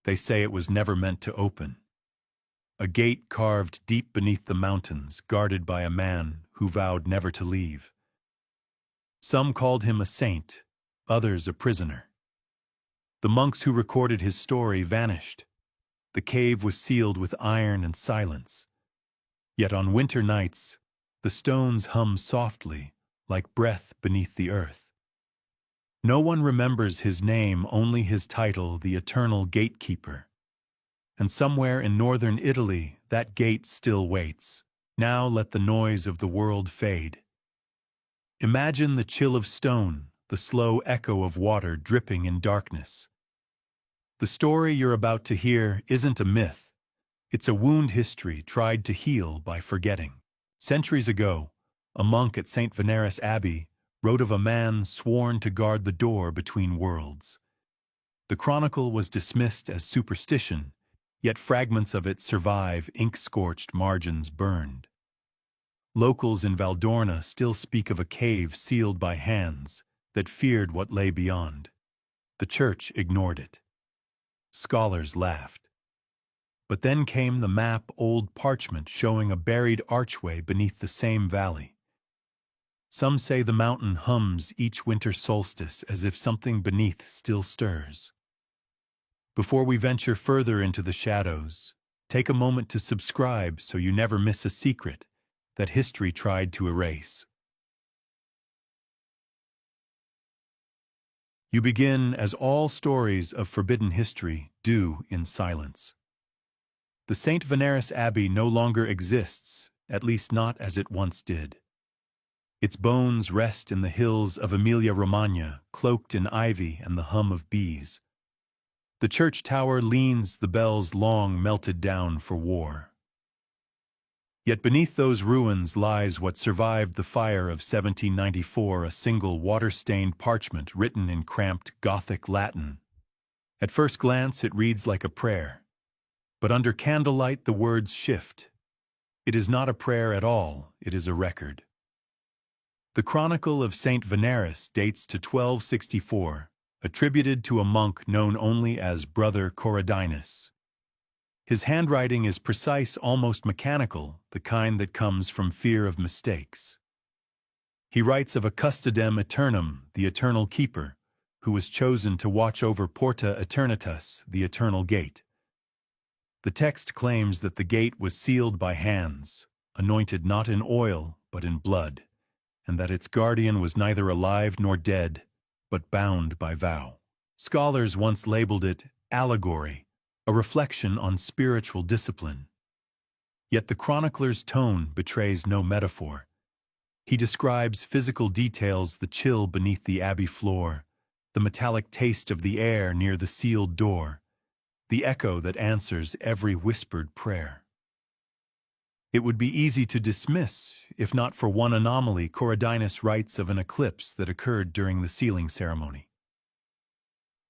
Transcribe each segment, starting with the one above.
They say it was never meant to open. A gate carved deep beneath the mountains, guarded by a man who vowed never to leave. Some called him a saint, others a prisoner. The monks who recorded his story vanished. The cave was sealed with iron and silence. Yet on winter nights, the stones hum softly, like breath beneath the earth. No one remembers his name, only his title, the Eternal Gatekeeper. And somewhere in northern Italy, that gate still waits. Now let the noise of the world fade. Imagine the chill of stone, the slow echo of water dripping in darkness. The story you're about to hear isn't a myth. It's a wound history tried to heal by forgetting. Centuries ago, a monk at St. Veneris Abbey wrote of a man sworn to guard the door between worlds. The chronicle was dismissed as superstition, yet fragments of it survive, ink-scorched margins burned. Locals in Valdorna still speak of a cave sealed by hands that feared what lay beyond. The church ignored it. Scholars laughed. But then came the map, old parchment showing a buried archway beneath the same valley. Some say the mountain hums each winter solstice as if something beneath still stirs. Before we venture further into the shadows, take a moment to subscribe so you never miss a secret that history tried to erase. You begin as all stories of forbidden history do in silence. The St. Veneris Abbey no longer exists, at least not as it once did. Its bones rest in the hills of Emilia-Romagna, cloaked in ivy and the hum of bees. The church tower leans, the bells long melted down for war. Yet beneath those ruins lies what survived the fire of 1794, a single water-stained parchment written in cramped Gothic Latin. At first glance it reads like a prayer, but under candlelight the words shift. It is not a prayer at all, it is a record. The Chronicle of St. Veneris dates to 1264, attributed to a monk known only as Brother Corradinus. His handwriting is precise, almost mechanical, the kind that comes from fear of mistakes. He writes of a custodem aeternum, the eternal keeper, who was chosen to watch over Porta Eternitas, the eternal gate. The text claims that the gate was sealed by hands, anointed not in oil but in blood, and that its guardian was neither alive nor dead, but bound by vow. Scholars once labeled it allegory, a reflection on spiritual discipline. Yet the chronicler's tone betrays no metaphor. He describes physical details: the chill beneath the abbey floor, the metallic taste of the air near the sealed door, the echo that answers every whispered prayer. It would be easy to dismiss, if not for one anomaly. Corradinus writes of an eclipse that occurred during the sealing ceremony.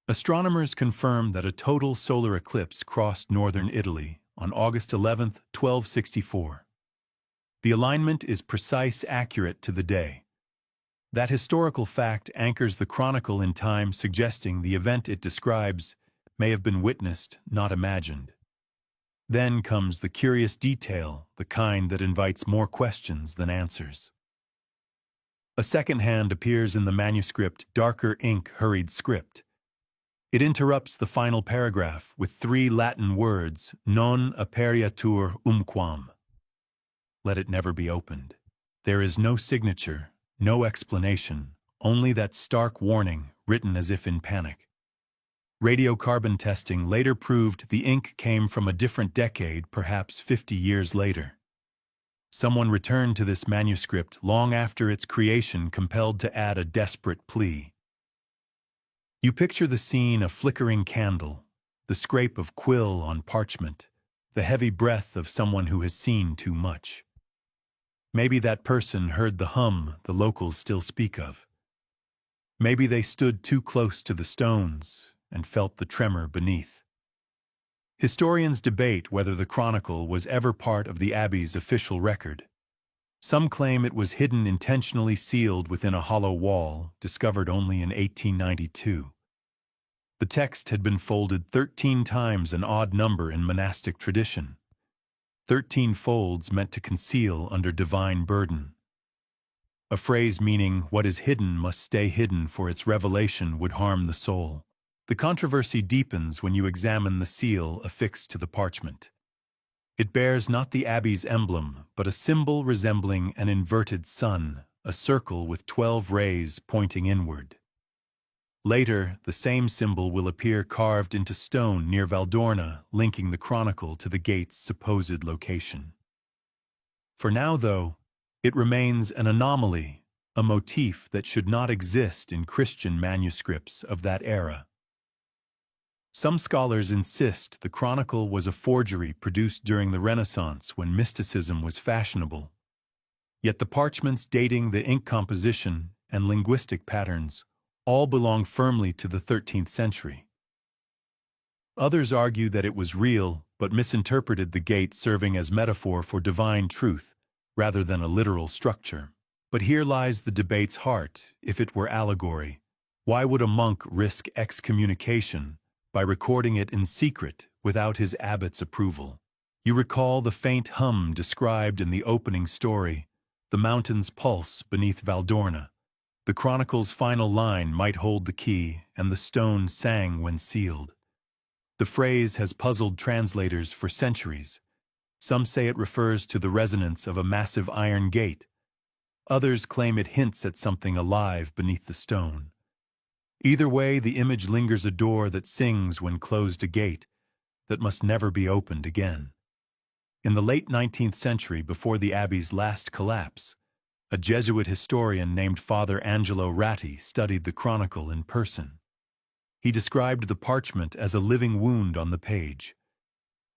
Astronomers confirm that a total solar eclipse crossed northern Italy on August 11, 1264. The alignment is precise, accurate to the day. That historical fact anchors the chronicle in time, suggesting the event it describes may have been witnessed, not imagined. Then comes the curious detail, the kind that invites more questions than answers. A second hand appears in the manuscript, darker ink, hurried script. It interrupts the final paragraph with 3 Latin words, non aperiatur umquam. Let it never be opened. There is no signature, no explanation, only that stark warning, written as if in panic. Radiocarbon testing later proved the ink came from a different decade, perhaps 50 years later. Someone returned to this manuscript long after its creation, compelled to add a desperate plea. You picture the scene: a flickering candle, the scrape of quill on parchment, the heavy breath of someone who has seen too much. Maybe that person heard the hum the locals still speak of. Maybe they stood too close to the stones and felt the tremor beneath. Historians debate whether the chronicle was ever part of the abbey's official record. Some claim it was hidden, intentionally sealed within a hollow wall, discovered only in 1892. The text had been folded 13 times, an odd number in monastic tradition. 13 folds meant to conceal under divine burden. A phrase meaning what is hidden must stay hidden, for its revelation would harm the soul. The controversy deepens when you examine the seal affixed to the parchment. It bears not the abbey's emblem, but a symbol resembling an inverted sun, a circle with 12 rays pointing inward. Later, the same symbol will appear carved into stone near Valdorna, linking the chronicle to the gate's supposed location. For now, though, it remains an anomaly, a motif that should not exist in Christian manuscripts of that era. Some scholars insist the chronicle was a forgery produced during the Renaissance when mysticism was fashionable. Yet the parchments dating the ink composition and linguistic patterns all belong firmly to the 13th century. Others argue that it was real, but misinterpreted the gate serving as metaphor for divine truth, rather than a literal structure. But here lies the debate's heart. If it were allegory, why would a monk risk excommunication by recording it in secret without his abbot's approval? You recall the faint hum described in the opening story, the mountain's pulse beneath Valdorna. The chronicle's final line might hold the key, and the stone sang when sealed. The phrase has puzzled translators for centuries. Some say it refers to the resonance of a massive iron gate. Others claim it hints at something alive beneath the stone. Either way, the image lingers, a door that sings when closed, a gate that must never be opened again. In the late 19th century, before the abbey's last collapse, a Jesuit historian named Father Angelo Ratti studied the chronicle in person. He described the parchment as a living wound on the page.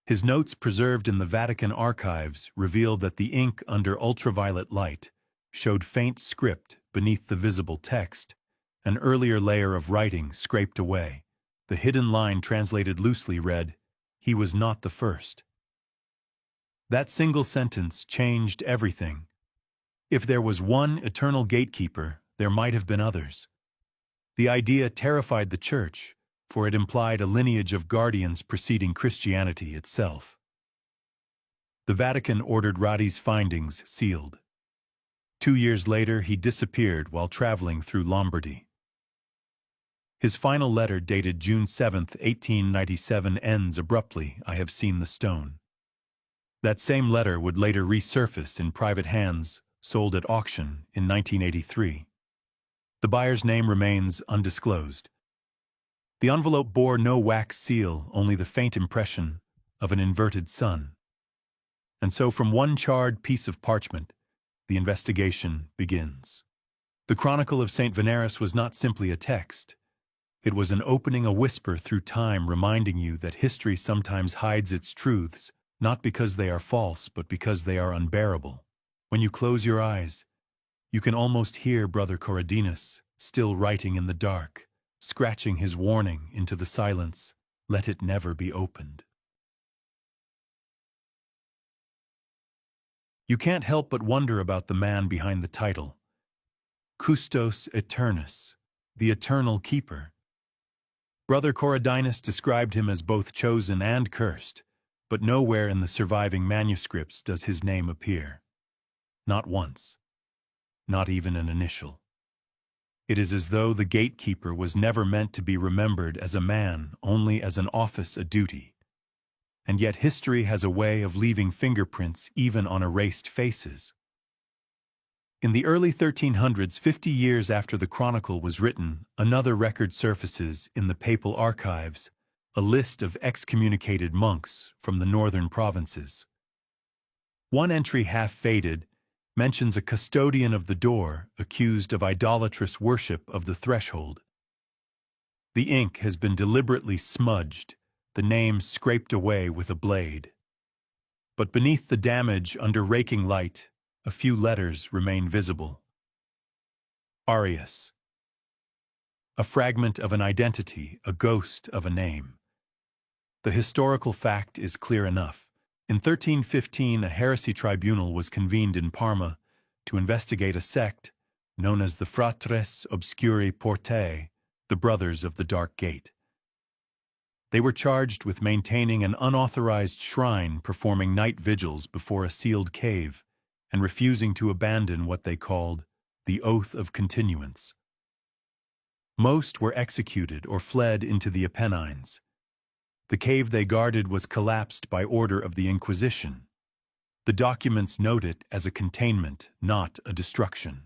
His notes, preserved in the Vatican archives, reveal that the ink under ultraviolet light showed faint script beneath the visible text, an earlier layer of writing scraped away. The hidden line, translated loosely, read, "He was not the first." That single sentence changed everything. If there was one eternal gatekeeper, there might have been others. The idea terrified the Church, for it implied a lineage of guardians preceding Christianity itself. The Vatican ordered Ratti's findings sealed. 2 years later, he disappeared while traveling through Lombardy. His final letter, dated June 7, 1897, ends abruptly, "I have seen the stone." That same letter would later resurface in private hands, sold at auction in 1983. The buyer's name remains undisclosed. The envelope bore no wax seal, only the faint impression of an inverted sun. And so, from one charred piece of parchment, the investigation begins. The Chronicle of St. Veneris was not simply a text. It was an opening, a whisper through time, reminding you that history sometimes hides its truths, not because they are false, but because they are unbearable. When you close your eyes, you can almost hear Brother Corradinus, still writing in the dark, scratching his warning into the silence, "Let it never be opened." You can't help but wonder about the man behind the title. Custos Aeternus, the Eternal Keeper. Brother Corradinus described him as both chosen and cursed, but nowhere in the surviving manuscripts does his name appear. Not once. Not even an initial. It is as though the gatekeeper was never meant to be remembered as a man, only as an office, a duty. And yet history has a way of leaving fingerprints even on erased faces. In the early 1300s, 50 years after the Chronicle was written, another record surfaces in the papal archives, a list of excommunicated monks from the northern provinces. One entry, half faded, mentions a custodian of the door accused of idolatrous worship of the threshold. The ink has been deliberately smudged, the name scraped away with a blade. But beneath the damage, under raking light, a few letters remain visible. Arius. A fragment of an identity, a ghost of a name. The historical fact is clear enough. In 1315, a heresy tribunal was convened in Parma to investigate a sect known as the Fratres Obscuri Portae, the Brothers of the Dark Gate. They were charged with maintaining an unauthorized shrine, performing night vigils before a sealed cave, and refusing to abandon what they called the oath of continuance. Most were executed or fled into the Apennines. The cave they guarded was collapsed by order of the Inquisition. The documents note it as a containment, not a destruction.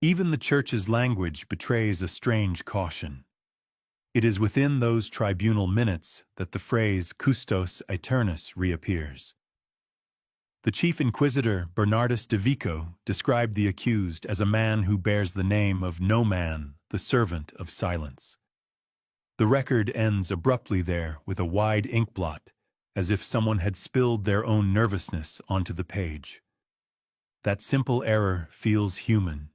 Even the Church's language betrays a strange caution. It is within those tribunal minutes that the phrase custos aeternus reappears. The chief inquisitor, Bernardus de Vico, described the accused as a man who bears the name of no man, the servant of silence. The record ends abruptly there with a wide inkblot, as if someone had spilled their own nervousness onto the page. That simple error feels human.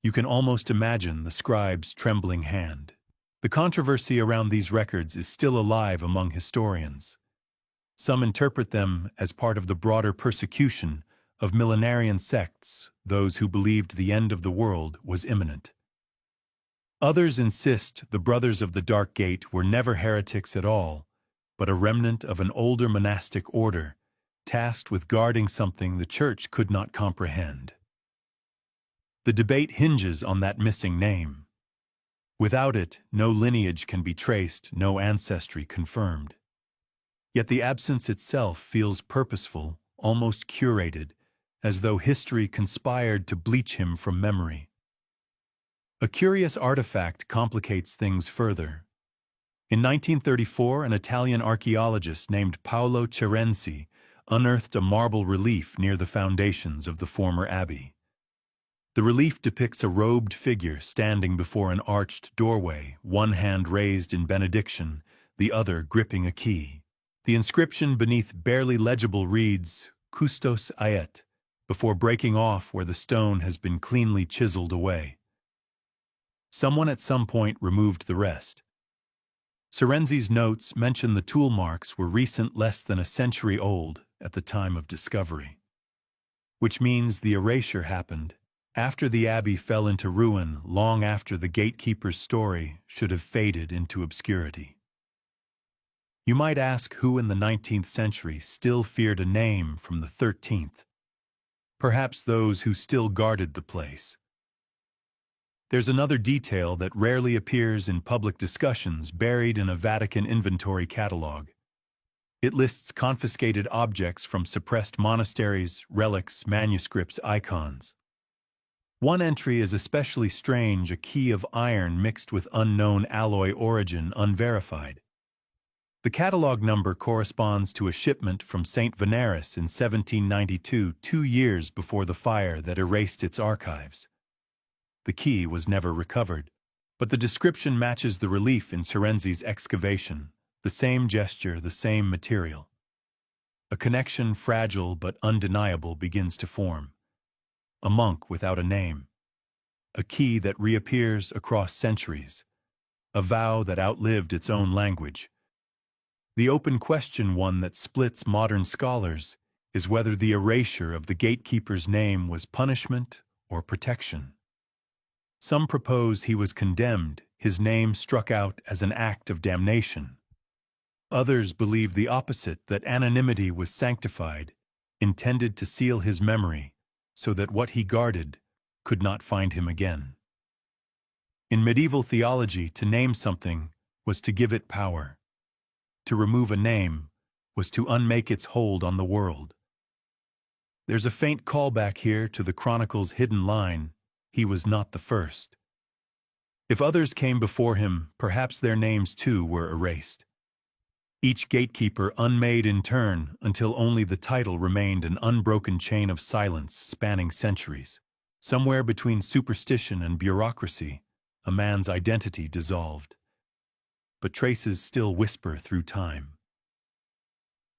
You can almost imagine the scribe's trembling hand. The controversy around these records is still alive among historians. Some interpret them as part of the broader persecution of millenarian sects, those who believed the end of the world was imminent. Others insist the Brothers of the Dark Gate were never heretics at all, but a remnant of an older monastic order, tasked with guarding something the Church could not comprehend. The debate hinges on that missing name. Without it, no lineage can be traced, no ancestry confirmed. Yet the absence itself feels purposeful, almost curated, as though history conspired to bleach him from memory. A curious artifact complicates things further. In 1934, an Italian archaeologist named Paolo Cerenzi unearthed a marble relief near the foundations of the former abbey. The relief depicts a robed figure standing before an arched doorway, one hand raised in benediction, the other gripping a key. The inscription beneath barely legible reads, "Custos Aet," before breaking off where the stone has been cleanly chiseled away. Someone at some point removed the rest. Cerenzi's notes mention the tool marks were recent, less than a century old at the time of discovery. Which means the erasure happened after the abbey fell into ruin, long after the gatekeeper's story should have faded into obscurity. You might ask who in the 19th century still feared a name from the 13th. Perhaps those who still guarded the place. There's another detail that rarely appears in public discussions, buried in a Vatican inventory catalog. It lists confiscated objects from suppressed monasteries, relics, manuscripts, icons. One entry is especially strange, a key of iron mixed with unknown alloy origin, unverified. The catalog number corresponds to a shipment from St. Veneris in 1792, 2 years before the fire that erased its archives. The key was never recovered, but the description matches the relief in Cerenzi's excavation, the same gesture, the same material. A connection, fragile but undeniable, begins to form. A monk without a name. A key that reappears across centuries. A vow that outlived its own language. The open question, one that splits modern scholars, is whether the erasure of the gatekeeper's name was punishment or protection. Some propose he was condemned, his name struck out as an act of damnation. Others believe the opposite, that anonymity was sanctified, intended to seal his memory, so that what he guarded could not find him again. In medieval theology, to name something was to give it power. To remove a name was to unmake its hold on the world. There's a faint callback here to the Chronicle's hidden line, "He was not the first." If others came before him, perhaps their names too were erased. Each gatekeeper unmade in turn, until only the title remained, an unbroken chain of silence spanning centuries. Somewhere between superstition and bureaucracy, a man's identity dissolved. But traces still whisper through time.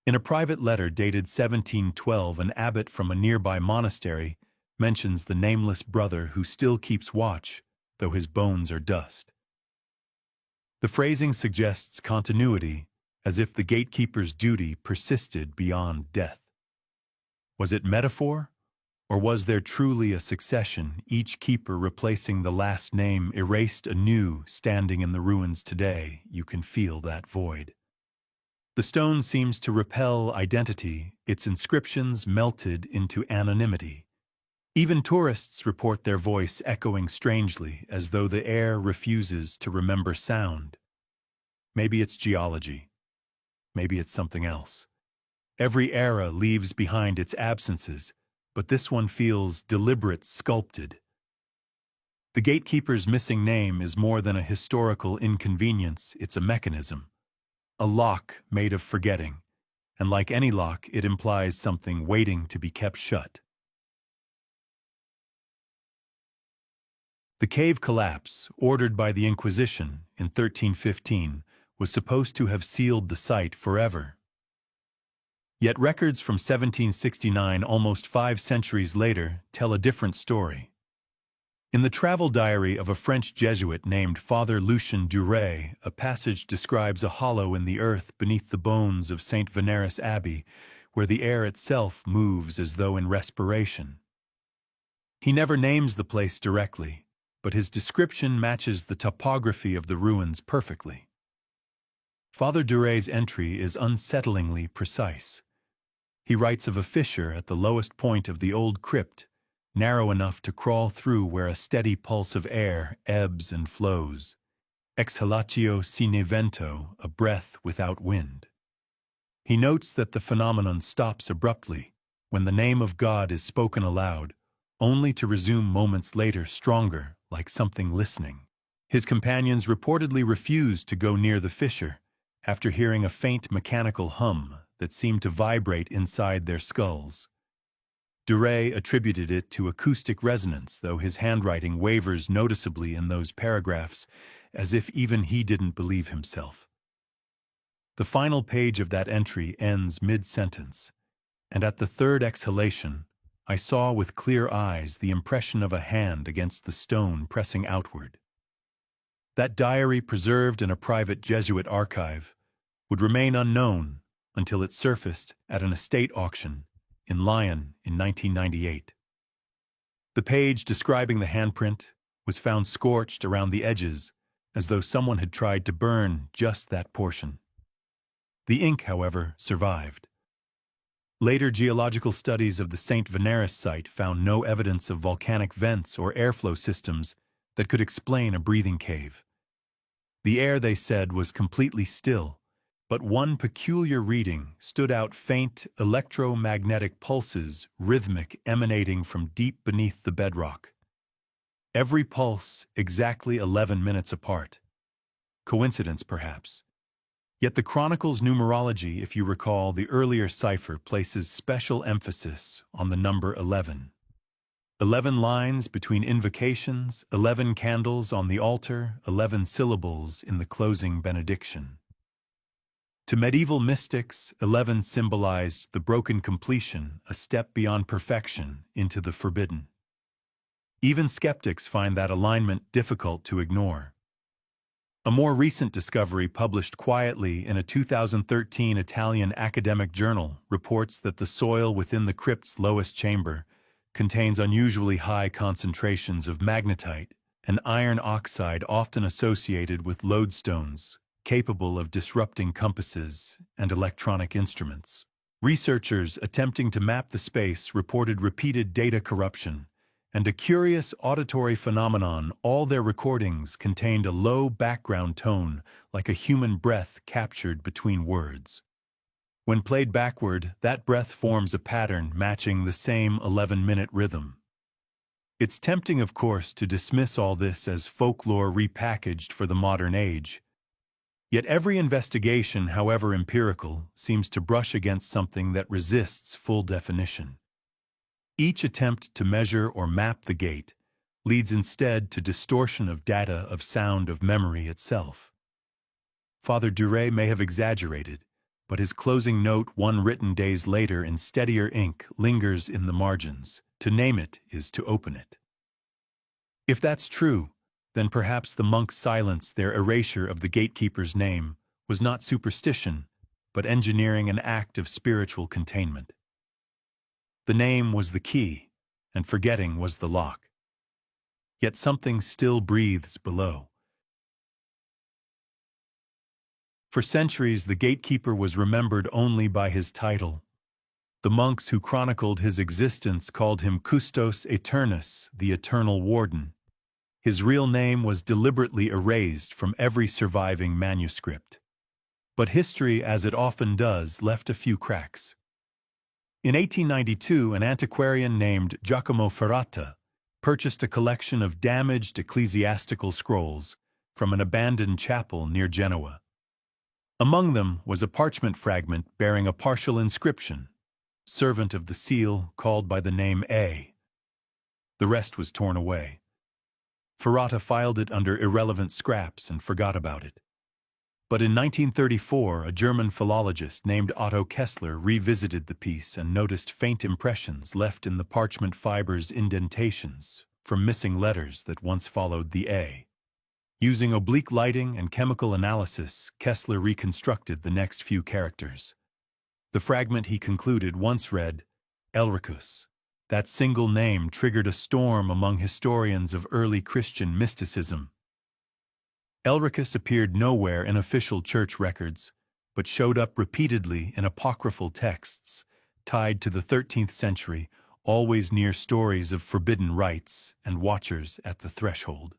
In a private letter dated 1712, an abbot from a nearby monastery mentions the nameless brother who still keeps watch, though his bones are dust. The phrasing suggests continuity, as if the gatekeeper's duty persisted beyond death. Was it metaphor, Or was there truly a succession, each keeper replacing the last name erased anew, standing in the ruins today? You can feel that void. The stone seems to repel identity, its inscriptions melted into anonymity. Even tourists report their voice echoing strangely, as though the air refuses to remember sound. Maybe it's geology. Maybe it's something else. Every era leaves behind its absences, but this one feels deliberate, sculpted. The gatekeeper's missing name is more than a historical inconvenience, it's a mechanism. A lock made of forgetting, and like any lock, it implies something waiting to be kept shut. The cave collapse, ordered by the Inquisition in 1315, was supposed to have sealed the site forever. Yet records from 1769, almost 5 centuries later, tell a different story. In the travel diary of a French Jesuit named Father Lucien Duret, a passage describes a hollow in the earth beneath the bones of St. Veneris Abbey, where the air itself moves as though in respiration. He never names the place directly, but his description matches the topography of the ruins perfectly. Father Duret's entry is unsettlingly precise. He writes of a fissure at the lowest point of the old crypt, narrow enough to crawl through where a steady pulse of air ebbs and flows. Exhalatio sine vento, a breath without wind. He notes that the phenomenon stops abruptly, when the name of God is spoken aloud, only to resume moments later stronger, like something listening. His companions reportedly refused to go near the fissure, after hearing a faint mechanical hum that seemed to vibrate inside their skulls. Duret attributed it to acoustic resonance, though his handwriting wavers noticeably in those paragraphs, as if even he didn't believe himself. The final page of that entry ends mid-sentence, and at the third exhalation, I saw with clear eyes the impression of a hand against the stone pressing outward. That diary, preserved in a private Jesuit archive, would remain unknown until it surfaced at an estate auction in Lyon in 1998. The page describing the handprint was found scorched around the edges, as though someone had tried to burn just that portion. The ink, however, survived. Later geological studies of the St. Veneris site found no evidence of volcanic vents or airflow systems that could explain a breathing cave. The air, they said, was completely still, but one peculiar reading stood out: faint electromagnetic pulses, rhythmic, emanating from deep beneath the bedrock. Every pulse exactly 11 minutes apart. Coincidence, perhaps. Yet the Chronicle's numerology, if you recall, the earlier cipher places special emphasis on the number 11. 11 lines between invocations, 11 candles on the altar, 11 syllables in the closing benediction. To medieval mystics, 11 symbolized the broken completion, a step beyond perfection into the forbidden. Even skeptics find that alignment difficult to ignore. A more recent discovery, published quietly in a 2013 Italian academic journal, reports that the soil within the crypt's lowest chamber contains unusually high concentrations of magnetite, an iron oxide often associated with lodestones, capable of disrupting compasses and electronic instruments. Researchers attempting to map the space reported repeated data corruption and a curious auditory phenomenon. All their recordings contained a low background tone, like a human breath captured between words. When played backward, that breath forms a pattern matching the same 11-minute rhythm. It's tempting, of course, to dismiss all this as folklore repackaged for the modern age. Yet every investigation, however empirical, seems to brush against something that resists full definition. Each attempt to measure or map the gate leads instead to distortion of data, of sound, of memory itself. Father Duret may have exaggerated, but his closing note, one written days later in steadier ink, lingers in the margins. To name it is to open it. If that's true, then perhaps the monks' silence, their erasure of the gatekeeper's name, was not superstition, but engineering an act of spiritual containment. The name was the key, and forgetting was the lock. Yet something still breathes below. For centuries, the gatekeeper was remembered only by his title. The monks who chronicled his existence called him Custos Aeternus, the Eternal Warden. His real name was deliberately erased from every surviving manuscript. But history, as it often does, left a few cracks. In 1892, an antiquarian named Giacomo Ferrata purchased a collection of damaged ecclesiastical scrolls from an abandoned chapel near Genoa. Among them was a parchment fragment bearing a partial inscription, servant of the seal called by the name A. The rest was torn away. Ferrata filed it under irrelevant scraps and forgot about it. But in 1934, a German philologist named Otto Kessler revisited the piece and noticed faint impressions left in the parchment fiber's indentations from missing letters that once followed the A. Using oblique lighting and chemical analysis, Kessler reconstructed the next few characters. The fragment, he concluded, once read, Elricus. That single name triggered a storm among historians of early Christian mysticism. Elricus appeared nowhere in official church records, but showed up repeatedly in apocryphal texts tied to the 13th century, always near stories of forbidden rites and watchers at the threshold.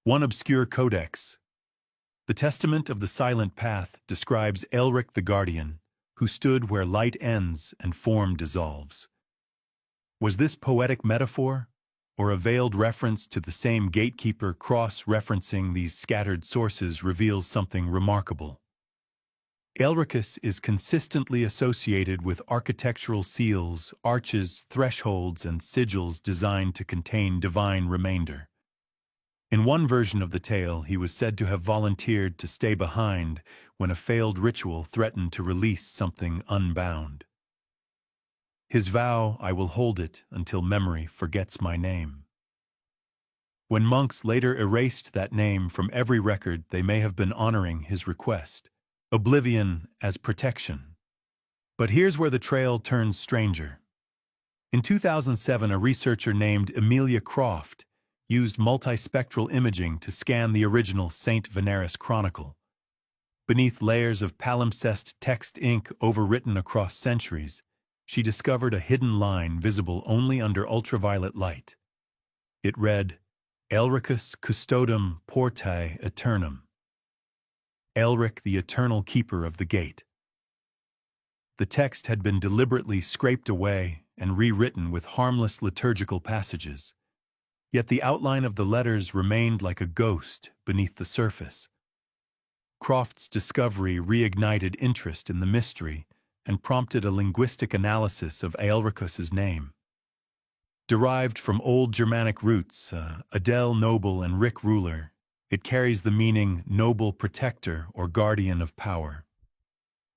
One obscure codex, the Testament of the Silent Path, describes Elric the Guardian, who stood where light ends and form dissolves. Was this poetic metaphor, or a veiled reference to the same gatekeeper? Cross-referencing these scattered sources reveals something remarkable. Elricus is consistently associated with architectural seals, arches, thresholds, and sigils designed to contain divine remainder. In one version of the tale, he was said to have volunteered to stay behind when a failed ritual threatened to release something unbound. His vow, I will hold it until memory forgets my name. When monks later erased that name from every record, they may have been honoring his request. Oblivion as protection. But here's where the trail turns stranger. In 2007, a researcher named Emilia Croft used multispectral imaging to scan the original Saint Veneris chronicle. Beneath layers of palimpsest text ink overwritten across centuries, she discovered a hidden line visible only under ultraviolet light. It read, Elricus custodum portae aeternum. Elric, the eternal keeper of the gate. The text had been deliberately scraped away and rewritten with harmless liturgical passages. Yet the outline of the letters remained like a ghost beneath the surface. Croft's discovery reignited interest in the mystery and prompted a linguistic analysis of Aelricus's name. Derived from Old Germanic roots, Adel noble and Rick ruler, it carries the meaning noble protector or guardian of power.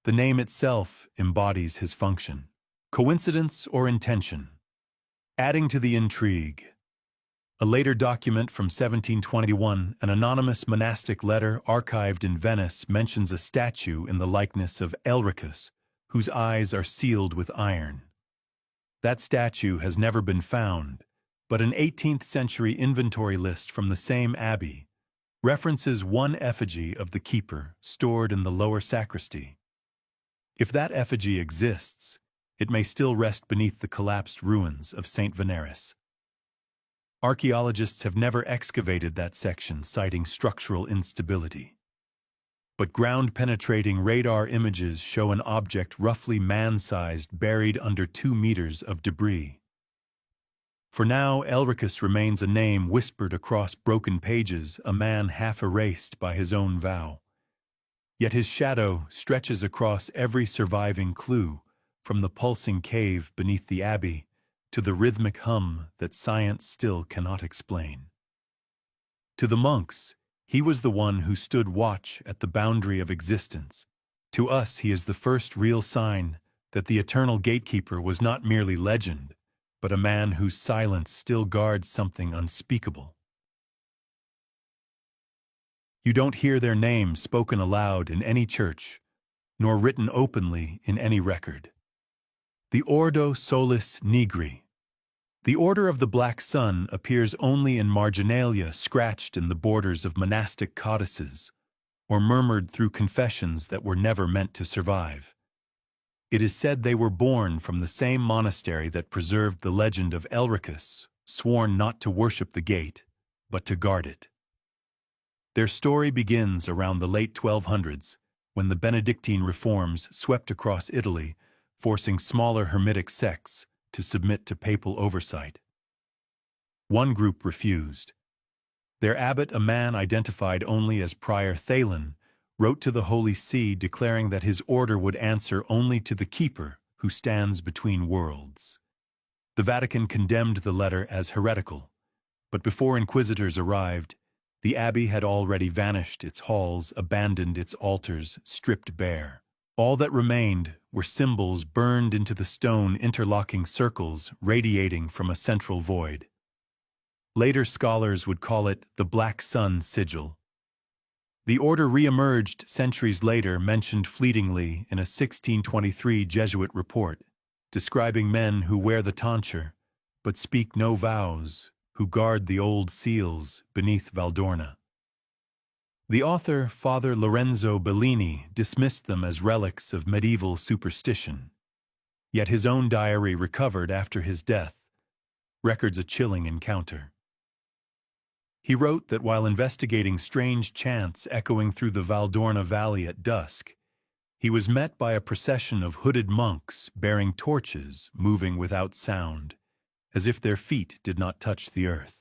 The name itself embodies his function. Coincidence or intention? Adding to the intrigue, a later document from 1721, an anonymous monastic letter archived in Venice, mentions a statue in the likeness of Elricus, whose eyes are sealed with iron. That statue has never been found, but an 18th century inventory list from the same abbey references one effigy of the keeper stored in the lower sacristy. If that effigy exists, it may still rest beneath the collapsed ruins of St. Veneris. Archaeologists have never excavated that section, citing structural instability. But ground-penetrating radar images show an object roughly man-sized buried under 2 meters of debris. For now, Elricus remains a name whispered across broken pages, a man half erased by his own vow. Yet his shadow stretches across every surviving clue, from the pulsing cave beneath the abbey to the rhythmic hum that science still cannot explain. To the monks, he was the one who stood watch at the boundary of existence. To us, he is the first real sign that the Eternal Gatekeeper was not merely legend, but a man whose silence still guards something unspeakable. You don't hear their name spoken aloud in any church, nor written openly in any record. The Ordo Solis Nigri, The Order of the Black Sun appears only in marginalia scratched in the borders of monastic codices, or murmured through confessions that were never meant to survive. It is said they were born from the same monastery that preserved the legend of Elricus, sworn not to worship the gate, but to guard it. Their story begins around the late 1200s, when the Benedictine reforms swept across Italy, forcing smaller Hermitic sects to submit to papal oversight. One group refused. Their abbot, a man identified only as Prior Thalen, wrote to the Holy See declaring that his order would answer only to the Keeper who stands between worlds. The Vatican condemned the letter as heretical, but before inquisitors arrived, the abbey had already vanished, its halls abandoned, its altars stripped bare. All that remained were symbols burned into the stone, interlocking circles radiating from a central void. Later scholars would call it the Black Sun Sigil. The order re-emerged centuries later, mentioned fleetingly in a 1623 Jesuit report, describing men who wear the tonsure, but speak no vows, who guard the old seals beneath Valdorna. The author, Father Lorenzo Bellini, dismissed them as relics of medieval superstition. Yet his own diary, recovered after his death, records a chilling encounter. He wrote that while investigating strange chants echoing through the Valdorna Valley at dusk, he was met by a procession of hooded monks bearing torches, moving without sound, as if their feet did not touch the earth.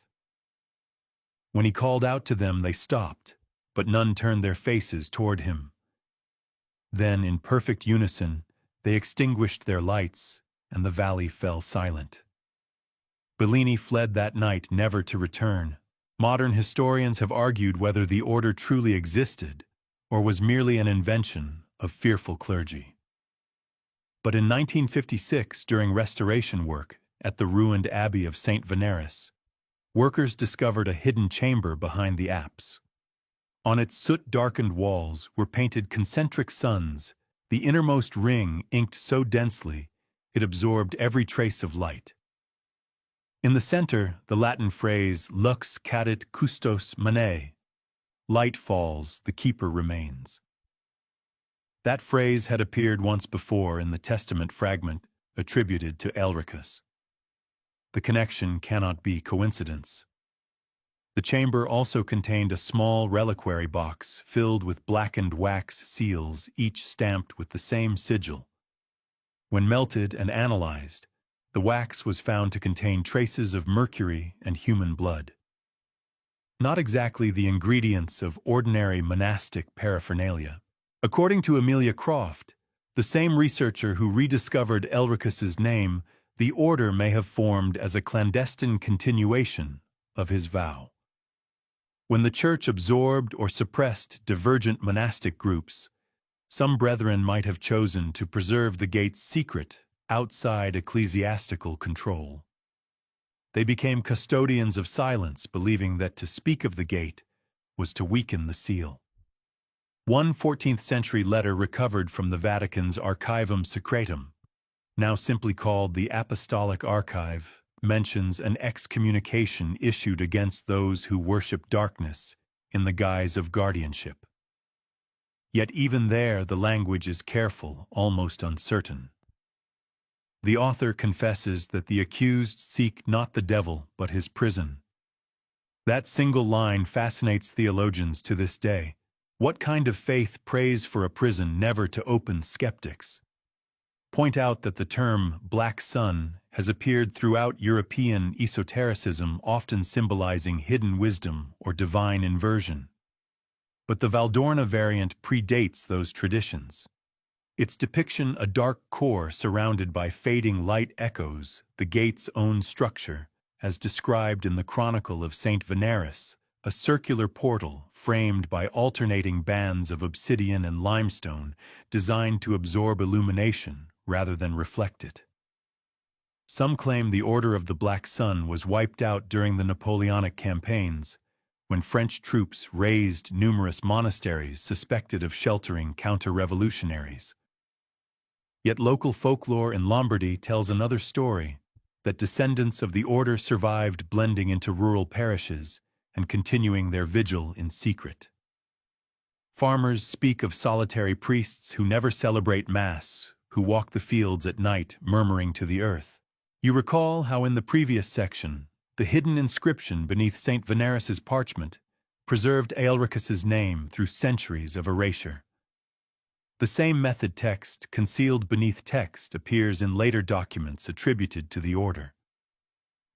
When he called out to them, they stopped, but none turned their faces toward him. Then, in perfect unison, they extinguished their lights, and the valley fell silent. Bellini fled that night, never to return. Modern historians have argued whether the order truly existed or was merely an invention of fearful clergy. But in 1956, during restoration work at the ruined Abbey of St. Veneris, workers discovered a hidden chamber behind the apse. On its soot-darkened walls were painted concentric suns, the innermost ring inked so densely it absorbed every trace of light. In the center, the Latin phrase lux cadit custos manet, light falls, the keeper remains. That phrase had appeared once before in the Testament fragment attributed to Elricus. The connection cannot be coincidence. The chamber also contained a small reliquary box filled with blackened wax seals, each stamped with the same sigil. When melted and analyzed, the wax was found to contain traces of mercury and human blood. Not exactly the ingredients of ordinary monastic paraphernalia. According to Amelia Croft, the same researcher who rediscovered Elricus's name, the order may have formed as a clandestine continuation of his vow. When the Church absorbed or suppressed divergent monastic groups, some brethren might have chosen to preserve the gate's secret outside ecclesiastical control. They became custodians of silence, believing that to speak of the gate was to weaken the seal. One 14th-century letter recovered from the Vatican's Archivum Secretum, now simply called the Apostolic Archive, mentions an excommunication issued against those who worship darkness in the guise of guardianship. Yet even there the language is careful, almost uncertain. The author confesses that the accused seek not the devil but his prison. That single line fascinates theologians to this day. What kind of faith prays for a prison never to open skeptics? Point out that the term Black Sun has appeared throughout European esotericism, often symbolizing hidden wisdom or divine inversion. But the Valdorna variant predates those traditions. Its depiction, a dark core surrounded by fading light, echoes the gate's own structure, as described in the Chronicle of St. Veneris, a circular portal framed by alternating bands of obsidian and limestone designed to absorb illumination rather than reflect it. Some claim the Order of the Black Sun was wiped out during the Napoleonic campaigns, when French troops razed numerous monasteries suspected of sheltering counter-revolutionaries. Yet local folklore in Lombardy tells another story. that descendants of the order survived, blending into rural parishes and continuing their vigil in secret. Farmers speak of solitary priests who never celebrate Mass, who walk the fields at night murmuring to the earth. You recall how in the previous section, the hidden inscription beneath St. Veneris's parchment preserved Aelricus's name through centuries of erasure. The same method text, concealed beneath text, appears in later documents attributed to the order.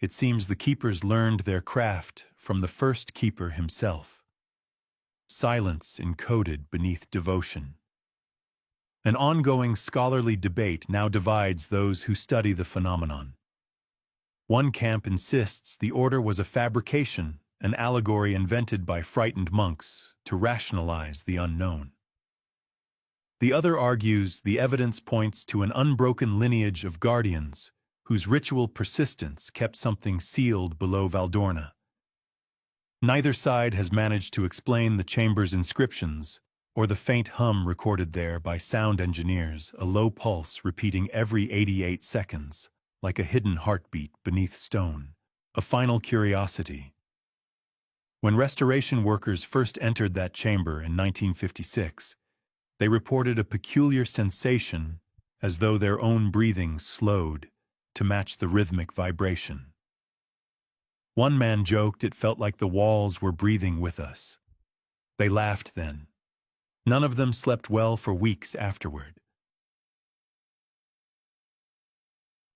It seems the keepers learned their craft from the first keeper himself. Silence encoded beneath devotion. An ongoing scholarly debate now divides those who study the phenomenon. One camp insists the order was a fabrication, an allegory invented by frightened monks to rationalize the unknown. The other argues the evidence points to an unbroken lineage of guardians whose ritual persistence kept something sealed below Valdorna. Neither side has managed to explain the chamber's inscriptions or the faint hum recorded there by sound engineers, a low pulse repeating every 88 seconds, like a hidden heartbeat beneath stone, a final curiosity. When restoration workers first entered that chamber in 1956, they reported a peculiar sensation as though their own breathing slowed to match the rhythmic vibration. One man joked it felt like the walls were breathing with us. They laughed then. None of them slept well for weeks afterward.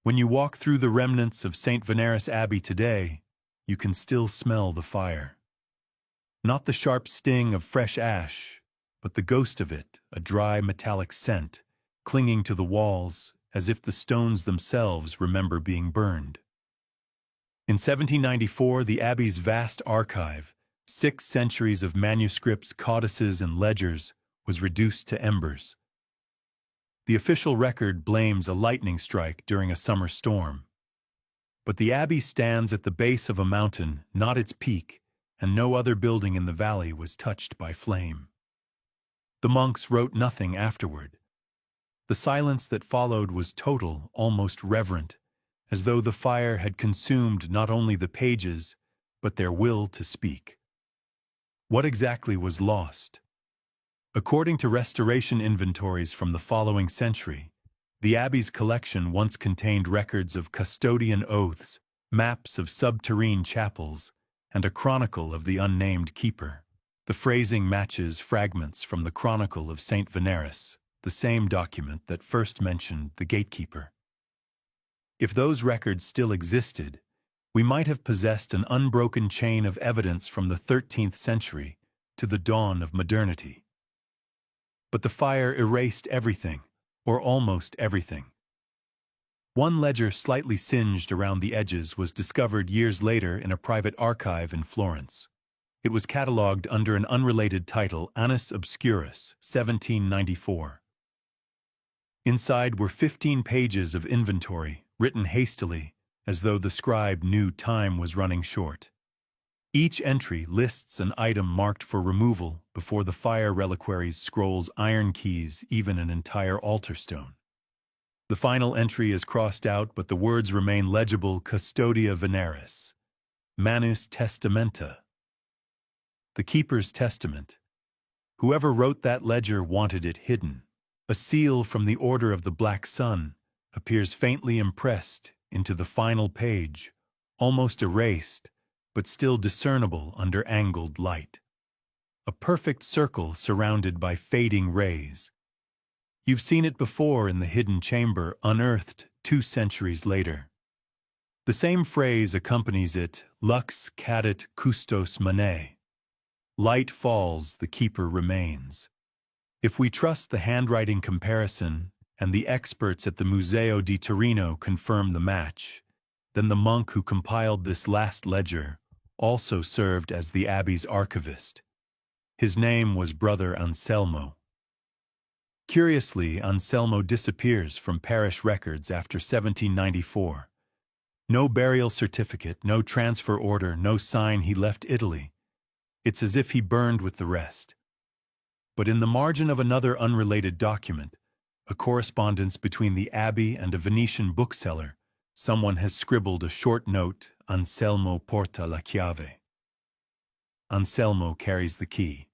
When you walk through the remnants of St. Veneris Abbey today, you can still smell the fire. Not the sharp sting of fresh ash, but the ghost of it, a dry metallic scent, clinging to the walls as if the stones themselves remember being burned. In 1794, the Abbey's vast archive, 6 centuries of manuscripts, codices, and ledgers, was reduced to embers. The official record blames a lightning strike during a summer storm. But the Abbey stands at the base of a mountain, not its peak, and no other building in the valley was touched by flame. The monks wrote nothing afterward. The silence that followed was total, almost reverent, as though the fire had consumed not only the pages, but their will to speak. What exactly was lost? According to restoration inventories from the following century, the Abbey's collection once contained records of custodian oaths, maps of subterrane chapels, and a chronicle of the unnamed keeper. The phrasing matches fragments from the Chronicle of St. Veneris, the same document that first mentioned the gatekeeper. If those records still existed, we might have possessed an unbroken chain of evidence from the 13th century to the dawn of modernity. But the fire erased everything, or almost everything. One ledger slightly singed around the edges was discovered years later in a private archive in Florence. It was catalogued under an unrelated title, Annus Obscurus, 1794. Inside were 15 pages of inventory, written hastily, as though the scribe knew time was running short. Each entry lists an item marked for removal before the fire reliquaries scrolls iron keys, even an entire altar stone. The final entry is crossed out, but the words remain legible: Custodia Veneris, Manus Testamenta. The keeper's testament. Whoever wrote that ledger wanted it hidden. A seal from the Order of the Black Sun appears faintly impressed into the final page, almost erased, but still discernible under angled light. A perfect circle surrounded by fading rays. You've seen it before in the hidden chamber, unearthed 2 centuries later. The same phrase accompanies it, lux cadet custos mane. Light falls, the keeper remains. If we trust the handwriting comparison, and the experts at the Museo di Torino confirm the match, then the monk who compiled this last ledger also served as the Abbey's archivist. His name was Brother Anselmo. Curiously, Anselmo disappears from parish records after 1794. No burial certificate, no transfer order, no sign he left Italy. It's as if he burned with the rest. But in the margin of another unrelated document, a correspondence between the Abbey and a Venetian bookseller Someone has scribbled a short note, Anselmo porta la chiave. Anselmo carries the key.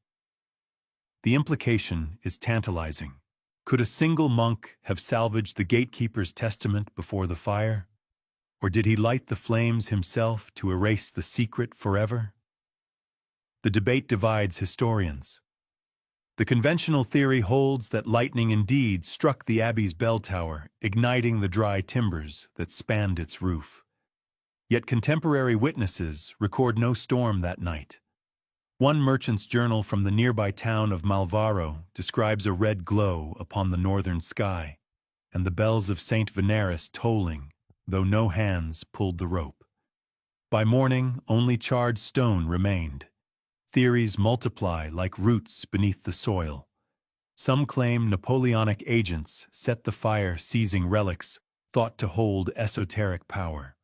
The implication is tantalizing. Could a single monk have salvaged the gatekeeper's testament before the fire? Or did he light the flames himself to erase the secret forever? The debate divides historians. The conventional theory holds that lightning indeed struck the abbey's bell tower, igniting the dry timbers that spanned its roof. Yet contemporary witnesses record no storm that night. One merchant's journal from the nearby town of Malvaro describes a red glow upon the northern sky, and the bells of St. Veneris tolling, though no hands pulled the rope. By morning, only charred stone remained. Theories multiply like roots beneath the soil. Some claim Napoleonic agents set the fire, seizing relics thought to hold esoteric power.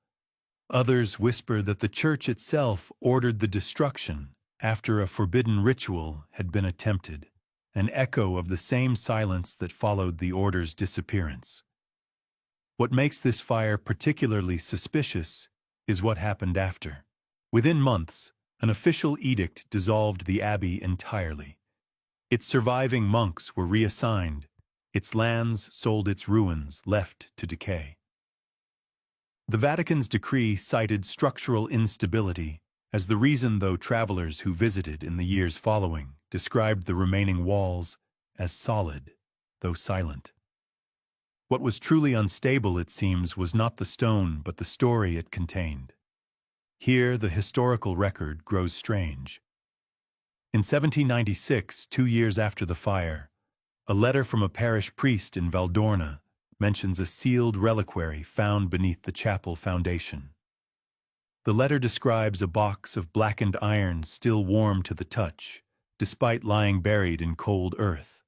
Others whisper that the church itself ordered the destruction after a forbidden ritual had been attempted, an echo of the same silence that followed the order's disappearance. What makes this fire particularly suspicious is what happened after. Within months, an official edict dissolved the abbey entirely. Its surviving monks were reassigned, its lands sold, its ruins left to decay. The Vatican's decree cited structural instability as the reason, though travelers who visited in the years following described the remaining walls as solid, though silent. What was truly unstable, it seems, was not the stone but the story it contained. Here, the historical record grows strange. In 1796, 2 years after the fire, a letter from a parish priest in Valdorna mentions a sealed reliquary found beneath the chapel foundation. The letter describes a box of blackened iron still warm to the touch, despite lying buried in cold earth.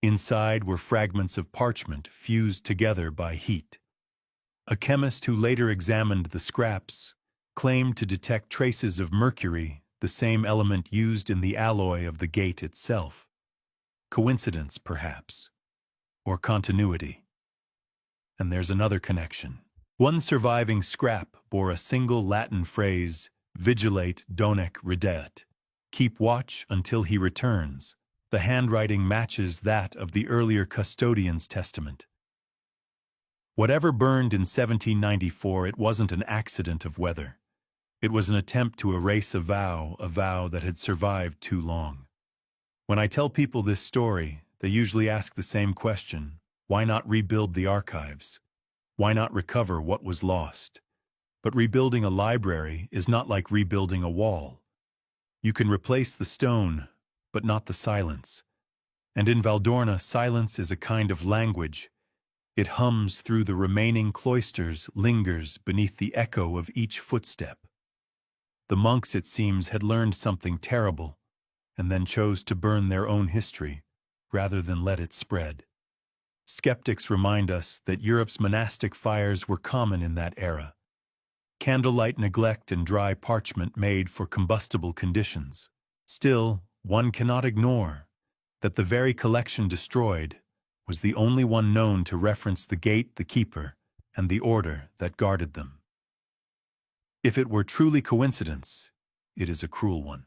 Inside were fragments of parchment fused together by heat. A chemist who later examined the scraps claimed to detect traces of mercury, the same element used in the alloy of the gate itself. Coincidence, perhaps, or continuity. And there's another connection. One surviving scrap bore a single Latin phrase, vigilate donec ridet, keep watch until he returns. The handwriting matches that of the earlier custodian's testament. Whatever burned in 1794, it wasn't an accident of weather. It was an attempt to erase a vow that had survived too long. When I tell people this story, they usually ask the same question: why not rebuild the archives? Why not recover what was lost? But rebuilding a library is not like rebuilding a wall. You can replace the stone, but not the silence. And in Valdorna, silence is a kind of language. It hums through the remaining cloisters, lingers beneath the echo of each footstep. The monks, it seems, had learned something terrible, and then chose to burn their own history, rather than let it spread. Skeptics remind us that Europe's monastic fires were common in that era. Candlelight neglect and dry parchment made for combustible conditions. Still, one cannot ignore that the very collection destroyed was the only one known to reference the gate, the keeper, and the order that guarded them. If it were truly coincidence, it is a cruel one.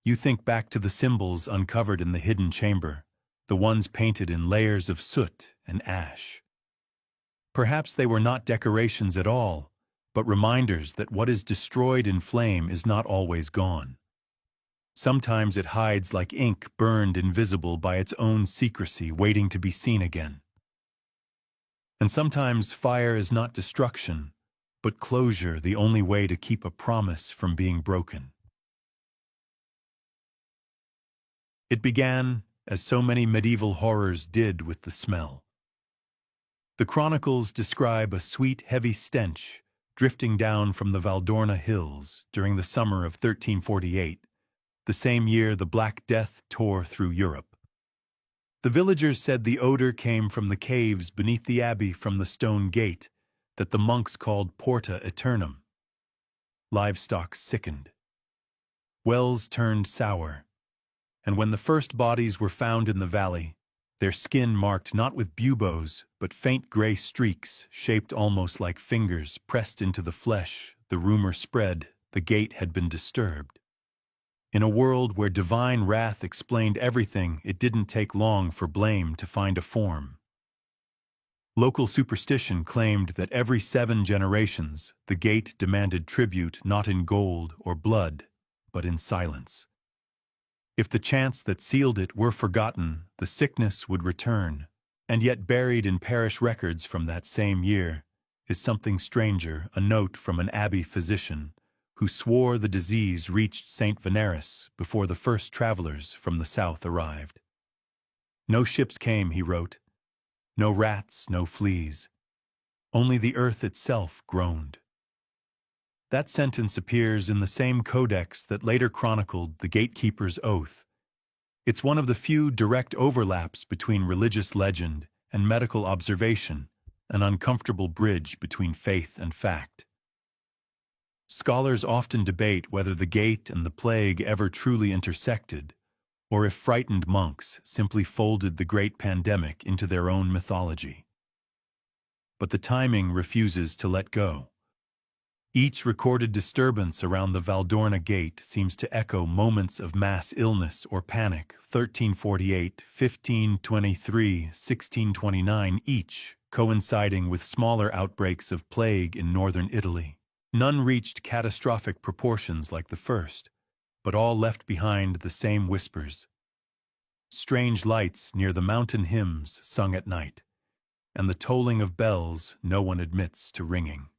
You think back to the symbols uncovered in the hidden chamber, the ones painted in layers of soot and ash. Perhaps they were not decorations at all, but reminders that what is destroyed in flame is not always gone. Sometimes it hides like ink burned invisible by its own secrecy, waiting to be seen again. And sometimes fire is not destruction, but closure, the only way to keep a promise from being broken. It began, as so many medieval horrors did, with the smell. The chronicles describe a sweet, heavy stench drifting down from the Valdorna hills during the summer of 1348, the same year the Black Death tore through Europe. The villagers said the odor came from the caves beneath the abbey, from the stone gate that the monks called Porta Eternum. Livestock sickened. Wells turned sour. And when the first bodies were found in the valley, their skin marked not with buboes, but faint gray streaks shaped almost like fingers pressed into the flesh. The rumor spread the gate had been disturbed. In a world where divine wrath explained everything, it didn't take long for blame to find a form. Local superstition claimed that every 7 generations, the gate demanded tribute not in gold or blood, but in silence. If the chants that sealed it were forgotten, the sickness would return. And yet buried in parish records from that same year is something stranger, a note from an abbey physician who swore the disease reached St. Veneris before the first travelers from the south arrived. No ships came, he wrote. No rats, no fleas. Only the earth itself groaned. That sentence appears in the same codex that later chronicled the gatekeeper's oath. It's one of the few direct overlaps between religious legend and medical observation, an uncomfortable bridge between faith and fact. Scholars often debate whether the gate and the plague ever truly intersected, or if frightened monks simply folded the great pandemic into their own mythology. But the timing refuses to let go. Each recorded disturbance around the Valdorna gate seems to echo moments of mass illness or panic, 1348, 1523, 1629 each, coinciding with smaller outbreaks of plague in northern Italy. None reached catastrophic proportions like the first, but all left behind the same whispers. Strange lights near the mountain hymns sung at night, and the tolling of bells no one admits to ringing.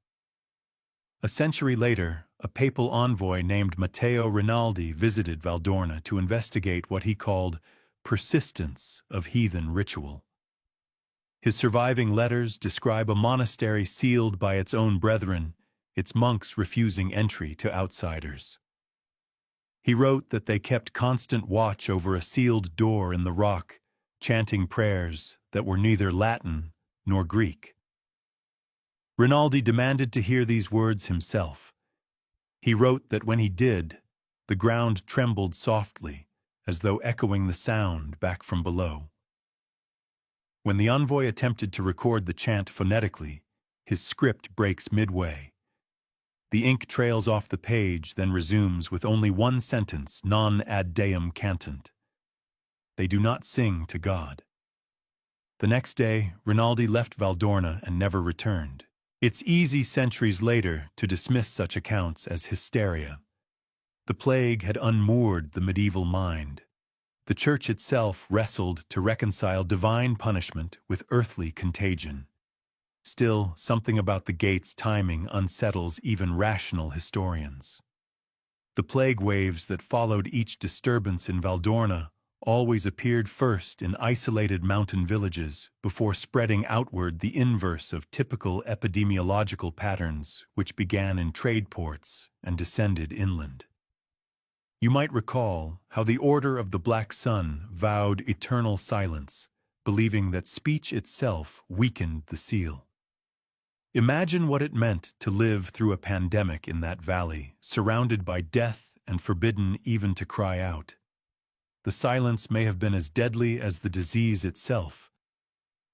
A century later, a papal envoy named Matteo Rinaldi visited Valdorna to investigate what he called persistence of heathen ritual. His surviving letters describe a monastery sealed by its own brethren, its monks refusing entry to outsiders. He wrote that they kept constant watch over a sealed door in the rock, chanting prayers that were neither Latin nor Greek. Rinaldi demanded to hear these words himself. He wrote that when he did, the ground trembled softly, as though echoing the sound back from below. When the envoy attempted to record the chant phonetically, his script breaks midway. The ink trails off the page, then resumes with only one sentence, non ad deum cantant. They do not sing to God. The next day, Rinaldi left Valdorna and never returned. It's easy centuries later to dismiss such accounts as hysteria. The plague had unmoored the medieval mind. The Church itself wrestled to reconcile divine punishment with earthly contagion. Still, something about the gate's timing unsettles even rational historians. The plague waves that followed each disturbance in Valdorna always appeared first in isolated mountain villages before spreading outward the inverse of typical epidemiological patterns which began in trade ports and descended inland. You might recall how the Order of the Black Sun vowed eternal silence, believing that speech itself weakened the seal. Imagine what it meant to live through a pandemic in that valley, surrounded by death and forbidden even to cry out. The silence may have been as deadly as the disease itself,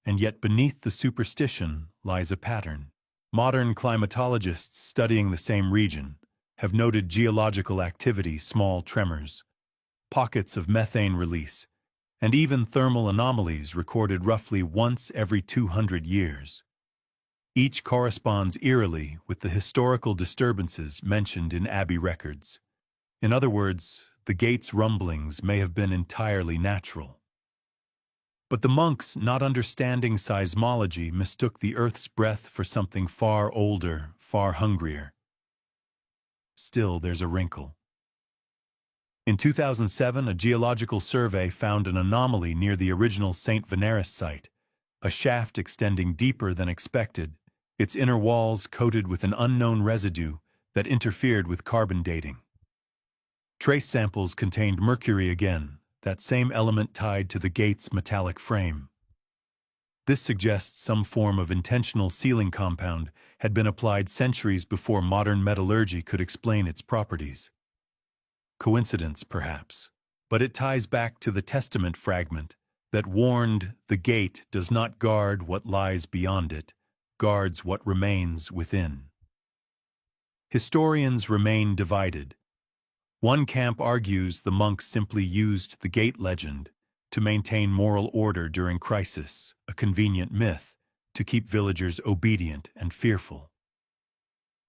and yet beneath the superstition lies a pattern. Modern climatologists studying the same region have noted geological activity, small tremors, pockets of methane release, and even thermal anomalies recorded roughly once every 200 years. Each corresponds eerily with the historical disturbances mentioned in abbey records. In other words, the gate's rumblings may have been entirely natural. But the monks, not understanding seismology, mistook the earth's breath for something far older, far hungrier. Still, there's a wrinkle. In 2007, a geological survey found an anomaly near the original St. Veneris site, a shaft extending deeper than expected, its inner walls coated with an unknown residue that interfered with carbon dating. Trace samples contained mercury again, that same element tied to the gate's metallic frame. This suggests some form of intentional sealing compound had been applied centuries before modern metallurgy could explain its properties. Coincidence, perhaps, but it ties back to the testament fragment, that warned the gate does not guard what lies beyond it, guards what remains within. Historians remain divided. One camp argues the monks simply used the gate legend to maintain moral order during crisis, a convenient myth to keep villagers obedient and fearful.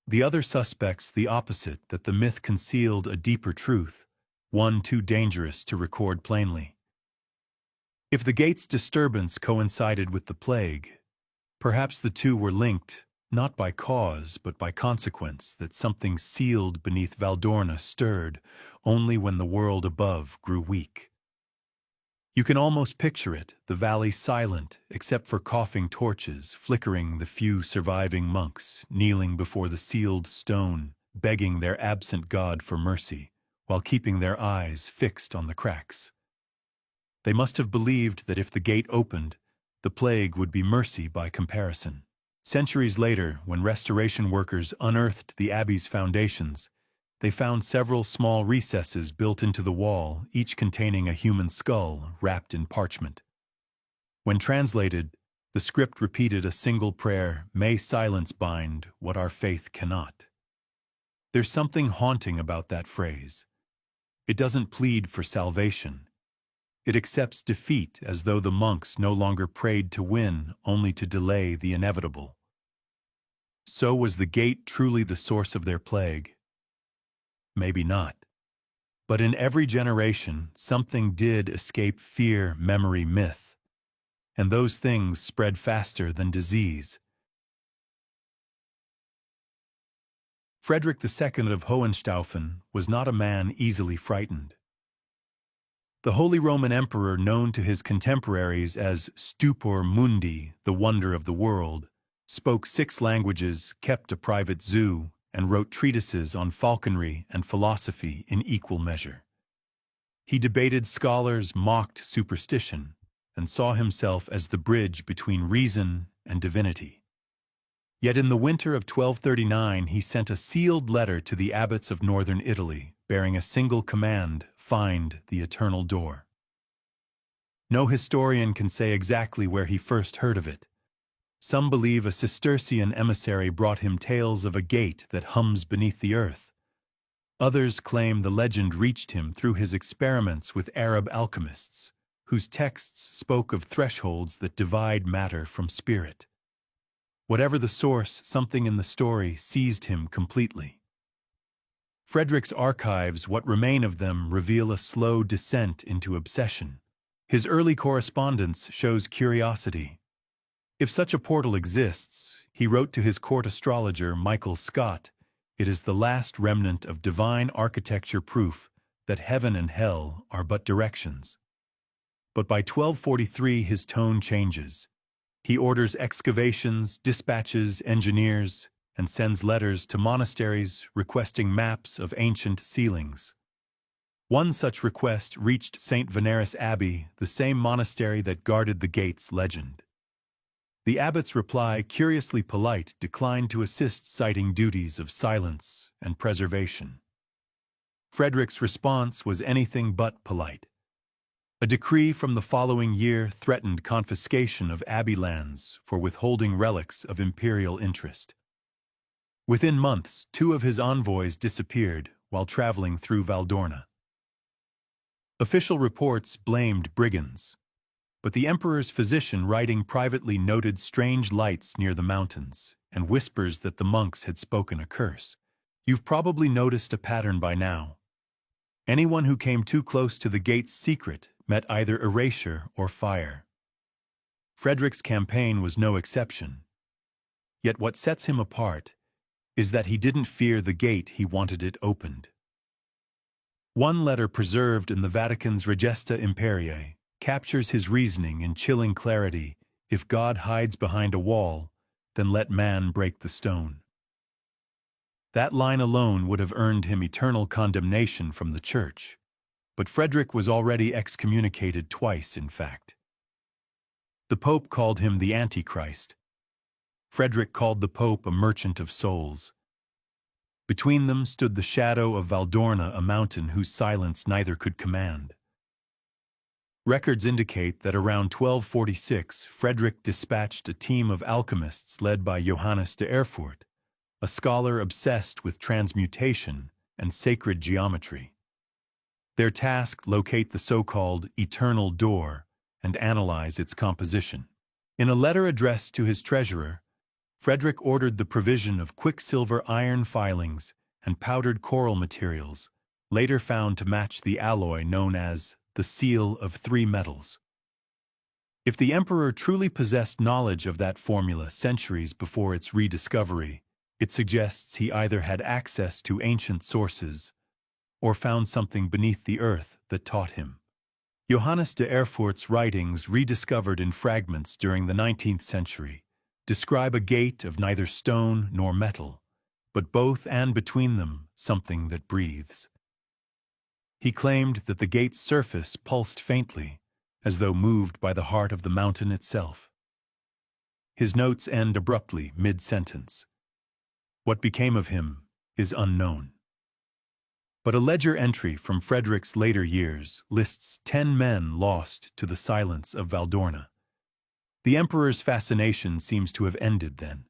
The other suspects the opposite, that the myth concealed a deeper truth, one too dangerous to record plainly. If the gate's disturbance coincided with the plague, perhaps the two were linked, not by cause but by consequence, that something sealed beneath Valdorna stirred only when the world above grew weak. You can almost picture it, the valley silent, except for coughing torches, flickering the few surviving monks, kneeling before the sealed stone, begging their absent god for mercy, while keeping their eyes fixed on the cracks. They must have believed that if the gate opened, the plague would be mercy by comparison. Centuries later, when restoration workers unearthed the abbey's foundations, they found several small recesses built into the wall, each containing a human skull wrapped in parchment. When translated, the script repeated a single prayer, "May silence bind what our faith cannot." There's something haunting about that phrase. It doesn't plead for salvation. It accepts defeat, as though the monks no longer prayed to win, only to delay the inevitable. So was the gate truly the source of their plague? Maybe not. But in every generation, something did escape fear, memory, myth. And those things spread faster than disease. Frederick II of Hohenstaufen was not a man easily frightened. The Holy Roman Emperor, known to his contemporaries as Stupor Mundi, the wonder of the world, spoke 6 languages, kept a private zoo, and wrote treatises on falconry and philosophy in equal measure. He debated scholars, mocked superstition, and saw himself as the bridge between reason and divinity. Yet in the winter of 1239 he sent a sealed letter to the abbots of northern Italy, bearing a single command: find the eternal door. No historian can say exactly where he first heard of it. Some believe a Cistercian emissary brought him tales of a gate that hums beneath the earth. Others claim the legend reached him through his experiments with Arab alchemists, whose texts spoke of thresholds that divide matter from spirit. Whatever the source, something in the story seized him completely. Frederick's archives, what remain of them, reveal a slow descent into obsession. His early correspondence shows curiosity. If such a portal exists, he wrote to his court astrologer Michael Scott, it is the last remnant of divine architecture, proof that heaven and hell are but directions. But by 1243 his tone changes. He orders excavations, dispatches engineers, and sends letters to monasteries requesting maps of ancient ceilings. One such request reached St. Veneris Abbey, the same monastery that guarded the gate's legend. The abbot's reply, curiously polite, declined to assist, citing duties of silence and preservation. Frederick's response was anything but polite. A decree from the following year threatened confiscation of abbey lands for withholding relics of imperial interest. Within months, 2 of his envoys disappeared while traveling through Valdorna. Official reports blamed brigands, but the emperor's physician, writing privately, noted strange lights near the mountains and whispers that the monks had spoken a curse. You've probably noticed a pattern by now. Anyone who came too close to the gate's secret met either erasure or fire. Frederick's campaign was no exception. Yet what sets him apart is that he didn't fear the gate, he wanted it opened. One letter preserved in the Vatican's Regesta Imperiae captures his reasoning in chilling clarity: if God hides behind a wall, then let man break the stone. That line alone would have earned him eternal condemnation from the Church. But Frederick was already excommunicated twice, in fact. The Pope called him the Antichrist. Frederick called the Pope a merchant of souls. Between them stood the shadow of Valdorna, a mountain whose silence neither could command. Records indicate that around 1246, Frederick dispatched a team of alchemists led by Johannes de Erfurt, a scholar obsessed with transmutation and sacred geometry. Their task: locate the so-called eternal door and analyze its composition. In a letter addressed to his treasurer, Frederick ordered the provision of quicksilver iron filings and powdered coral materials, later found to match the alloy known as the seal of three metals. If the emperor truly possessed knowledge of that formula centuries before its rediscovery, it suggests he either had access to ancient sources or found something beneath the earth that taught him. Johannes de Erfurt's writings, rediscovered in fragments during the 19th century, describe a gate of neither stone nor metal, but both, and between them something that breathes. He claimed that the gate's surface pulsed faintly, as though moved by the heart of the mountain itself. His notes end abruptly mid-sentence. What became of him is unknown. But a ledger entry from Frederick's later years lists 10 men lost to the silence of Valdorna. The emperor's fascination seems to have ended then.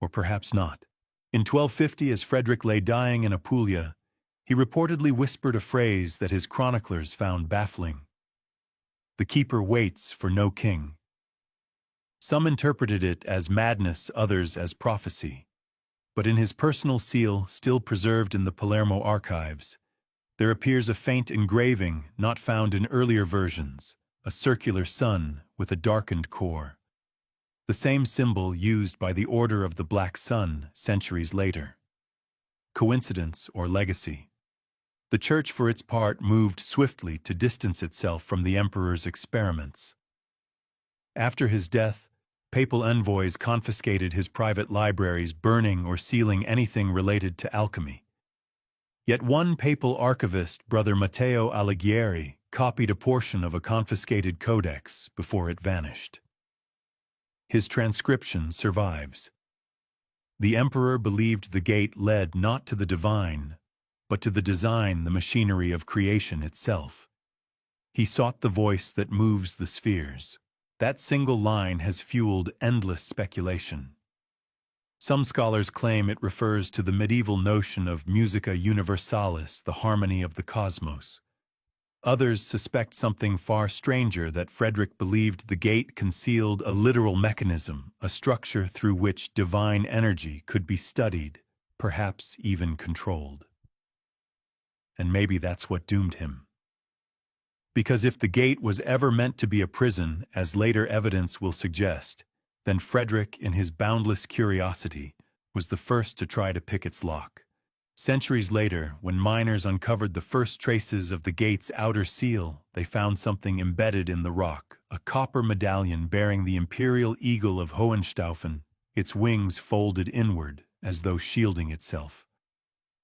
Or perhaps not. In 1250, as Frederick lay dying in Apulia, he reportedly whispered a phrase that his chroniclers found baffling. "The keeper waits for no king." Some interpreted it as madness, others as prophecy. But in his personal seal, still preserved in the Palermo archives, there appears a faint engraving not found in earlier versions, a circular sun with a darkened core. The same symbol used by the Order of the Black Sun centuries later. Coincidence or legacy? The Church, for its part, moved swiftly to distance itself from the emperor's experiments. After his death, papal envoys confiscated his private libraries, burning or sealing anything related to alchemy. Yet one papal archivist, Brother Matteo Alighieri, copied a portion of a confiscated codex before it vanished. His transcription survives. The emperor believed the gate led not to the divine, but to the design, the machinery of creation itself. He sought the voice that moves the spheres. That single line has fueled endless speculation. Some scholars claim it refers to the medieval notion of musica universalis, the harmony of the cosmos. Others suspect something far stranger, that Frederick believed the gate concealed a literal mechanism, a structure through which divine energy could be studied, perhaps even controlled. And maybe that's what doomed him. Because if the gate was ever meant to be a prison, as later evidence will suggest, then Frederick, in his boundless curiosity, was the first to try to pick its lock. Centuries later, when miners uncovered the first traces of the gate's outer seal, they found something embedded in the rock, a copper medallion bearing the imperial eagle of Hohenstaufen, its wings folded inward, as though shielding itself.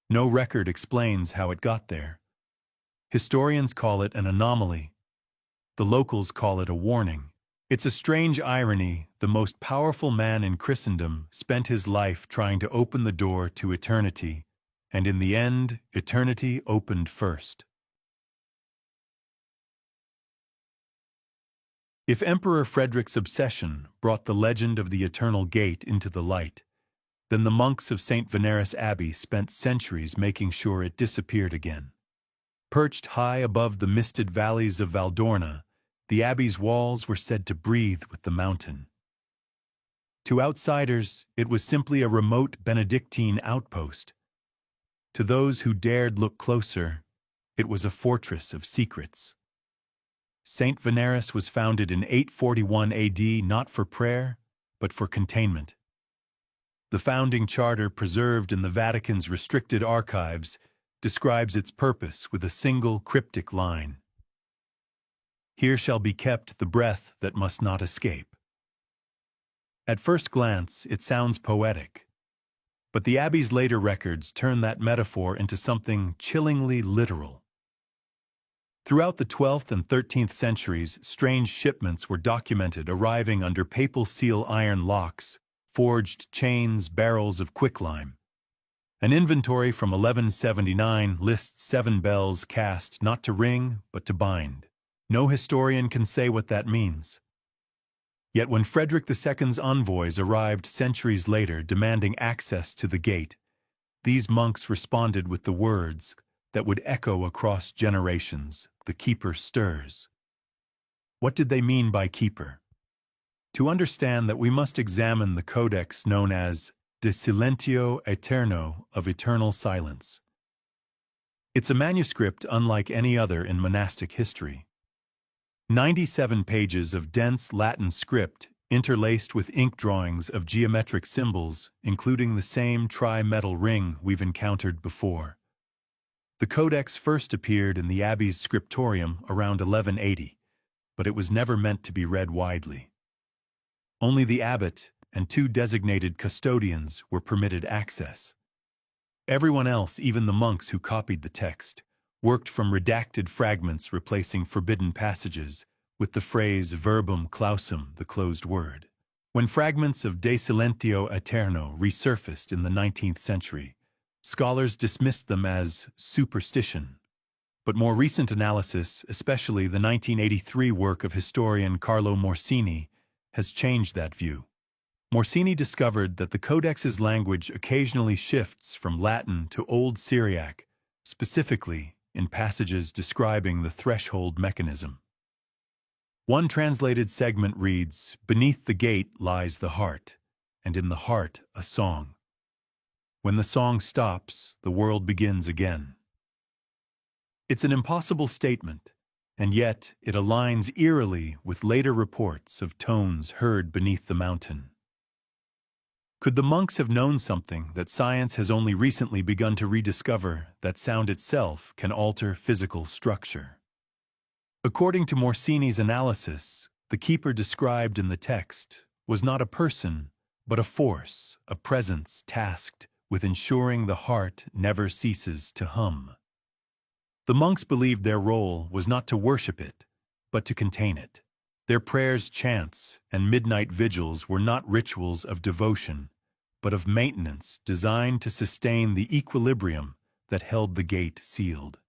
No record explains how it got there. Historians call it an anomaly. The locals call it a warning. It's a strange irony. The most powerful man in Christendom spent his life trying to open the door to eternity, and in the end, eternity opened first. If Emperor Frederick's obsession brought the legend of the Eternal Gate into the light, then the monks of St. Veneris Abbey spent centuries making sure it disappeared again. Perched high above the misted valleys of Valdorna, the abbey's walls were said to breathe with the mountain. To outsiders, it was simply a remote Benedictine outpost. To those who dared look closer, it was a fortress of secrets. St. Veneris was founded in 841 AD not for prayer, but for containment. The founding charter, preserved in the Vatican's restricted archives, describes its purpose with a single cryptic line: "Here shall be kept the breath that must not escape." At first glance, it sounds poetic, but the Abbey's later records turn that metaphor into something chillingly literal. Throughout the 12th and 13th centuries, strange shipments were documented arriving under papal seal iron locks, forged chains, barrels of quicklime. An inventory from 1179 lists 7 bells cast not to ring, but to bind. No historian can say what that means. Yet when Frederick II's envoys arrived centuries later demanding access to the gate, these monks responded with the words that would echo across generations: "The keeper stirs." What did they mean by keeper? To understand that, we must examine the codex known as De Silentio Aeterno, of eternal silence. It's a manuscript unlike any other in monastic history. 97 pages of dense Latin script interlaced with ink drawings of geometric symbols, including the same tri-metal ring we've encountered before. The codex first appeared in the abbey's scriptorium around 1180, but it was never meant to be read widely. Only the abbot and 2 designated custodians were permitted access. Everyone else, even the monks who copied the text, worked from redacted fragments replacing forbidden passages with the phrase verbum clausum, the closed word. When fragments of De Silentio Aeterno resurfaced in the 19th century, scholars dismissed them as superstition. But more recent analysis, especially the 1983 work of historian Carlo Morsini, has changed that view. Morsini discovered that the codex's language occasionally shifts from Latin to Old Syriac, specifically in passages describing the threshold mechanism. One translated segment reads, "Beneath the gate lies the heart, and in the heart a song. When the song stops, the world begins again." It's an impossible statement, and yet it aligns eerily with later reports of tones heard beneath the mountain. Could the monks have known something that science has only recently begun to rediscover, that sound itself can alter physical structure? According to Morsini's analysis, the keeper described in the text was not a person, but a force, a presence tasked with ensuring the heart never ceases to hum. The monks believed their role was not to worship it, but to contain it. Their prayers, chants, and midnight vigils were not rituals of devotion, but of maintenance designed to sustain the equilibrium that held the gate sealed.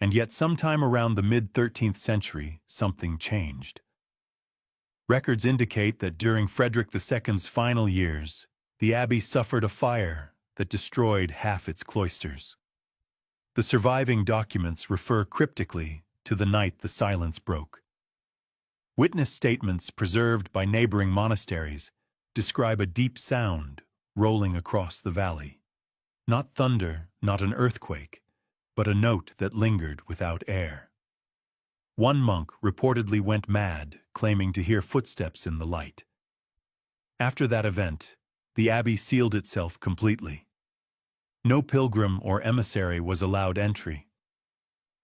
And yet sometime around the mid-13th century, something changed. Records indicate that during Frederick II's final years, the abbey suffered a fire that destroyed half its cloisters. The surviving documents refer cryptically to the night the silence broke. Witness statements preserved by neighboring monasteries describe a deep sound rolling across the valley. Not thunder, not an earthquake, but a note that lingered without air. One monk reportedly went mad, claiming to hear footsteps in the light. After that event, the abbey sealed itself completely. No pilgrim or emissary was allowed entry.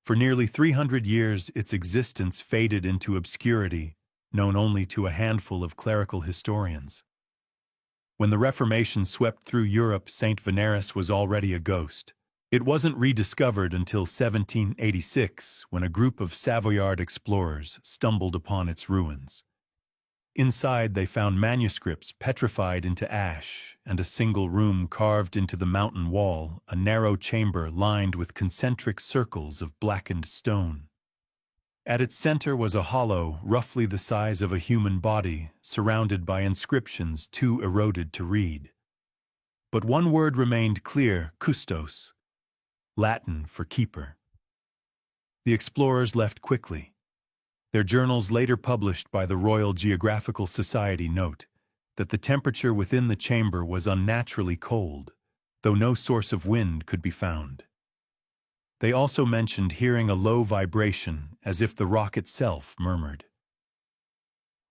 For nearly 300 years, its existence faded into obscurity, known only to a handful of clerical historians. When the Reformation swept through Europe, Saint Veneris was already a ghost. It wasn't rediscovered until 1786, when a group of Savoyard explorers stumbled upon its ruins. Inside, they found manuscripts petrified into ash and a single room carved into the mountain wall, a narrow chamber lined with concentric circles of blackened stone. At its center was a hollow, roughly the size of a human body, surrounded by inscriptions too eroded to read. But one word remained clear: custos, Latin for keeper. The explorers left quickly. Their journals, later published by the Royal Geographical Society, note that the temperature within the chamber was unnaturally cold, though no source of wind could be found. They also mentioned hearing a low vibration, as if the rock itself murmured.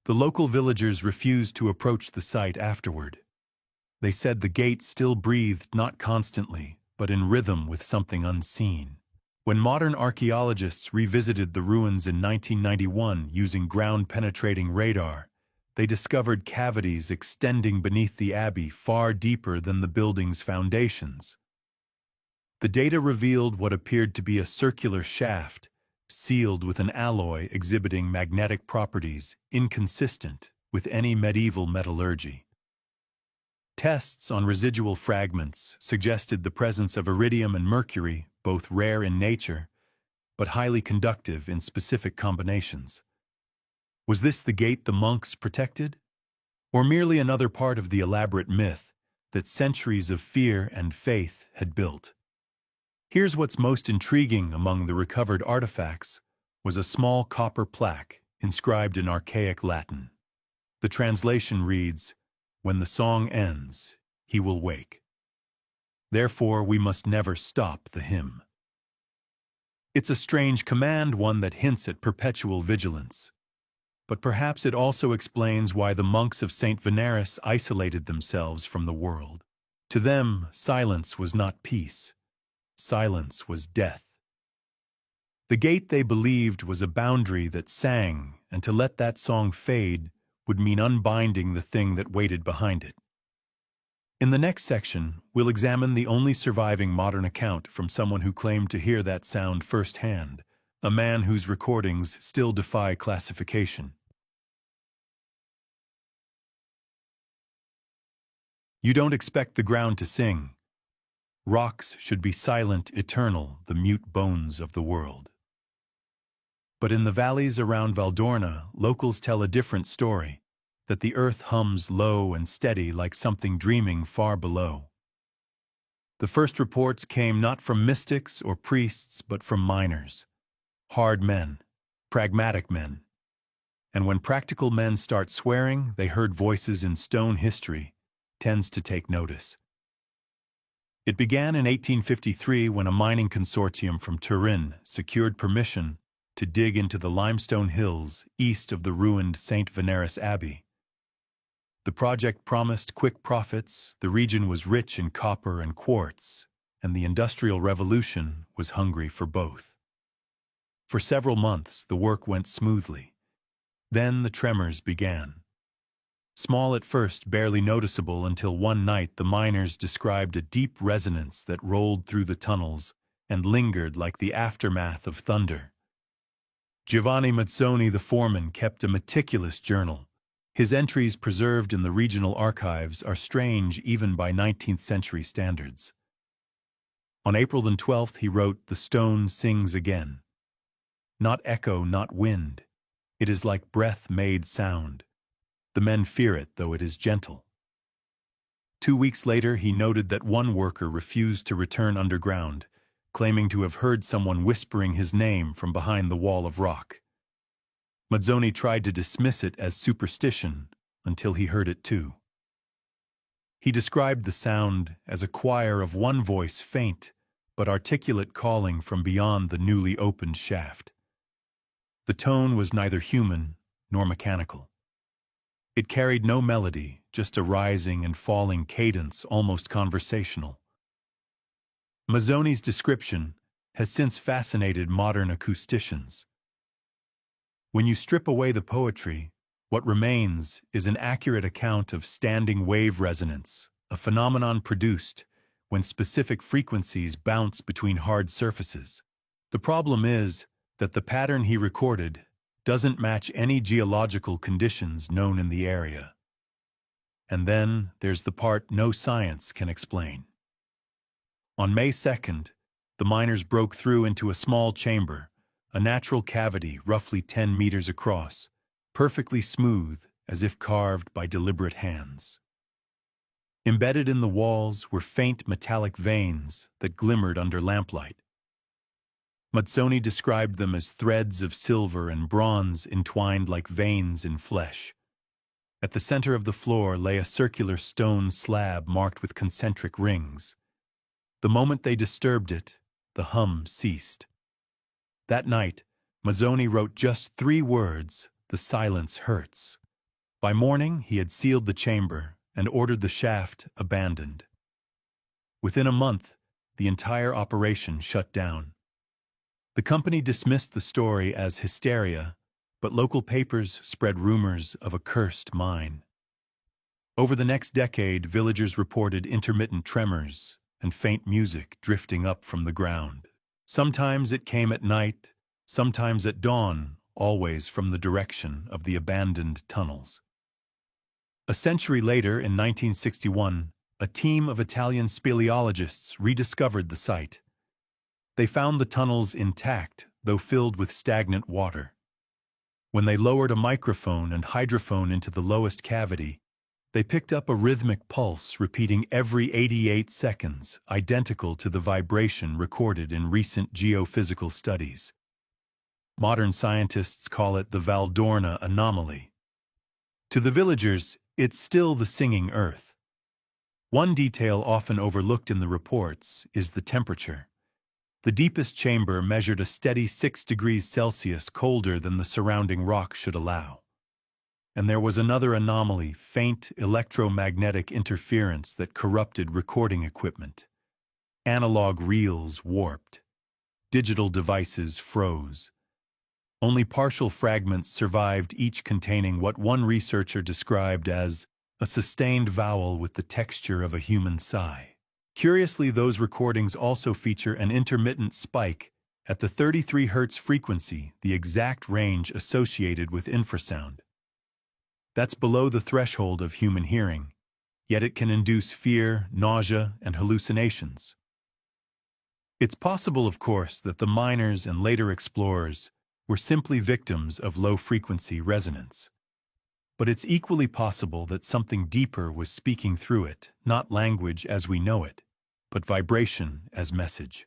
The local villagers refused to approach the site afterward. They said the gate still breathed not constantly, but in rhythm with something unseen. When modern archaeologists revisited the ruins in 1991 using ground-penetrating radar, they discovered cavities extending beneath the abbey far deeper than the building's foundations. The data revealed what appeared to be a circular shaft, sealed with an alloy exhibiting magnetic properties inconsistent with any medieval metallurgy. Tests on residual fragments suggested the presence of iridium and mercury, both rare in nature, but highly conductive in specific combinations. Was this the gate the monks protected? Or merely another part of the elaborate myth that centuries of fear and faith had built? Here's what's most intriguing among the recovered artifacts was a small copper plaque inscribed in archaic Latin. The translation reads, "When the song ends, he will wake. Therefore we must never stop the hymn." It's a strange command, one that hints at perpetual vigilance. But perhaps it also explains why the monks of St. Veneris isolated themselves from the world. To them, silence was not peace. Silence was death. The gate, they believed, was a boundary that sang, and to let that song fade would mean unbinding the thing that waited behind it. In the next section, we'll examine the only surviving modern account from someone who claimed to hear that sound firsthand, a man whose recordings still defy classification. You don't expect the ground to sing. Rocks should be silent, eternal, the mute bones of the world. But in the valleys around Valdorna, locals tell a different story, that the earth hums low and steady like something dreaming far below. The first reports came not from mystics or priests, but from miners, hard men, pragmatic men. And when practical men start swearing, they heard voices in stone. History tends to take notice. It began in 1853 when a mining consortium from Turin secured permission to dig into the limestone hills east of the ruined St. Veneris Abbey. The project promised quick profits, the region was rich in copper and quartz, and the Industrial Revolution was hungry for both. For several months, the work went smoothly. Then the tremors began. Small at first, barely noticeable, until one night the miners described a deep resonance that rolled through the tunnels and lingered like the aftermath of thunder. Giovanni Mazzoni, the foreman, kept a meticulous journal. His entries, preserved in the regional archives, are strange even by 19th century standards. On April 12th, he wrote, "The stone sings again. Not echo, not wind. It is like breath made sound. The men fear it, though it is gentle." 2 weeks later, he noted that one worker refused to return underground, claiming to have heard someone whispering his name from behind the wall of rock. Mazzoni tried to dismiss it as superstition until he heard it too. He described the sound as a choir of one voice, faint but articulate, calling from beyond the newly opened shaft. The tone was neither human nor mechanical. It carried no melody, just a rising and falling cadence, almost conversational. Mazzoni's description has since fascinated modern acousticians. When you strip away the poetry, what remains is an accurate account of standing wave resonance, a phenomenon produced when specific frequencies bounce between hard surfaces. The problem is that the pattern he recorded doesn't match any geological conditions known in the area. And then there's the part no science can explain. On May 2nd, the miners broke through into a small chamber, a natural cavity roughly 10 meters across, perfectly smooth as if carved by deliberate hands. Embedded in the walls were faint metallic veins that glimmered under lamplight. Mazzoni described them as threads of silver and bronze entwined like veins in flesh. At the center of the floor lay a circular stone slab marked with concentric rings. The moment they disturbed it, the hum ceased. That night, Mazzoni wrote just 3 words: "The silence hurts." By morning, he had sealed the chamber and ordered the shaft abandoned. Within a month, the entire operation shut down. The company dismissed the story as hysteria, but local papers spread rumors of a cursed mine. Over the next decade, villagers reported intermittent tremors and faint music drifting up from the ground. Sometimes it came at night, sometimes at dawn, always from the direction of the abandoned tunnels. A century later, in 1961, a team of Italian speleologists rediscovered the site. They found the tunnels intact, though filled with stagnant water. When they lowered a microphone and hydrophone into the lowest cavity, they picked up a rhythmic pulse repeating every 88 seconds, identical to the vibration recorded in recent geophysical studies. Modern scientists call it the Valdorna anomaly. To the villagers, it's still the singing earth. One detail often overlooked in the reports is the temperature. The deepest chamber measured a steady 6 degrees Celsius colder than the surrounding rock should allow. And there was another anomaly, faint electromagnetic interference that corrupted recording equipment. Analog reels warped. Digital devices froze. Only partial fragments survived, each containing what one researcher described as a sustained vowel with the texture of a human sigh. Curiously, those recordings also feature an intermittent spike at the 33 Hz frequency, the exact range associated with infrasound. That's below the threshold of human hearing, yet it can induce fear, nausea, and hallucinations. It's possible, of course, that the miners and later explorers were simply victims of low-frequency resonance. But it's equally possible that something deeper was speaking through it, not language as we know it, but vibration as message.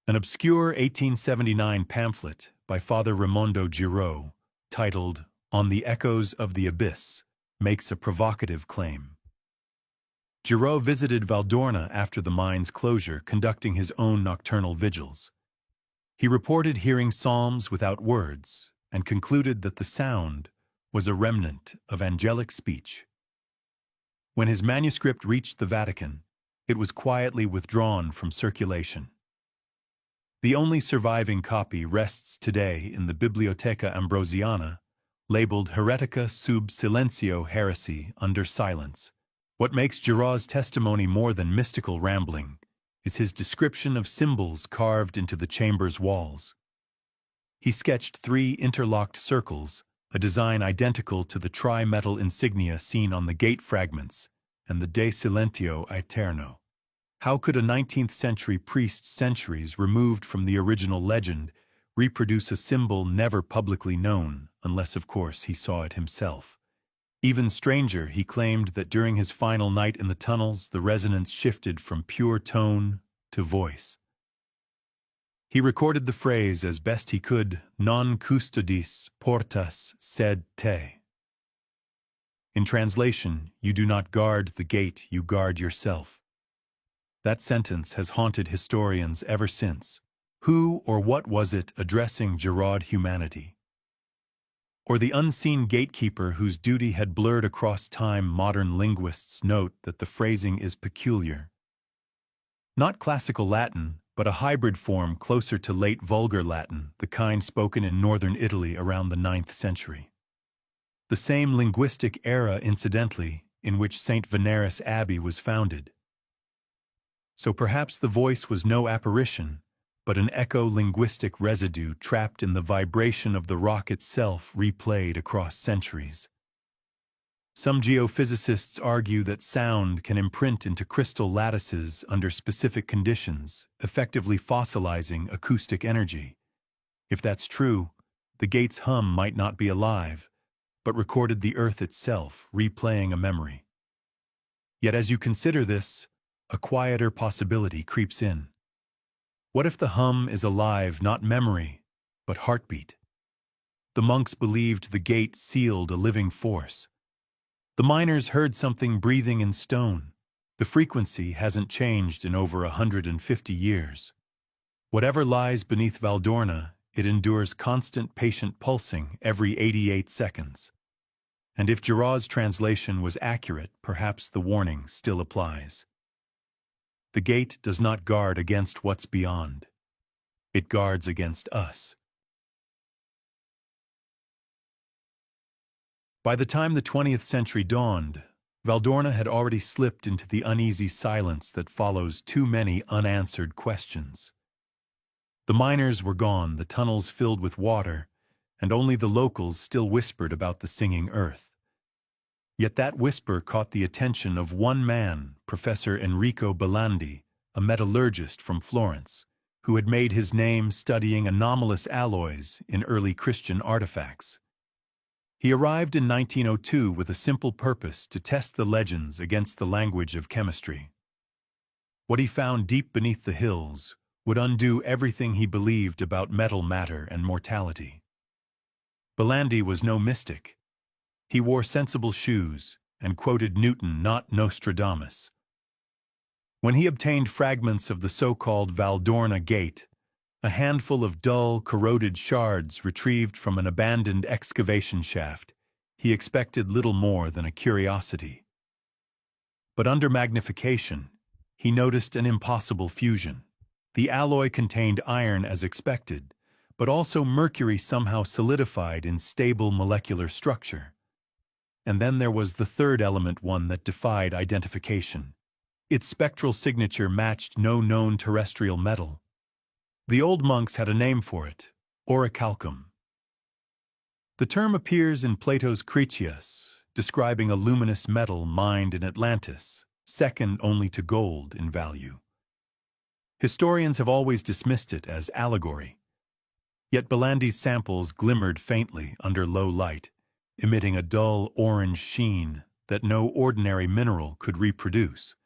An obscure 1879 pamphlet by Father Raimondo Giraud, titled On the Echoes of the Abyss, makes a provocative claim. Giraud visited Valdorna after the mine's closure, conducting his own nocturnal vigils. He reported hearing psalms without words and concluded that the sound was a remnant of angelic speech. When his manuscript reached the Vatican, it was quietly withdrawn from circulation. The only surviving copy rests today in the Biblioteca Ambrosiana, labeled Heretica sub silentio, heresy under silence. What makes Giraud's testimony more than mystical rambling is his description of symbols carved into the chamber's walls. He sketched 3 interlocked circles, a design identical to the tri-metal insignia seen on the gate fragments and the De Silentio Aeterno. How could a 19th-century priest, centuries removed from the original legend, reproduce a symbol never publicly known, unless, of course, he saw it himself? Even stranger, he claimed that during his final night in the tunnels, the resonance shifted from pure tone to voice. He recorded the phrase as best he could, non custodis portas sed te. In translation, you do not guard the gate, you guard yourself. That sentence has haunted historians ever since. Who or what was it addressing Giraud humanity? Or the unseen gatekeeper whose duty had blurred across time? Modern linguists note that the phrasing is peculiar. Not classical Latin, but a hybrid form closer to late Vulgar Latin, the kind spoken in northern Italy around the 9th century. The same linguistic era, incidentally, in which St. Veneris Abbey was founded. So perhaps the voice was no apparition, but an echo-linguistic residue trapped in the vibration of the rock itself, replayed across centuries. Some geophysicists argue that sound can imprint into crystal lattices under specific conditions, effectively fossilizing acoustic energy. If that's true, the gate's hum might not be alive, but recorded the earth itself, replaying a memory. Yet as you consider this, a quieter possibility creeps in. What if the hum is alive, not memory, but heartbeat? The monks believed the gate sealed a living force. The miners heard something breathing in stone. The frequency hasn't changed in over 150 years. Whatever lies beneath Valdorna, it endures constant patient pulsing every 88 seconds. And if Giraud's translation was accurate, perhaps the warning still applies. The gate does not guard against what's beyond. It guards against us. By the time the 20th century dawned, Valdorna had already slipped into the uneasy silence that follows too many unanswered questions. The miners were gone, the tunnels filled with water, and only the locals still whispered about the singing earth. Yet that whisper caught the attention of one man, Professor Enrico Belandi, a metallurgist from Florence, who had made his name studying anomalous alloys in early Christian artifacts. He arrived in 1902 with a simple purpose to test the legends against the language of chemistry. What he found deep beneath the hills would undo everything he believed about metal matter and mortality. Belandi was no mystic. He wore sensible shoes and quoted Newton, not Nostradamus. When he obtained fragments of the so-called Valdorna Gate, a handful of dull, corroded shards retrieved from an abandoned excavation shaft, he expected little more than a curiosity. But under magnification, he noticed an impossible fusion. The alloy contained iron as expected, but also mercury somehow solidified in stable molecular structure. And then there was the third element, one that defied identification. Its spectral signature matched no known terrestrial metal. The old monks had a name for it, orichalcum. The term appears in Plato's Critias, describing a luminous metal mined in Atlantis, second only to gold in value. Historians have always dismissed it as allegory. Yet Belandi's samples glimmered faintly under low light, emitting a dull orange sheen that no ordinary mineral could reproduce.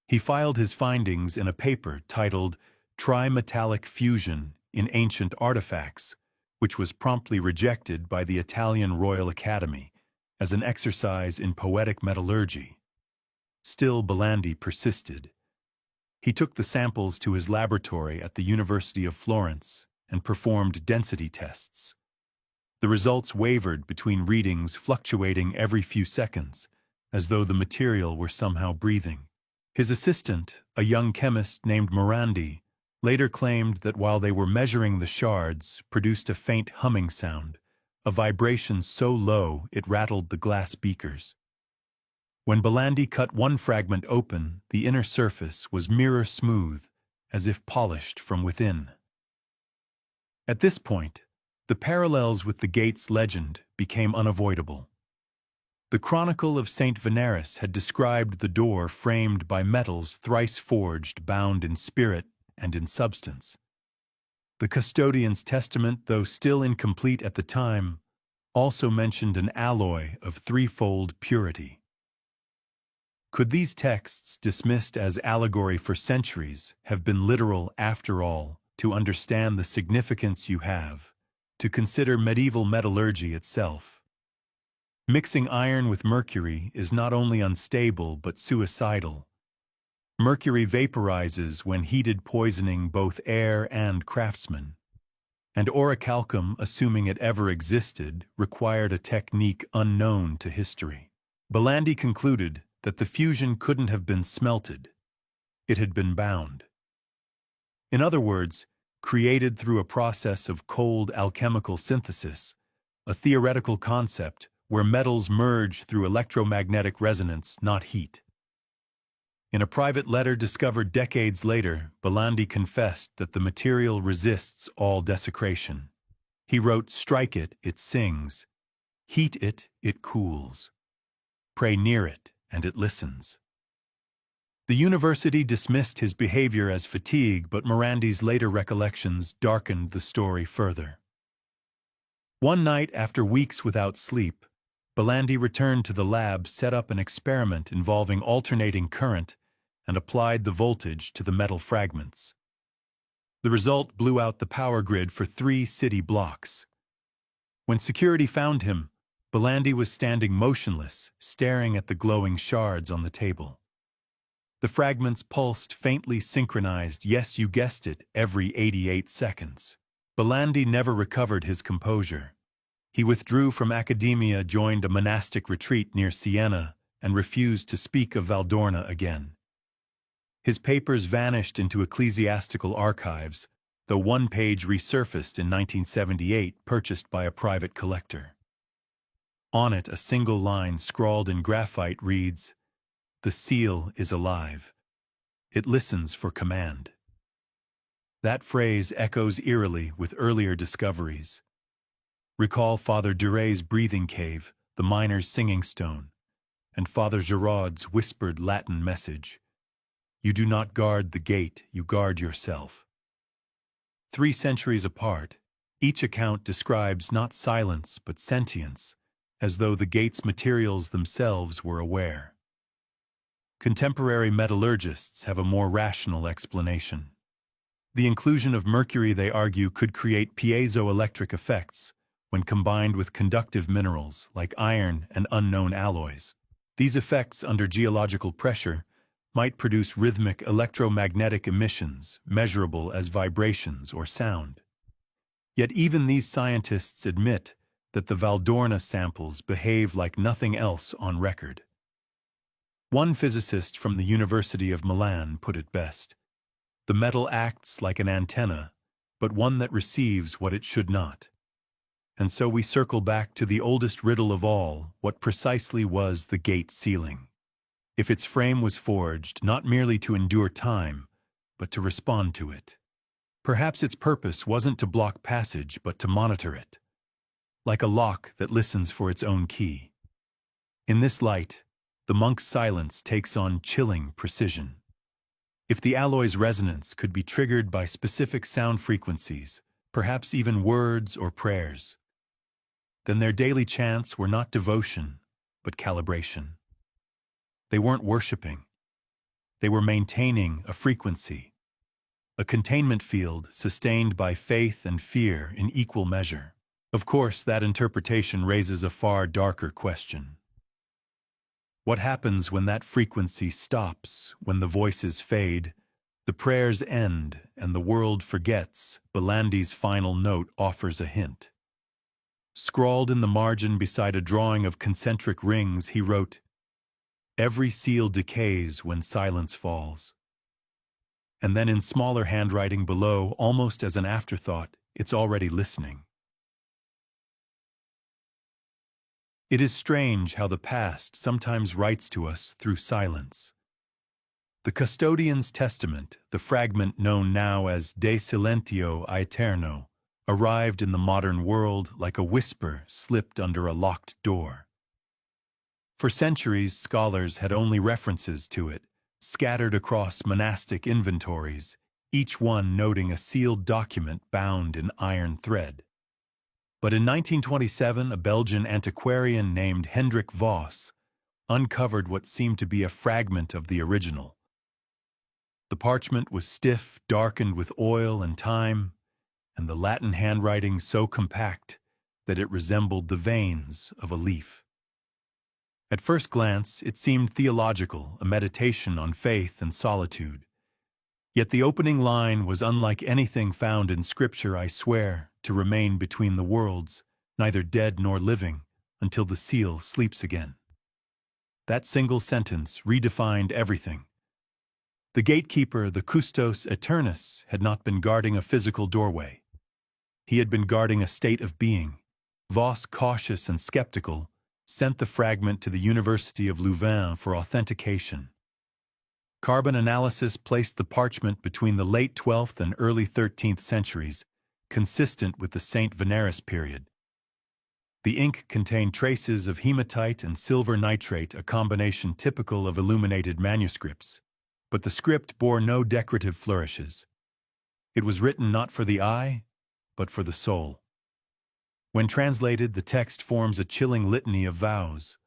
He filed his findings in a paper titled Trimetallic Fusion in Ancient Artifacts, which was promptly rejected by the Italian Royal Academy as an exercise in poetic metallurgy. Still, Belandi persisted. He took the samples to his laboratory at the University of Florence and performed density tests. The results wavered between readings fluctuating every few seconds, as though the material were somehow breathing. His assistant, a young chemist named Morandi, later claimed that while they were measuring the shards, produced a faint humming sound, a vibration so low it rattled the glass beakers. When Belandi cut one fragment open, the inner surface was mirror smooth, as if polished from within. At this point, the parallels with the gate's legend became unavoidable. The Chronicle of Saint Veneris had described the door framed by metals thrice forged, bound in spirit and in substance. The custodian's testament, though still incomplete at the time, also mentioned an alloy of threefold purity. Could these texts, dismissed as allegory for centuries, have been literal after all? To understand the significance you have to consider medieval metallurgy itself. Mixing iron with mercury is not only unstable but suicidal. Mercury vaporizes when heated, poisoning both air and craftsmen. And orichalcum, assuming it ever existed, required a technique unknown to history. Belandi concluded that the fusion couldn't have been smelted. It had been bound. In other words, created through a process of cold alchemical synthesis, a theoretical concept where metals merge through electromagnetic resonance, not heat. In a private letter discovered decades later, Belandi confessed that the material resists all desecration. He wrote, "Strike it, it sings. Heat it, it cools. Pray near it, and it listens." The university dismissed his behavior as fatigue, but Morandi's later recollections darkened the story further. One night, after weeks without sleep, Belandi returned to the lab, set up an experiment involving alternating current, and applied the voltage to the metal fragments. The result blew out the power grid for 3 city blocks. When security found him, Belandi was standing motionless, staring at the glowing shards on the table. The fragments pulsed faintly, synchronized, yes, you guessed it, every 88 seconds. Belandi never recovered his composure. He withdrew from academia, joined a monastic retreat near Siena, and refused to speak of Valdorna again. His papers vanished into ecclesiastical archives, though one page resurfaced in 1978, purchased by a private collector. On it, a single line scrawled in graphite reads, "The seal is alive. It listens for command." That phrase echoes eerily with earlier discoveries. Recall Father Duré's breathing cave, the miner's singing stone, and Father Giraud's whispered Latin message, "You do not guard the gate, you guard yourself." 3 centuries apart, each account describes not silence but sentience, as though the gate's materials themselves were aware. Contemporary metallurgists have a more rational explanation. The inclusion of mercury, they argue, could create piezoelectric effects when combined with conductive minerals like iron and unknown alloys. These effects under geological pressure might produce rhythmic electromagnetic emissions measurable as vibrations or sound. Yet even these scientists admit that the Valdorna samples behave like nothing else on record. One physicist from the University of Milan put it best: "The metal acts like an antenna, but one that receives what it should not." And so we circle back to the oldest riddle of all: what precisely was the gate ceiling? If its frame was forged not merely to endure time, but to respond to it. Perhaps its purpose wasn't to block passage, but to monitor it, like a lock that listens for its own key. In this light, the monk's silence takes on chilling precision. If the alloy's resonance could be triggered by specific sound frequencies, perhaps even words or prayers, then their daily chants were not devotion, but calibration. They weren't worshiping. They were maintaining a frequency, a containment field sustained by faith and fear in equal measure. Of course, that interpretation raises a far darker question. What happens when that frequency stops, when the voices fade, the prayers end, and the world forgets? Belandi's final note offers a hint. Scrawled in the margin beside a drawing of concentric rings, he wrote, "Every seal decays when silence falls." And then in smaller handwriting below, almost as an afterthought, "It's already listening." It is strange how the past sometimes writes to us through silence. The Custodian's Testament, the fragment known now as De Silentio Aeterno, arrived in the modern world like a whisper slipped under a locked door. For centuries, scholars had only references to it, scattered across monastic inventories, each one noting a sealed document bound in iron thread. But in 1927, a Belgian antiquarian named Hendrik Voss uncovered what seemed to be a fragment of the original. The parchment was stiff, darkened with oil and time, and the Latin handwriting so compact that it resembled the veins of a leaf. At first glance, it seemed theological, a meditation on faith and solitude. Yet the opening line was unlike anything found in Scripture: "I swear to remain between the worlds, neither dead nor living, until the seal sleeps again." That single sentence redefined everything. The gatekeeper, the custos aeternus, had not been guarding a physical doorway. He had been guarding a state of being. Voss, cautious and skeptical, sent the fragment to the University of Louvain for authentication. Carbon analysis placed the parchment between the late 12th and early 13th centuries, consistent with the St. Veneris period. The ink contained traces of hematite and silver nitrate, a combination typical of illuminated manuscripts. But the script bore no decorative flourishes. It was written not for the eye, but for the soul. When translated, the text forms a chilling litany of vows.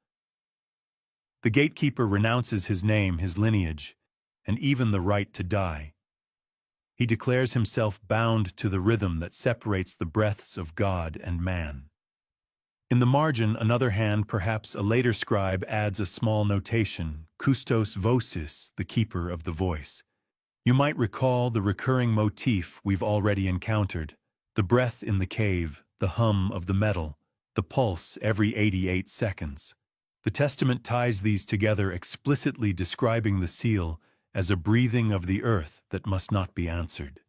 The gatekeeper renounces his name, his lineage, and even the right to die. He declares himself bound to the rhythm that separates the breaths of God and man. In the margin, another hand, perhaps a later scribe, adds a small notation: "Custos vocis," the keeper of the voice. You might recall the recurring motif we've already encountered: the breath in the cave, the hum of the metal, the pulse every 88 seconds. The Testament ties these together, explicitly describing the seal as a breathing of the earth that must not be answered.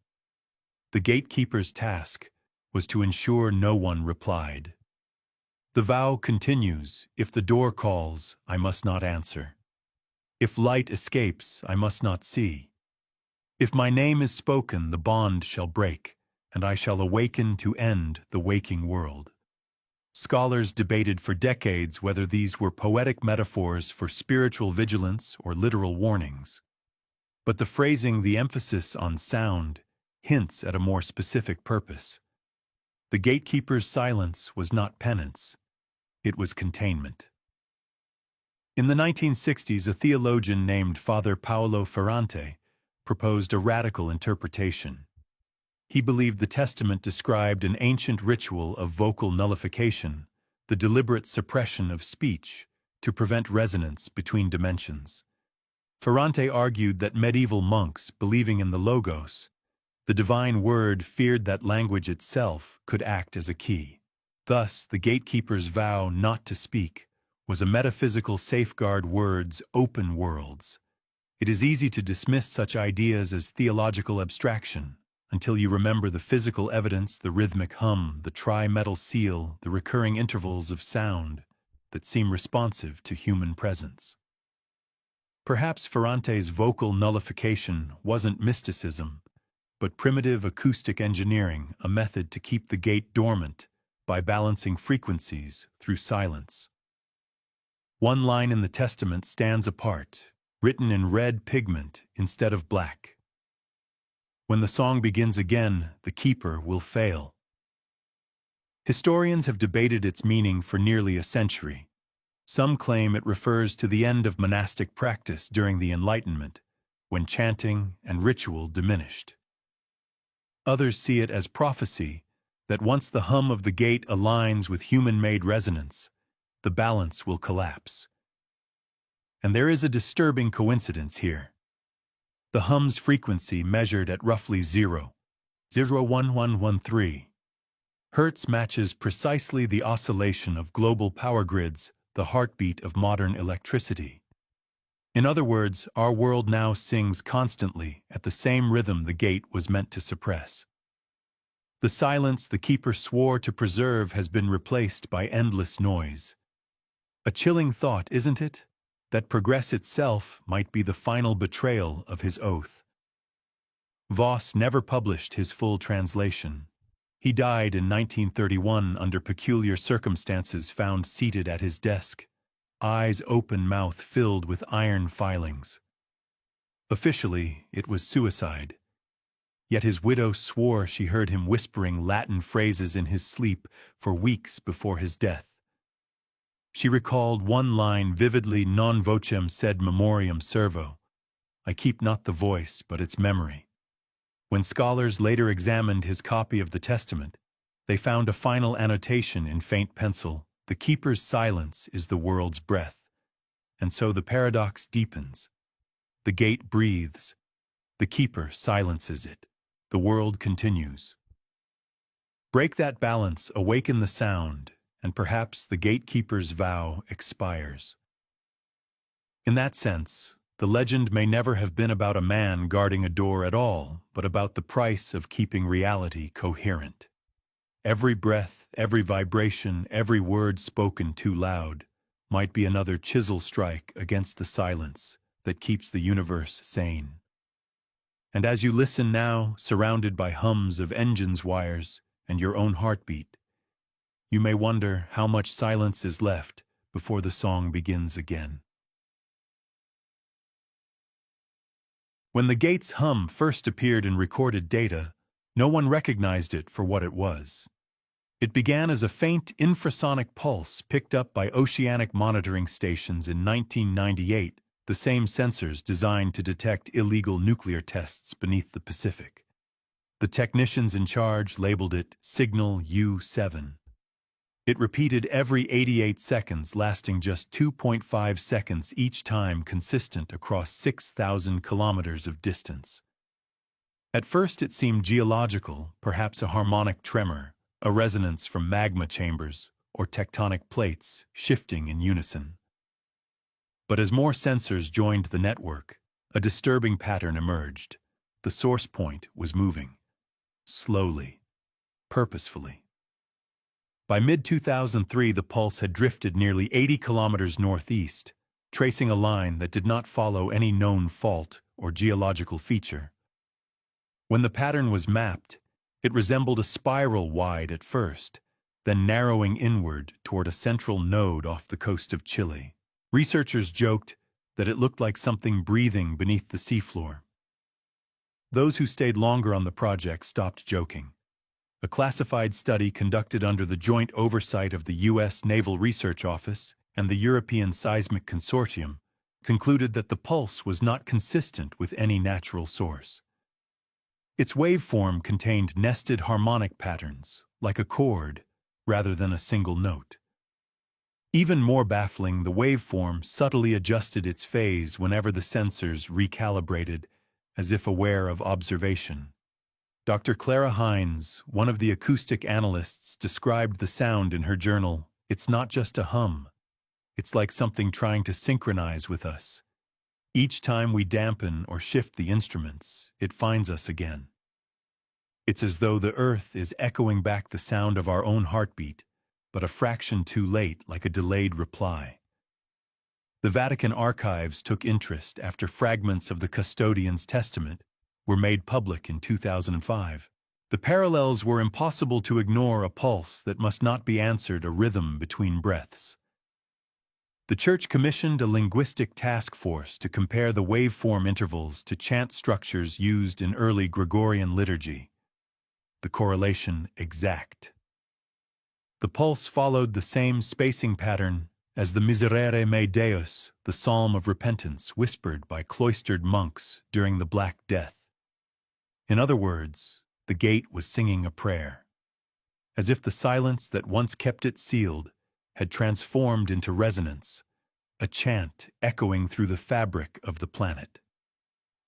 The gatekeeper's task was to ensure no one replied. The vow continues: "If the door calls, I must not answer. If light escapes, I must not see. If my name is spoken, the bond shall break, and I shall awaken to end the waking world." Scholars debated for decades whether these were poetic metaphors for spiritual vigilance or literal warnings. But the phrasing, the emphasis on sound, hints at a more specific purpose. The gatekeeper's silence was not penance, it was containment. In the 1960s, a theologian named Father Paolo Ferrante proposed a radical interpretation. He believed the Testament described an ancient ritual of vocal nullification, the deliberate suppression of speech to prevent resonance between dimensions. Ferrante argued that medieval monks, believing in the Logos, the divine word, feared that language itself could act as a key. Thus, the gatekeeper's vow not to speak was a metaphysical safeguard, words open worlds. It is easy to dismiss such ideas as theological abstraction until you remember the physical evidence, the rhythmic hum, the tri-metal seal, the recurring intervals of sound that seem responsive to human presence. Perhaps Ferrante's vocal nullification wasn't mysticism, but primitive acoustic engineering, a method to keep the gate dormant by balancing frequencies through silence. One line in the Testament stands apart, written in red pigment instead of black. When the song begins again, the keeper will fail. Historians have debated its meaning for nearly a century. Some claim it refers to the end of monastic practice during the Enlightenment, when chanting and ritual diminished. Others see it as prophecy that once the hum of the gate aligns with human-made resonance, the balance will collapse. And there is a disturbing coincidence here. The hum's frequency, measured at roughly 0.01113 Hertz, matches precisely the oscillation of global power grids, the heartbeat of modern electricity. In other words, our world now sings constantly at the same rhythm the gate was meant to suppress. The silence the keeper swore to preserve has been replaced by endless noise. A chilling thought, isn't it? That progress itself might be the final betrayal of his oath. Voss never published his full translation. He died in 1931 under peculiar circumstances, found seated at his desk, eyes open, mouth filled with iron filings. Officially, it was suicide. Yet his widow swore she heard him whispering Latin phrases in his sleep for weeks before his death. She recalled one line vividly: non vocem sed memoriam servo. I keep not the voice, but its memory. When scholars later examined his copy of the Testament, they found a final annotation in faint pencil: the keeper's silence is the world's breath. And so the paradox deepens. The gate breathes. The keeper silences it. The world continues. Break that balance, awaken the sound, and perhaps the gatekeeper's vow expires. In that sense, the legend may never have been about a man guarding a door at all, but about the price of keeping reality coherent. Every breath, every vibration, every word spoken too loud might be another chisel strike against the silence that keeps the universe sane. And as you listen now, surrounded by hums of engines' wires and your own heartbeat, you may wonder how much silence is left before the song begins again. When the gate's hum first appeared in recorded data, no one recognized it for what it was. It began as a faint infrasonic pulse picked up by oceanic monitoring stations in 1998, the same sensors designed to detect illegal nuclear tests beneath the Pacific. The technicians in charge labeled it Signal U7. It repeated every 88 seconds, lasting just 2.5 seconds each time, consistent across 6,000 kilometers of distance. At first it seemed geological, perhaps a harmonic tremor, a resonance from magma chambers or tectonic plates shifting in unison. But as more sensors joined the network, a disturbing pattern emerged. The source point was moving. Slowly. Purposefully. By mid-2003, the pulse had drifted nearly 80 kilometers northeast, tracing a line that did not follow any known fault or geological feature. When the pattern was mapped, it resembled a spiral wide at first, then narrowing inward toward a central node off the coast of Chile. Researchers joked that it looked like something breathing beneath the seafloor. Those who stayed longer on the project stopped joking. A classified study conducted under the joint oversight of the U.S. Naval Research Office and the European Seismic Consortium concluded that the pulse was not consistent with any natural source. Its waveform contained nested harmonic patterns, like a chord, rather than a single note. Even more baffling, the waveform subtly adjusted its phase whenever the sensors recalibrated, as if aware of observation. Dr. Clara Hines, one of the acoustic analysts, described the sound in her journal. "It's not just a hum. It's like something trying to synchronize with us. Each time we dampen or shift the instruments, it finds us again. It's as though the earth is echoing back the sound of our own heartbeat, but a fraction too late, like a delayed reply." The Vatican archives took interest after fragments of the custodian's testament were made public in 2005. The parallels were impossible to ignore: a pulse that must not be answered, a rhythm between breaths. The Church commissioned a linguistic task force to compare the waveform intervals to chant structures used in early Gregorian liturgy. The correlation exact. The pulse followed the same spacing pattern as the Miserere Mei Deus, the psalm of repentance whispered by cloistered monks during the Black Death. In other words, the gate was singing a prayer, as if the silence that once kept it sealed had transformed into resonance, a chant echoing through the fabric of the planet.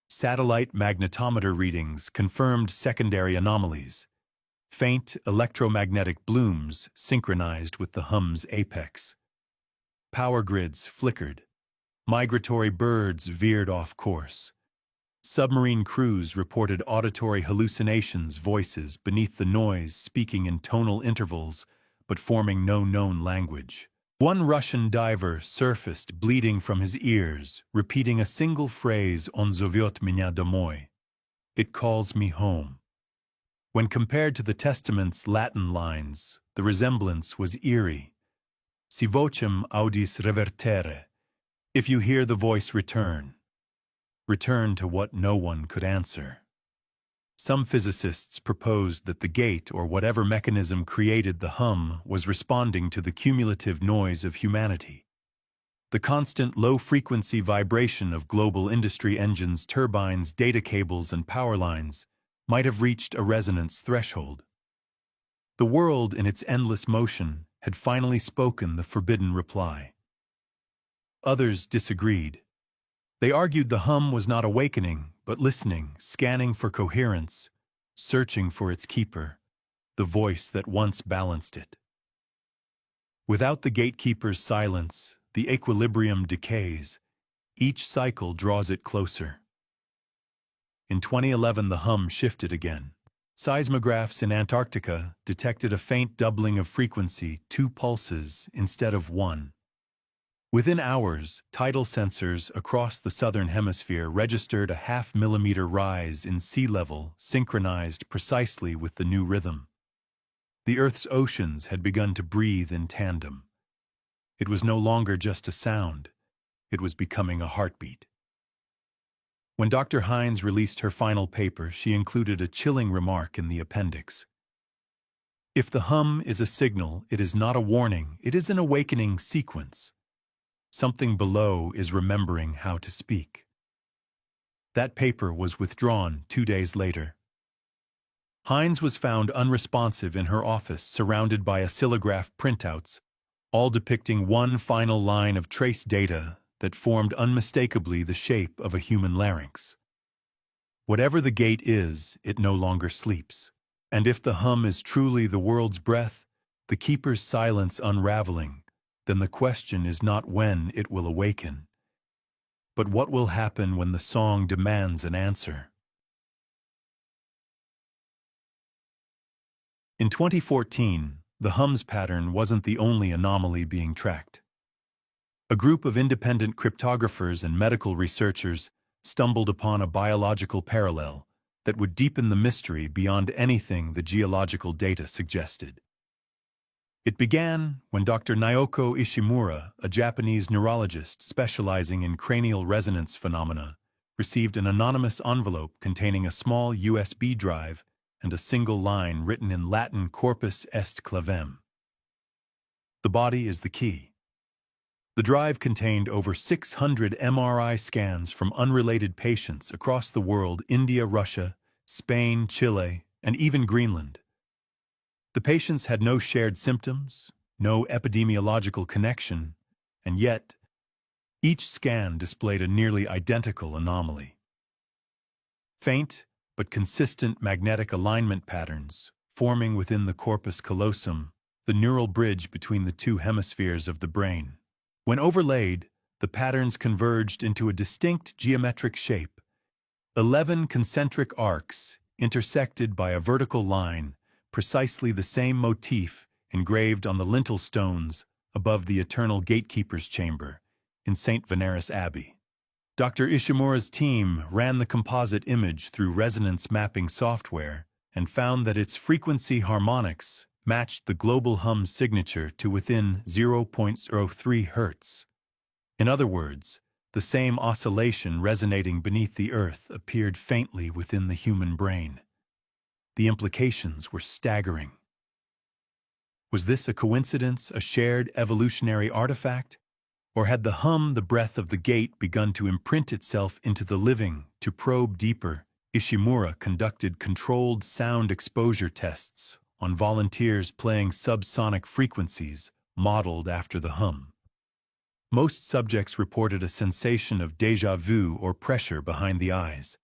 Satellite magnetometer readings confirmed secondary anomalies. Faint electromagnetic blooms synchronized with the hum's apex. Power grids flickered. Migratory birds veered off course. Submarine crews reported auditory hallucinations, voices beneath the noise speaking in tonal intervals but forming no known language. One Russian diver surfaced bleeding from his ears, repeating a single phrase: "On zoviot меня домой." It calls me home. When compared to the Testament's Latin lines, the resemblance was eerie. Si vocem audis revertere. If you hear the voice, return. Return to what no one could answer. Some physicists proposed that the gate, or whatever mechanism created the hum, was responding to the cumulative noise of humanity. The constant low-frequency vibration of global industry engines, turbines, data cables, and power lines might have reached a resonance threshold. The world, in its endless motion, had finally spoken the forbidden reply. Others disagreed. They argued the hum was not awakening, but listening, scanning for coherence, searching for its keeper, the voice that once balanced it. Without the gatekeeper's silence, the equilibrium decays. Each cycle draws it closer. In 2011, the hum shifted again. Seismographs in Antarctica detected a faint doubling of frequency, 2 pulses instead of 1. Within hours, tidal sensors across the southern hemisphere registered a 0.5 millimeter rise in sea level, synchronized precisely with the new rhythm. The Earth's oceans had begun to breathe in tandem. It was no longer just a sound. It was becoming a heartbeat. When Dr. Hines released her final paper, she included a chilling remark in the appendix. If the hum is a signal, it is not a warning, it is an awakening sequence. Something below is remembering how to speak. That paper was withdrawn 2 days later. Hines was found unresponsive in her office, surrounded by oscillograph printouts, all depicting one final line of trace data that formed unmistakably the shape of a human larynx. Whatever the gate is, it no longer sleeps. And if the hum is truly the world's breath, the keeper's silence unraveling, then the question is not when it will awaken, but what will happen when the song demands an answer. In 2014, the hum's pattern wasn't the only anomaly being tracked. A group of independent cryptographers and medical researchers stumbled upon a biological parallel that would deepen the mystery beyond anything the geological data suggested. It began when Dr. Naoko Ishimura, a Japanese neurologist specializing in cranial resonance phenomena, received an anonymous envelope containing a small USB drive and a single line written in Latin corpus est clavem. The body is the key. The drive contained over 600 MRI scans from unrelated patients across the world: India, Russia, Spain, Chile, and even Greenland. The patients had no shared symptoms, no epidemiological connection, and yet, each scan displayed a nearly identical anomaly. Faint but consistent magnetic alignment patterns forming within the corpus callosum, the neural bridge between the two hemispheres of the brain. When overlaid, the patterns converged into a distinct geometric shape: 11 concentric arcs intersected by a vertical line, precisely the same motif engraved on the lintel stones above the Eternal Gatekeeper's chamber in St. Veneris Abbey. Dr. Ishimura's team ran the composite image through resonance mapping software and found that its frequency harmonics matched the global hum signature to within 0.03 Hz. In other words, the same oscillation resonating beneath the earth appeared faintly within the human brain. The implications were staggering. Was this a coincidence, a shared evolutionary artifact? Or had the hum, the breath of the gate, begun to imprint itself into the living? To probe deeper, Ishimura conducted controlled sound exposure tests on volunteers playing subsonic frequencies modeled after the hum. Most subjects reported a sensation of déjà vu or pressure behind the eyes.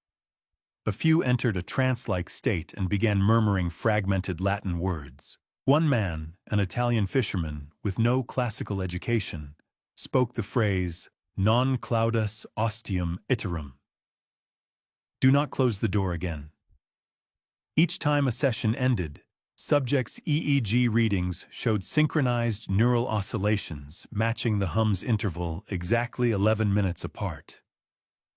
A few entered a trance-like state and began murmuring fragmented Latin words. One man, an Italian fisherman with no classical education, spoke the phrase, "Non claudas ostium iterum." Do not close the door again. Each time a session ended, subjects' EEG readings showed synchronized neural oscillations matching the hum's interval exactly 11 minutes apart.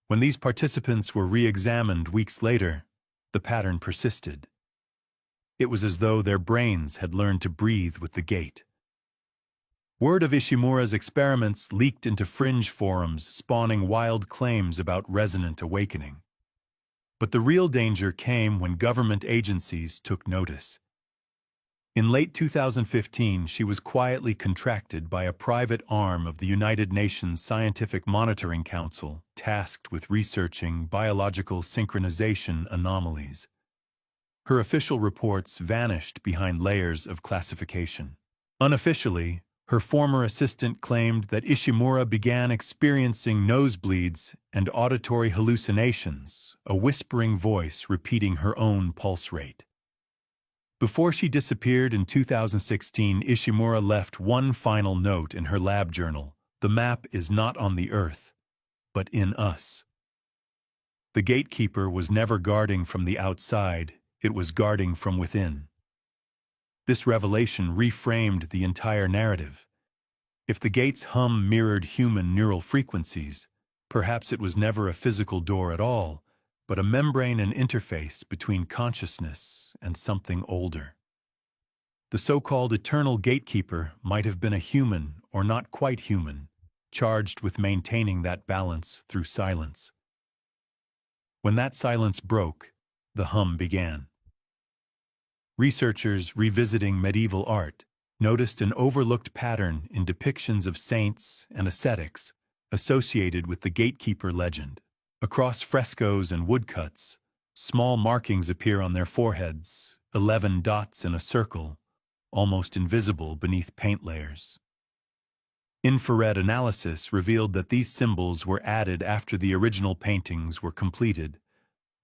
When these participants were re-examined weeks later, the pattern persisted. It was as though their brains had learned to breathe with the gate. Word of Ishimura's experiments leaked into fringe forums, spawning wild claims about resonant awakening. But the real danger came when government agencies took notice. In late 2015, she was quietly contracted by a private arm of the United Nations Scientific Monitoring Council, tasked with researching biological synchronization anomalies. Her official reports vanished behind layers of classification. Unofficially, her former assistant claimed that Ishimura began experiencing nosebleeds and auditory hallucinations, a whispering voice repeating her own pulse rate. Before she disappeared in 2016, Ishimura left one final note in her lab journal: "The map is not on the Earth, but in us." The gatekeeper was never guarding from the outside, it was guarding from within. This revelation reframed the entire narrative. If the gate's hum mirrored human neural frequencies, perhaps it was never a physical door at all, but a membrane and interface between consciousness and something older. The so-called Eternal Gatekeeper might have been a human, or not quite human, charged with maintaining that balance through silence. When that silence broke, the hum began. Researchers revisiting medieval art noticed an overlooked pattern in depictions of saints and ascetics associated with the gatekeeper legend. Across frescoes and woodcuts, small markings appear on their foreheads, 11 dots in a circle, almost invisible beneath paint layers. Infrared analysis revealed that these symbols were added after the original paintings were completed,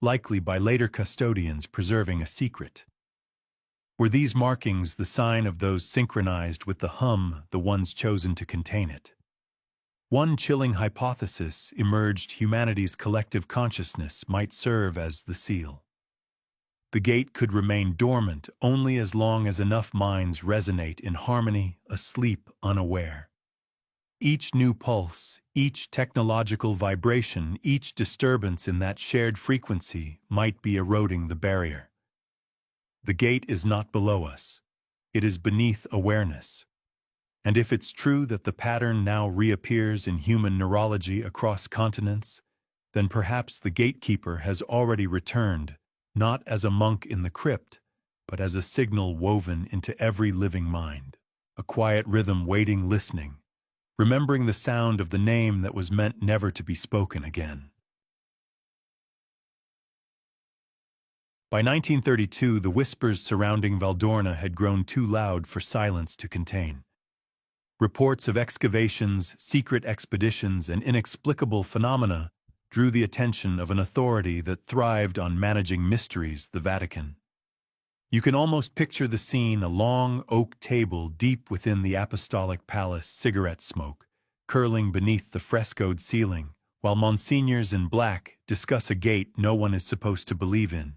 likely by later custodians preserving a secret. Were these markings the sign of those synchronized with the hum, the ones chosen to contain it? One chilling hypothesis emerged: humanity's collective consciousness might serve as the seal. The gate could remain dormant only as long as enough minds resonate in harmony, asleep, unaware. Each new pulse, each technological vibration, each disturbance in that shared frequency might be eroding the barrier. The gate is not below us. It is beneath awareness. And if it's true that the pattern now reappears in human neurology across continents, then perhaps the gatekeeper has already returned, not as a monk in the crypt, but as a signal woven into every living mind, a quiet rhythm waiting, listening, remembering the sound of the name that was meant never to be spoken again. By 1932, the whispers surrounding Valdorna had grown too loud for silence to contain. Reports of excavations, secret expeditions, and inexplicable phenomena drew the attention of an authority that thrived on managing mysteries, the Vatican. You can almost picture the scene: a long oak table deep within the apostolic palace, cigarette smoke curling beneath the frescoed ceiling, while monsignors in black discuss a gate no one is supposed to believe in.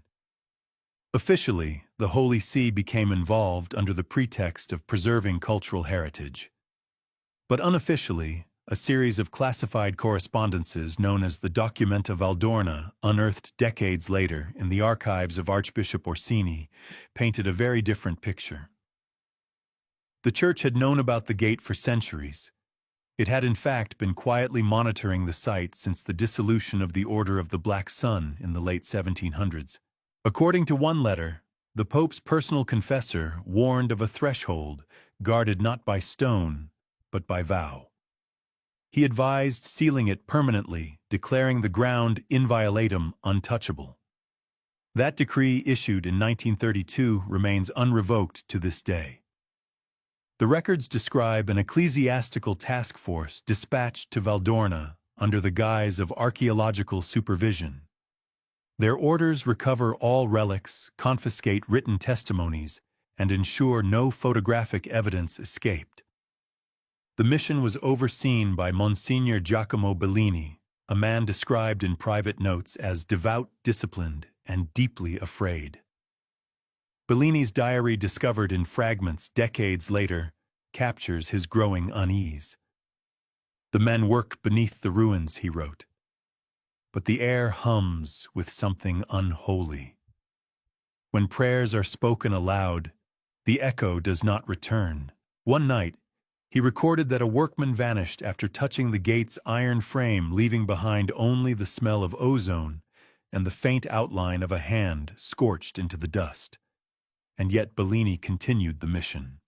Officially, the Holy See became involved under the pretext of preserving cultural heritage. But unofficially, a series of classified correspondences known as the Documenta Valdorna, unearthed decades later in the archives of Archbishop Orsini, painted a very different picture. The Church had known about the gate for centuries. It had in fact been quietly monitoring the site since the dissolution of the Order of the Black Sun in the late 1700s. According to one letter, the Pope's personal confessor warned of a threshold guarded not by stone, but by vow. He advised sealing it permanently, declaring the ground inviolatum untouchable. That decree, issued in 1932, remains unrevoked to this day. The records describe an ecclesiastical task force dispatched to Valdorna under the guise of archaeological supervision. Their orders recover all relics, confiscate written testimonies, and ensure no photographic evidence escaped. The mission was overseen by Monsignor Giacomo Bellini, a man described in private notes as devout, disciplined, and deeply afraid. Bellini's diary, discovered in fragments decades later, captures his growing unease. "The men work beneath the ruins," he wrote, "but the air hums with something unholy. When prayers are spoken aloud, the echo does not return." One night, he recorded that a workman vanished after touching the gate's iron frame, leaving behind only the smell of ozone and the faint outline of a hand scorched into the dust. And yet Bellini continued the mission.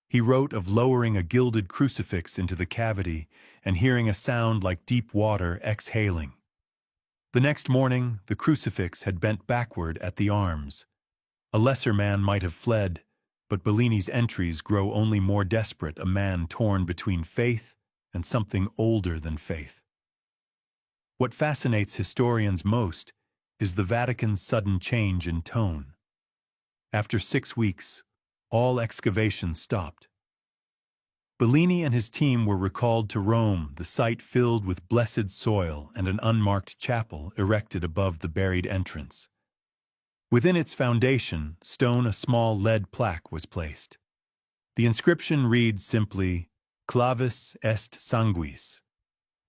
He wrote of lowering a gilded crucifix into the cavity and hearing a sound like deep water exhaling. The next morning, the crucifix had bent backward at the arms. A lesser man might have fled, but Bellini's entries grow only more desperate, a man torn between faith and something older than faith. What fascinates historians most is the Vatican's sudden change in tone. After 6 weeks, all excavations stopped. Bellini and his team were recalled to Rome, the site filled with blessed soil and an unmarked chapel erected above the buried entrance. Within its foundation stone, a small lead plaque was placed. The inscription reads simply, "Clavis est sanguis."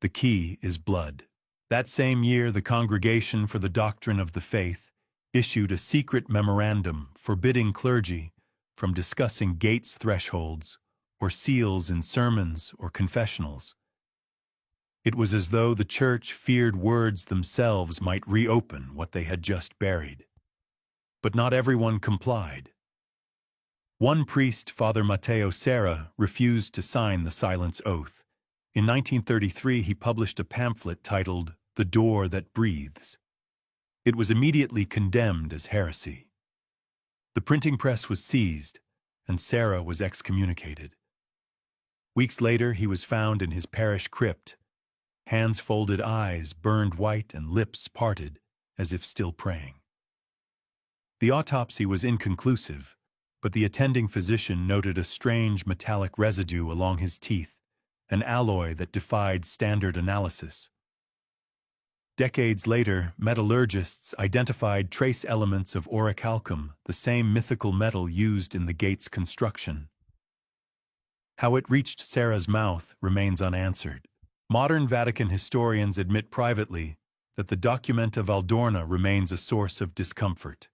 The key is blood. That same year, the Congregation for the Doctrine of the Faith issued a secret memorandum forbidding clergy from discussing gates' thresholds or seals in sermons or confessionals. It was as though the Church feared words themselves might reopen what they had just buried. But not everyone complied. One priest, Father Matteo Serra, refused to sign the silence oath. In 1933, he published a pamphlet titled "The Door That Breathes." It was immediately condemned as heresy. The printing press was seized, and Serra was excommunicated. Weeks later, he was found in his parish crypt, hands folded, eyes burned white, and lips parted, as if still praying. The autopsy was inconclusive, but the attending physician noted a strange metallic residue along his teeth, an alloy that defied standard analysis. Decades later, metallurgists identified trace elements of orichalcum, the same mythical metal used in the gate's construction. How it reached Serra's mouth remains unanswered. Modern Vatican historians admit privately that the Documenta Valdorna remains a source of discomfort.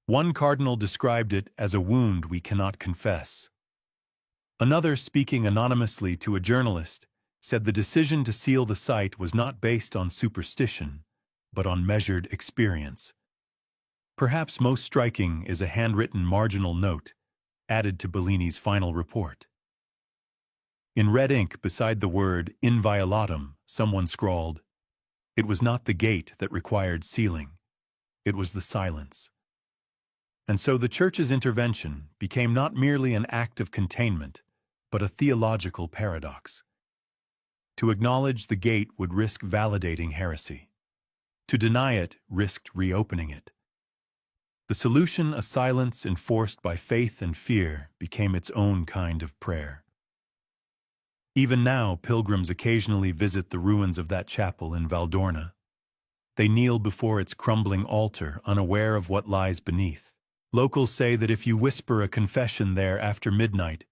One cardinal described it as a wound we cannot confess. Another, speaking anonymously to a journalist, said the decision to seal the site was not based on superstition, but on measured experience. Perhaps most striking is a handwritten marginal note added to Bellini's final report. In red ink beside the word inviolatum, someone scrawled, "It was not the gate that required sealing, it was the silence." And so the Church's intervention became not merely an act of containment, but a theological paradox. To acknowledge the gate would risk validating heresy. To deny it risked reopening it. The solution, a silence enforced by faith and fear, became its own kind of prayer. Even now, pilgrims occasionally visit the ruins of that chapel in Valdorna. They kneel before its crumbling altar, unaware of what lies beneath. Locals say that if you whisper a confession there after midnight,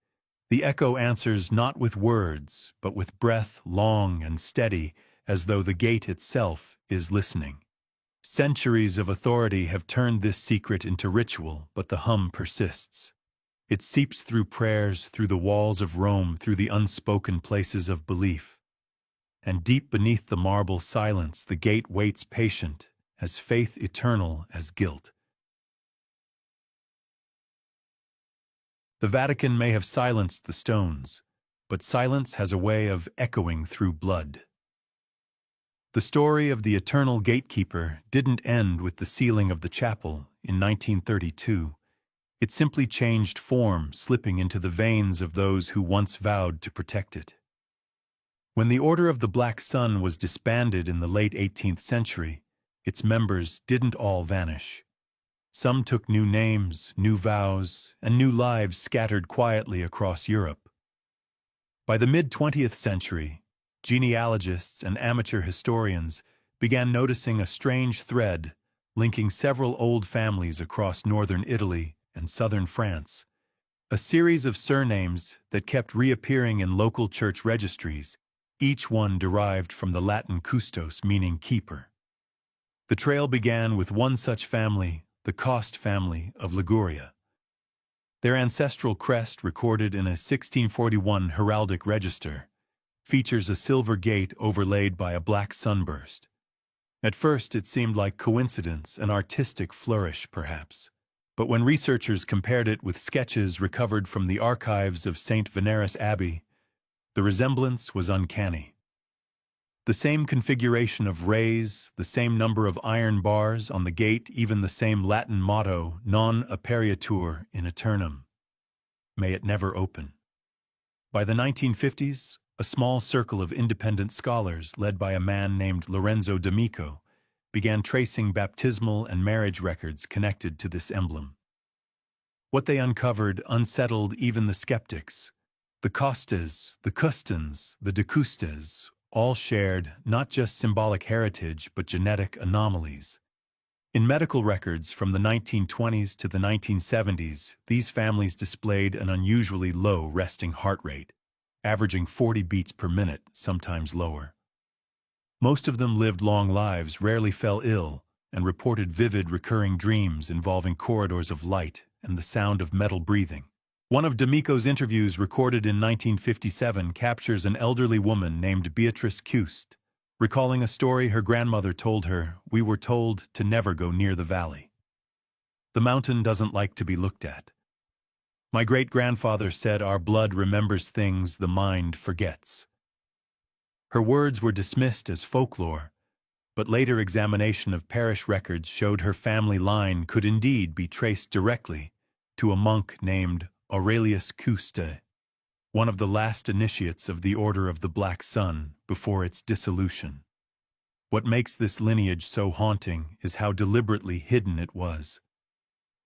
the echo answers not with words, but with breath long and steady, as though the gate itself is listening. Centuries of authority have turned this secret into ritual, but the hum persists. It seeps through prayers, through the walls of Rome, through the unspoken places of belief. And deep beneath the marble silence, the gate waits patient, as faith eternal as guilt. The Vatican may have silenced the stones, but silence has a way of echoing through blood. The story of the Eternal Gatekeeper didn't end with the sealing of the chapel in 1932. It simply changed form, slipping into the veins of those who once vowed to protect it. When the Order of the Black Sun was disbanded in the late 18th century, its members didn't all vanish. Some took new names, new vows, and new lives scattered quietly across Europe. By the mid-20th century, genealogists and amateur historians began noticing a strange thread linking several old families across northern Italy and southern France, a series of surnames that kept reappearing in local church registries, each one derived from the Latin custos, meaning keeper. The trail began with one such family, the Cost family of Liguria. Their ancestral crest, recorded in a 1641 heraldic register, features a silver gate overlaid by a black sunburst. At first it seemed like coincidence, an artistic flourish perhaps. But when researchers compared it with sketches recovered from the archives of St. Veneris Abbey, the resemblance was uncanny. The same configuration of rays, the same number of iron bars on the gate, even the same Latin motto, non aperiatur in aeternum, may it never open. By the 1950s, a small circle of independent scholars, led by a man named Lorenzo D'Amico, began tracing baptismal and marriage records connected to this emblem. What they uncovered unsettled even the skeptics. The Costes, the Custans, the De Custes, all shared not just symbolic heritage but genetic anomalies. In medical records from the 1920s to the 1970s, these families displayed an unusually low resting heart rate, averaging 40 beats per minute, sometimes lower. Most of them lived long lives, rarely fell ill, and reported vivid recurring dreams involving corridors of light and the sound of metal breathing. One of D'Amico's interviews, recorded in 1957, captures an elderly woman named Beatrice Cust, recalling a story her grandmother told her. "We were told to never go near the valley. The mountain doesn't like to be looked at. My great-grandfather said our blood remembers things the mind forgets." Her words were dismissed as folklore, but later examination of parish records showed her family line could indeed be traced directly to a monk named Aurelius Custe, one of the last initiates of the Order of the Black Sun before its dissolution. What makes this lineage so haunting is how deliberately hidden it was.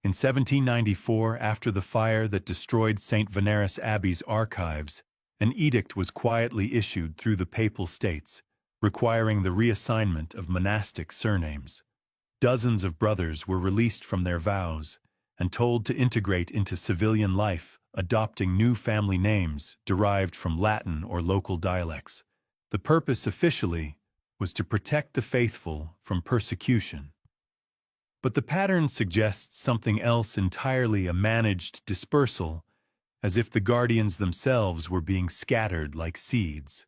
In 1794, after the fire that destroyed St. Veneris Abbey's archives, an edict was quietly issued through the Papal States, requiring the reassignment of monastic surnames. Dozens of brothers were released from their vows and told to integrate into civilian life, adopting new family names derived from Latin or local dialects. The purpose officially was to protect the faithful from persecution. But the pattern suggests something else entirely: a managed dispersal, as if the guardians themselves were being scattered like seeds.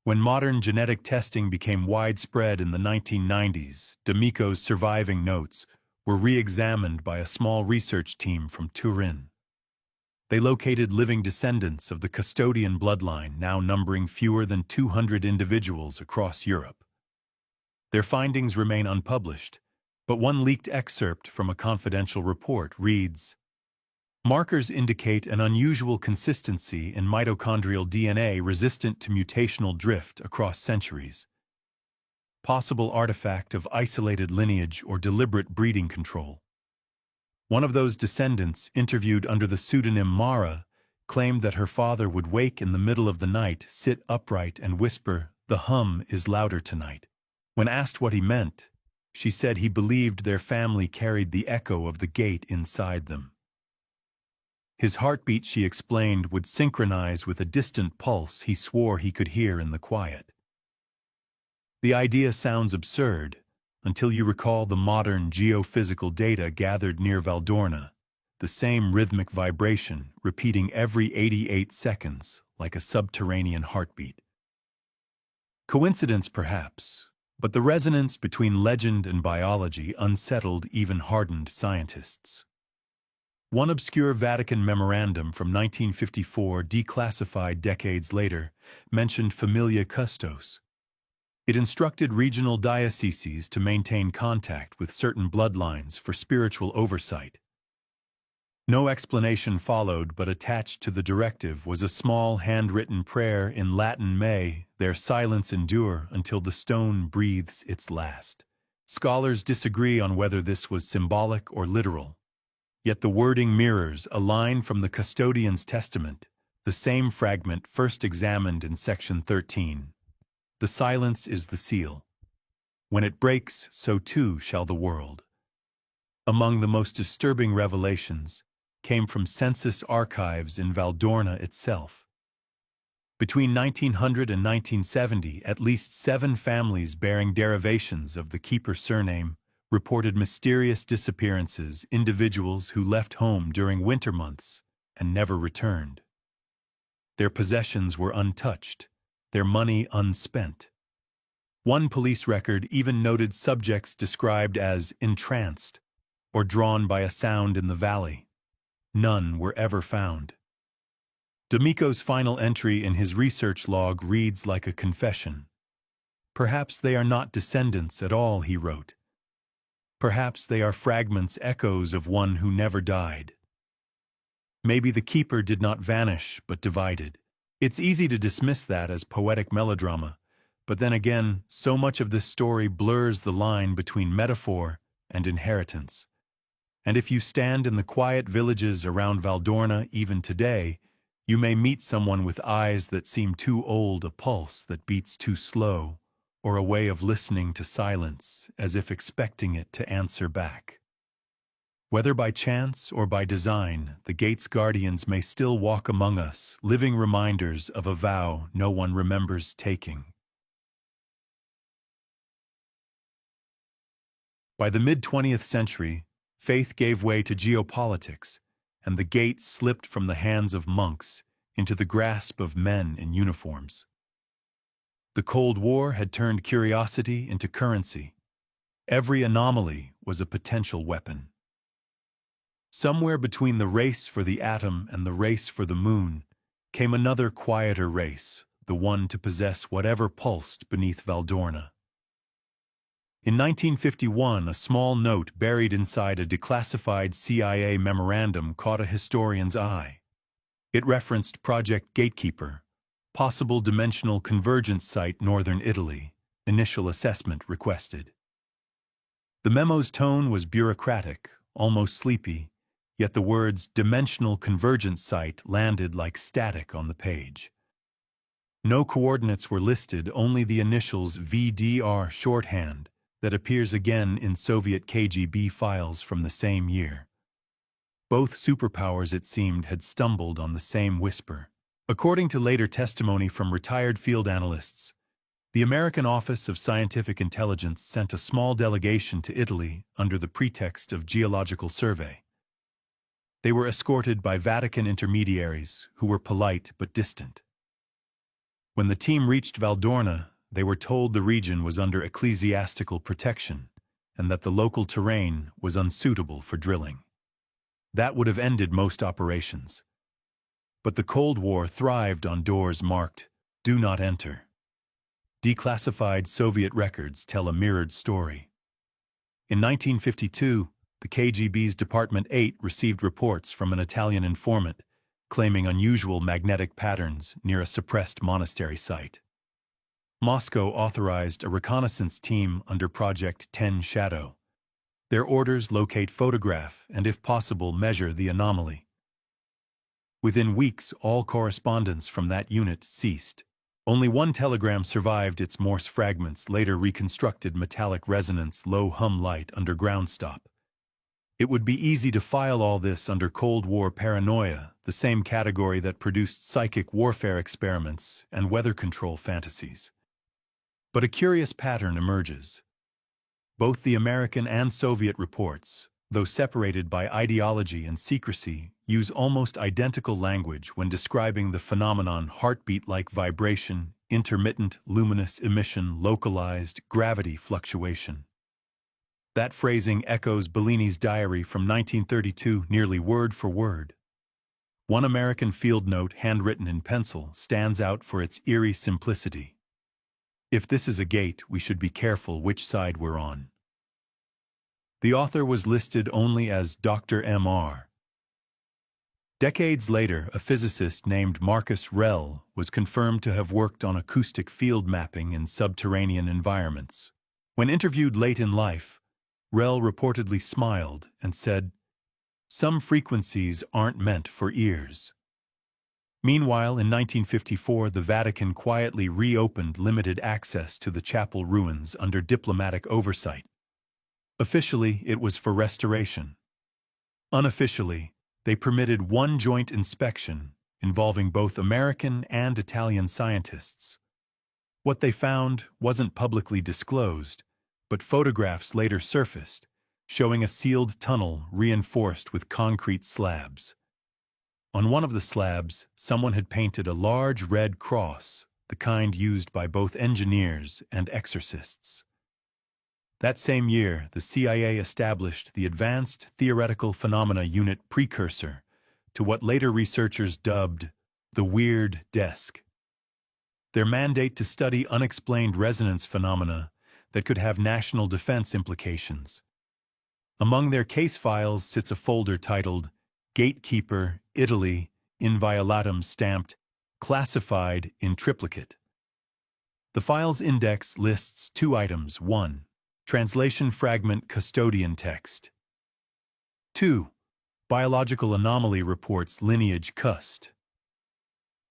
When modern genetic testing became widespread in the 1990s, D'Amico's surviving notes were re-examined by a small research team from Turin. They located living descendants of the custodian bloodline, now numbering fewer than 200 individuals across Europe. Their findings remain unpublished, but one leaked excerpt from a confidential report reads, "Markers indicate an unusual consistency in mitochondrial DNA resistant to mutational drift across centuries. Possible artifact of isolated lineage or deliberate breeding control." One of those descendants, interviewed under the pseudonym Mara, claimed that her father would wake in the middle of the night, sit upright, and whisper, "The hum is louder tonight." When asked what he meant, she said he believed their family carried the echo of the gate inside them. His heartbeat, she explained, would synchronize with a distant pulse he swore he could hear in the quiet. The idea sounds absurd, until you recall the modern geophysical data gathered near Valdorna, the same rhythmic vibration repeating every 88 seconds like a subterranean heartbeat. Coincidence, perhaps, but the resonance between legend and biology unsettled even hardened scientists. One obscure Vatican memorandum from 1954, declassified decades later, mentioned familia custos. It instructed regional dioceses to maintain contact with certain bloodlines for spiritual oversight. No explanation followed, but attached to the directive was a small handwritten prayer in Latin: "May their silence endure until the stone breathes its last." Scholars disagree on whether this was symbolic or literal. Yet the wording mirrors a line from the custodian's testament, the same fragment first examined in section 13. "The silence is the seal. When it breaks, so too shall the world." Among the most disturbing revelations came from census archives in Valdorna itself. Between 1900 and 1970, at least 7 families bearing derivations of the Keeper surname reported mysterious disappearances, individuals who left home during winter months and never returned. Their possessions were untouched, their money unspent. One police record even noted subjects described as entranced or drawn by a sound in the valley. None were ever found. D'Amico's final entry in his research log reads like a confession. "Perhaps they are not descendants at all," he wrote. "Perhaps they are fragments, echoes of one who never died. Maybe the Keeper did not vanish, but divided." It's easy to dismiss that as poetic melodrama, but then again, so much of this story blurs the line between metaphor and inheritance. And if you stand in the quiet villages around Valdorna even today, you may meet someone with eyes that seem too old, a pulse that beats too slow, or a way of listening to silence as if expecting it to answer back. Whether by chance or by design, the gate's guardians may still walk among us, living reminders of a vow no one remembers taking. By the mid-20th century, faith gave way to geopolitics, and the gate slipped from the hands of monks into the grasp of men in uniforms. The Cold War had turned curiosity into currency. Every anomaly was a potential weapon. Somewhere between the race for the atom and the race for the moon came another quieter race, the one to possess whatever pulsed beneath Valdorna. In 1951, a small note buried inside a declassified CIA memorandum caught a historian's eye. It referenced Project Gatekeeper, possible dimensional convergence site, northern Italy, initial assessment requested. The memo's tone was bureaucratic, almost sleepy, yet the words "dimensional convergence site" landed like static on the page. No coordinates were listed, only the initials VDR shorthand that appears again in Soviet KGB files from the same year. Both superpowers, it seemed, had stumbled on the same whisper. According to later testimony from retired field analysts, the American Office of Scientific Intelligence sent a small delegation to Italy under the pretext of geological survey. They were escorted by Vatican intermediaries who were polite but distant. When the team reached Valdorna, they were told the region was under ecclesiastical protection and that the local terrain was unsuitable for drilling. That would have ended most operations. But the Cold War thrived on doors marked, "Do not enter." Declassified Soviet records tell a mirrored story. In 1952, the KGB's Department 8 received reports from an Italian informant claiming unusual magnetic patterns near a suppressed monastery site. Moscow authorized a reconnaissance team under Project 10 Shadow. Their orders: locate, photograph, and if possible, measure the anomaly. Within weeks, all correspondence from that unit ceased. Only one telegram survived its Morse fragments, later reconstructed metallic resonance, low hum light, underground stop. It would be easy to file all this under Cold War paranoia, the same category that produced psychic warfare experiments and weather control fantasies. But a curious pattern emerges. Both the American and Soviet reports, though separated by ideology and secrecy, use almost identical language when describing the phenomenon: heartbeat-like vibration, intermittent luminous emission, localized gravity fluctuation. That phrasing echoes Bellini's diary from 1932 nearly word for word. One American field note, handwritten in pencil, stands out for its eerie simplicity. "If this is a gate, we should be careful which side we're on." The author was listed only as Dr. M.R. Decades later, a physicist named Marcus Rell was confirmed to have worked on acoustic field mapping in subterranean environments. When interviewed late in life, Rell reportedly smiled and said, "Some frequencies aren't meant for ears." Meanwhile, in 1954, the Vatican quietly reopened limited access to the chapel ruins under diplomatic oversight. Officially, it was for restoration. Unofficially, they permitted one joint inspection involving both American and Italian scientists. What they found wasn't publicly disclosed, but photographs later surfaced, showing a sealed tunnel reinforced with concrete slabs. On one of the slabs, someone had painted a large red cross, the kind used by both engineers and exorcists. That same year, the CIA established the Advanced Theoretical Phenomena Unit, precursor to what later researchers dubbed the Weird Desk. Their mandate: to study unexplained resonance phenomena that could have national defense implications. Among their case files sits a folder titled Gatekeeper, Italy, Inviolatum, stamped classified in triplicate. The file's index lists two items: 1. Translation fragment custodian text. 2. Biological anomaly reports lineage cust.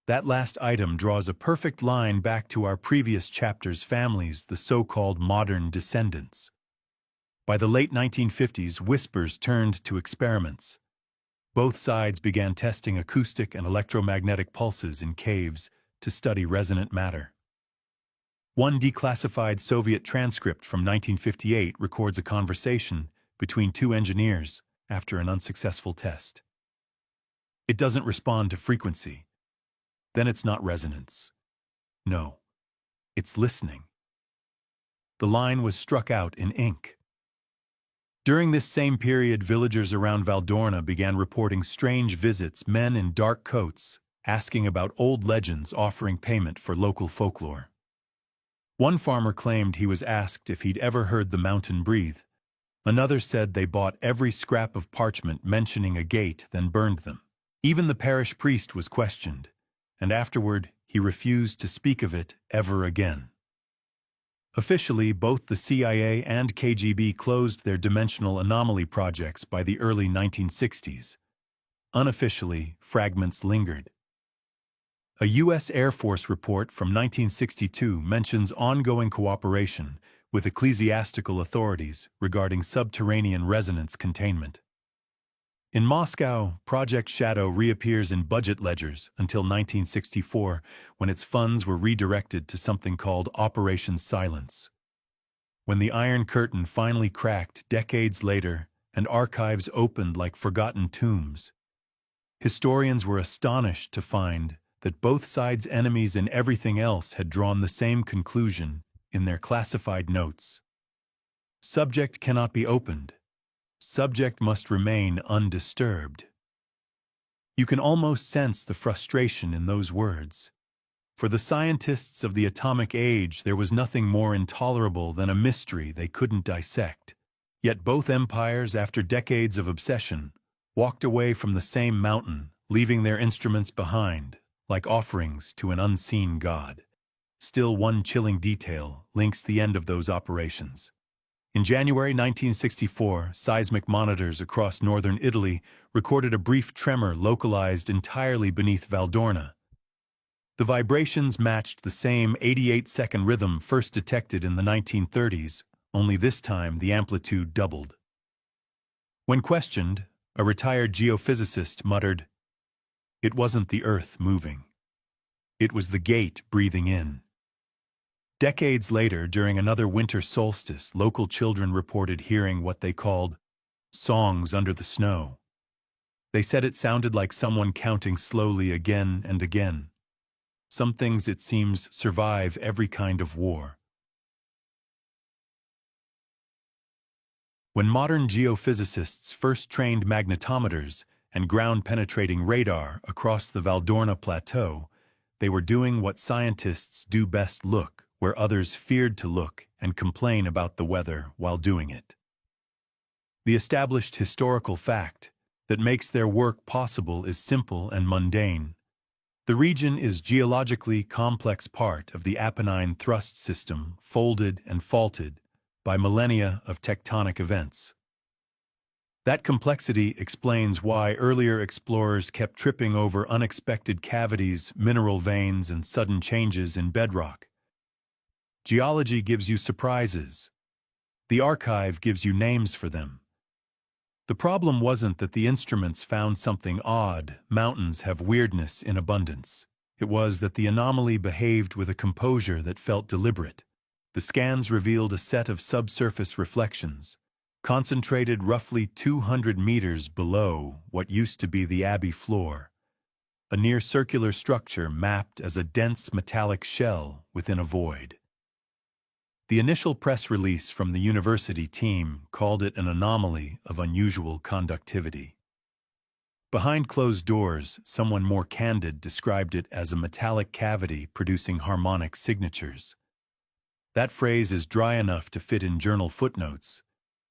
That last item draws a perfect line back to our previous chapter's families, the so-called modern descendants. By the late 1950s, whispers turned to experiments. Both sides began testing acoustic and electromagnetic pulses in caves to study resonant matter. One declassified Soviet transcript from 1958 records a conversation between two engineers after an unsuccessful test. "It doesn't respond to frequency." Then it's not resonance. No, it's listening. The line was struck out in ink. During this same period, villagers around Valdorna began reporting strange visits, men in dark coats asking about old legends, offering payment for local folklore. One farmer claimed he was asked if he'd ever heard the mountain breathe. Another said they bought every scrap of parchment mentioning a gate, then burned them. Even the parish priest was questioned, and afterward he refused to speak of it ever again. Officially, both the CIA and KGB closed their dimensional anomaly projects by the early 1960s. Unofficially, fragments lingered. A U.S. Air Force report from 1962 mentions ongoing cooperation with ecclesiastical authorities regarding subterranean resonance containment. In Moscow, Project Shadow reappears in budget ledgers until 1964, when its funds were redirected to something called Operation Silence. When the Iron Curtain finally cracked decades later and archives opened like forgotten tombs, historians were astonished to find that both sides' enemies and everything else had drawn the same conclusion in their classified notes. Subject cannot be opened. Subject must remain undisturbed. You can almost sense the frustration in those words. For the scientists of the atomic age, there was nothing more intolerable than a mystery they couldn't dissect. Yet both empires, after decades of obsession, walked away from the same mountain, leaving their instruments behind, like offerings to an unseen god. Still, one chilling detail links the end of those operations. In January 1964, seismic monitors across northern Italy recorded a brief tremor localized entirely beneath Valdorna. The vibrations matched the same 88-second rhythm first detected in the 1930s, only this time the amplitude doubled. When questioned, a retired geophysicist muttered, "It wasn't the Earth moving. It was the gate breathing in." Decades later, during another winter solstice, local children reported hearing what they called songs under the snow. They said it sounded like someone counting slowly again and again. Some things, it seems, survive every kind of war. When modern geophysicists first trained magnetometers and ground-penetrating radar across the Valdorna Plateau, they were doing what scientists do best: look where others feared to look and complain about the weather while doing it. The established historical fact that makes their work possible is simple and mundane. The region is geologically complex part of the Apennine thrust system, folded and faulted by millennia of tectonic events. That complexity explains why earlier explorers kept tripping over unexpected cavities, mineral veins, and sudden changes in bedrock. Geology gives you surprises. The archive gives you names for them. The problem wasn't that the instruments found something odd. Mountains have weirdness in abundance. It was that the anomaly behaved with a composure that felt deliberate. The scans revealed a set of subsurface reflections, concentrated roughly 200 meters below what used to be the abbey floor, a near-circular structure mapped as a dense metallic shell within a void. The initial press release from the university team called it an anomaly of unusual conductivity. Behind closed doors, someone more candid described it as a metallic cavity producing harmonic signatures. That phrase is dry enough to fit in journal footnotes,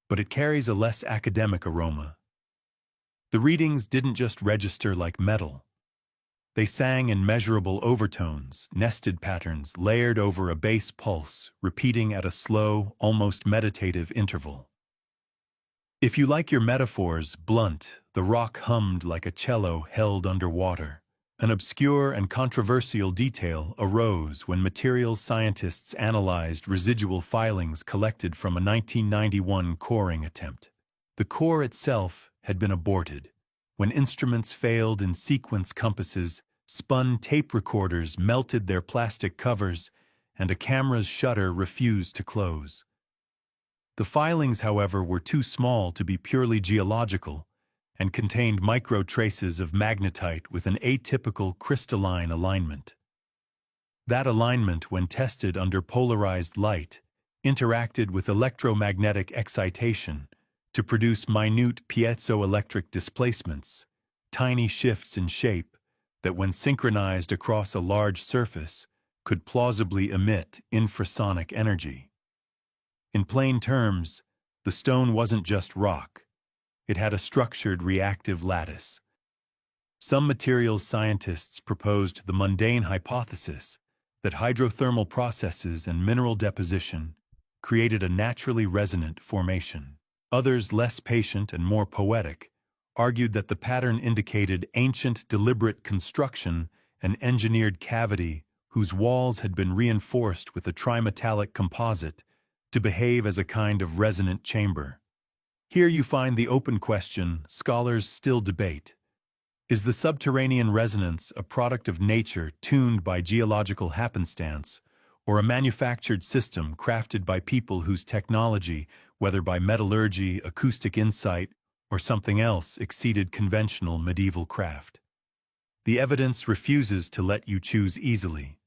but it carries a less academic aroma. The readings didn't just register like metal. They sang in measurable overtones, nested patterns layered over a bass pulse, repeating at a slow, almost meditative interval. If you like your metaphors blunt, the rock hummed like a cello held underwater. An obscure and controversial detail arose when materials scientists analyzed residual filings collected from a 1991 coring attempt. The core itself had been aborted. When instruments failed in sequence compasses, spun tape recorders melted their plastic covers, and a camera's shutter refused to close. The filings, however, were too small to be purely geological and contained micro-traces of magnetite with an atypical crystalline alignment. That alignment, when tested under polarized light, interacted with electromagnetic excitation to produce minute piezoelectric displacements, tiny shifts in shape that, when synchronized across a large surface, could plausibly emit infrasonic energy. In plain terms, the stone wasn't just rock. It had a structured reactive lattice. Some materials scientists proposed the mundane hypothesis that hydrothermal processes and mineral deposition created a naturally resonant formation. Others, less patient and more poetic, argued that the pattern indicated ancient deliberate construction, an engineered cavity whose walls had been reinforced with a trimetallic composite to behave as a kind of resonant chamber. Here you find the open question scholars still debate. Is the subterranean resonance a product of nature tuned by geological happenstance, or a manufactured system crafted by people whose technology, whether by metallurgy, acoustic insight, or something else, exceeded conventional medieval craft? the evidence refuses to let you choose easily.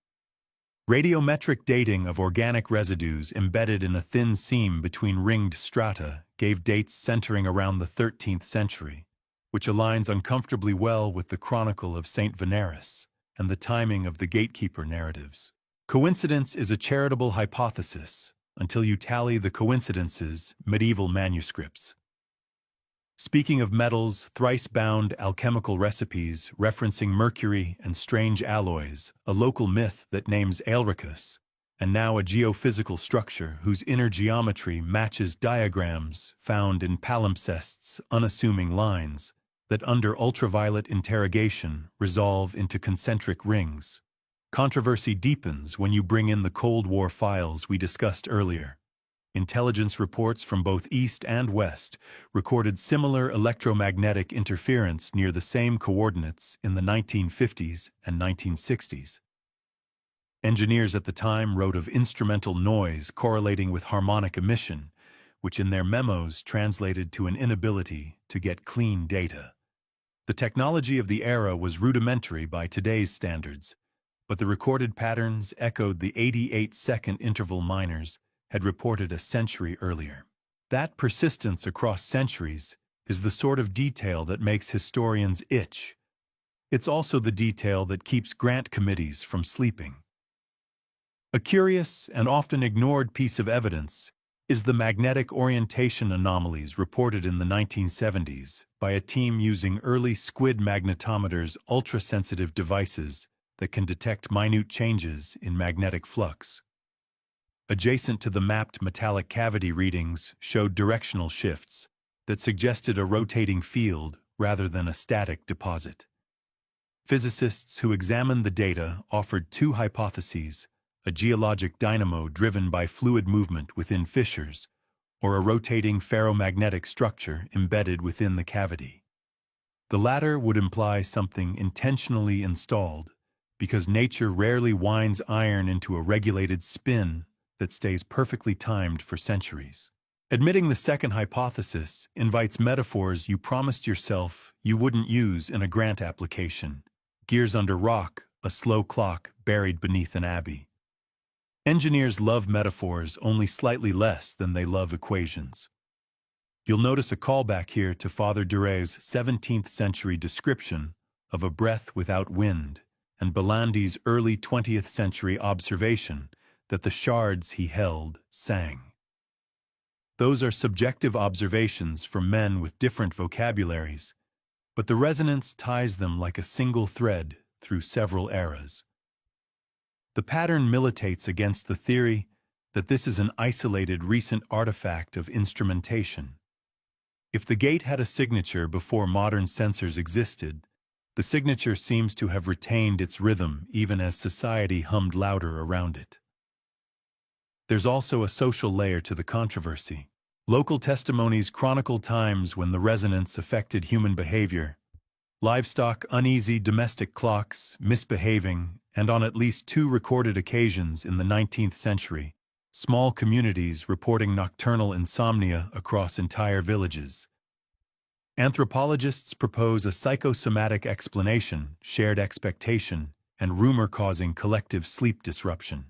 Radiometric dating of organic residues embedded in a thin seam between ringed strata gave dates centering around the 13th century, which aligns uncomfortably well with the Chronicle of Saint Veneris and the timing of the Gatekeeper narratives. Coincidence is a charitable hypothesis until you tally the coincidences, medieval manuscripts. Speaking of metals, thrice-bound alchemical recipes referencing mercury and strange alloys, a local myth that names Aelricus, and now a geophysical structure whose inner geometry matches diagrams found in palimpsest's unassuming lines that under ultraviolet interrogation resolve into concentric rings. Controversy deepens when you bring in the Cold War files we discussed earlier. Intelligence reports from both East and West recorded similar electromagnetic interference near the same coordinates in the 1950s and 1960s. Engineers at the time wrote of instrumental noise correlating with harmonic emission, which in their memos translated to an inability to get clean data. The technology of the era was rudimentary by today's standards, but the recorded patterns echoed the 88-second interval miners had reported a century earlier. That persistence across centuries is the sort of detail that makes historians itch. It's also the detail that keeps grant committees from sleeping. A curious and often ignored piece of evidence is the magnetic orientation anomalies reported in the 1970s by a team using early squid magnetometers, ultra-sensitive devices that can detect minute changes in magnetic flux. Adjacent to the mapped metallic cavity readings showed directional shifts that suggested a rotating field rather than a static deposit. Physicists who examined the data offered two hypotheses: a geologic dynamo driven by fluid movement within fissures, or a rotating ferromagnetic structure embedded within the cavity. The latter would imply something intentionally installed, because nature rarely winds iron into a regulated spin that stays perfectly timed for centuries. Admitting the second hypothesis invites metaphors you promised yourself you wouldn't use in a grant application: gears under rock, a slow clock buried beneath an abbey. Engineers love metaphors only slightly less than they love equations. You'll notice a callback here to Father Duré's 17th century description of a breath without wind, and Belandi's early 20th century observation that the shards he held sang. Those are subjective observations from men with different vocabularies, but the resonance ties them like a single thread through several eras. The pattern militates against the theory that this is an isolated recent artifact of instrumentation. If the gate had a signature before modern sensors existed, the signature seems to have retained its rhythm even as society hummed louder around it. There's also a social layer to the controversy. Local testimonies chronicle times when the resonance affected human behavior: livestock uneasy, domestic clocks misbehaving, and on at least two recorded occasions in the 19th century, small communities reporting nocturnal insomnia across entire villages. Anthropologists propose a psychosomatic explanation: shared expectation and rumor causing collective sleep disruption.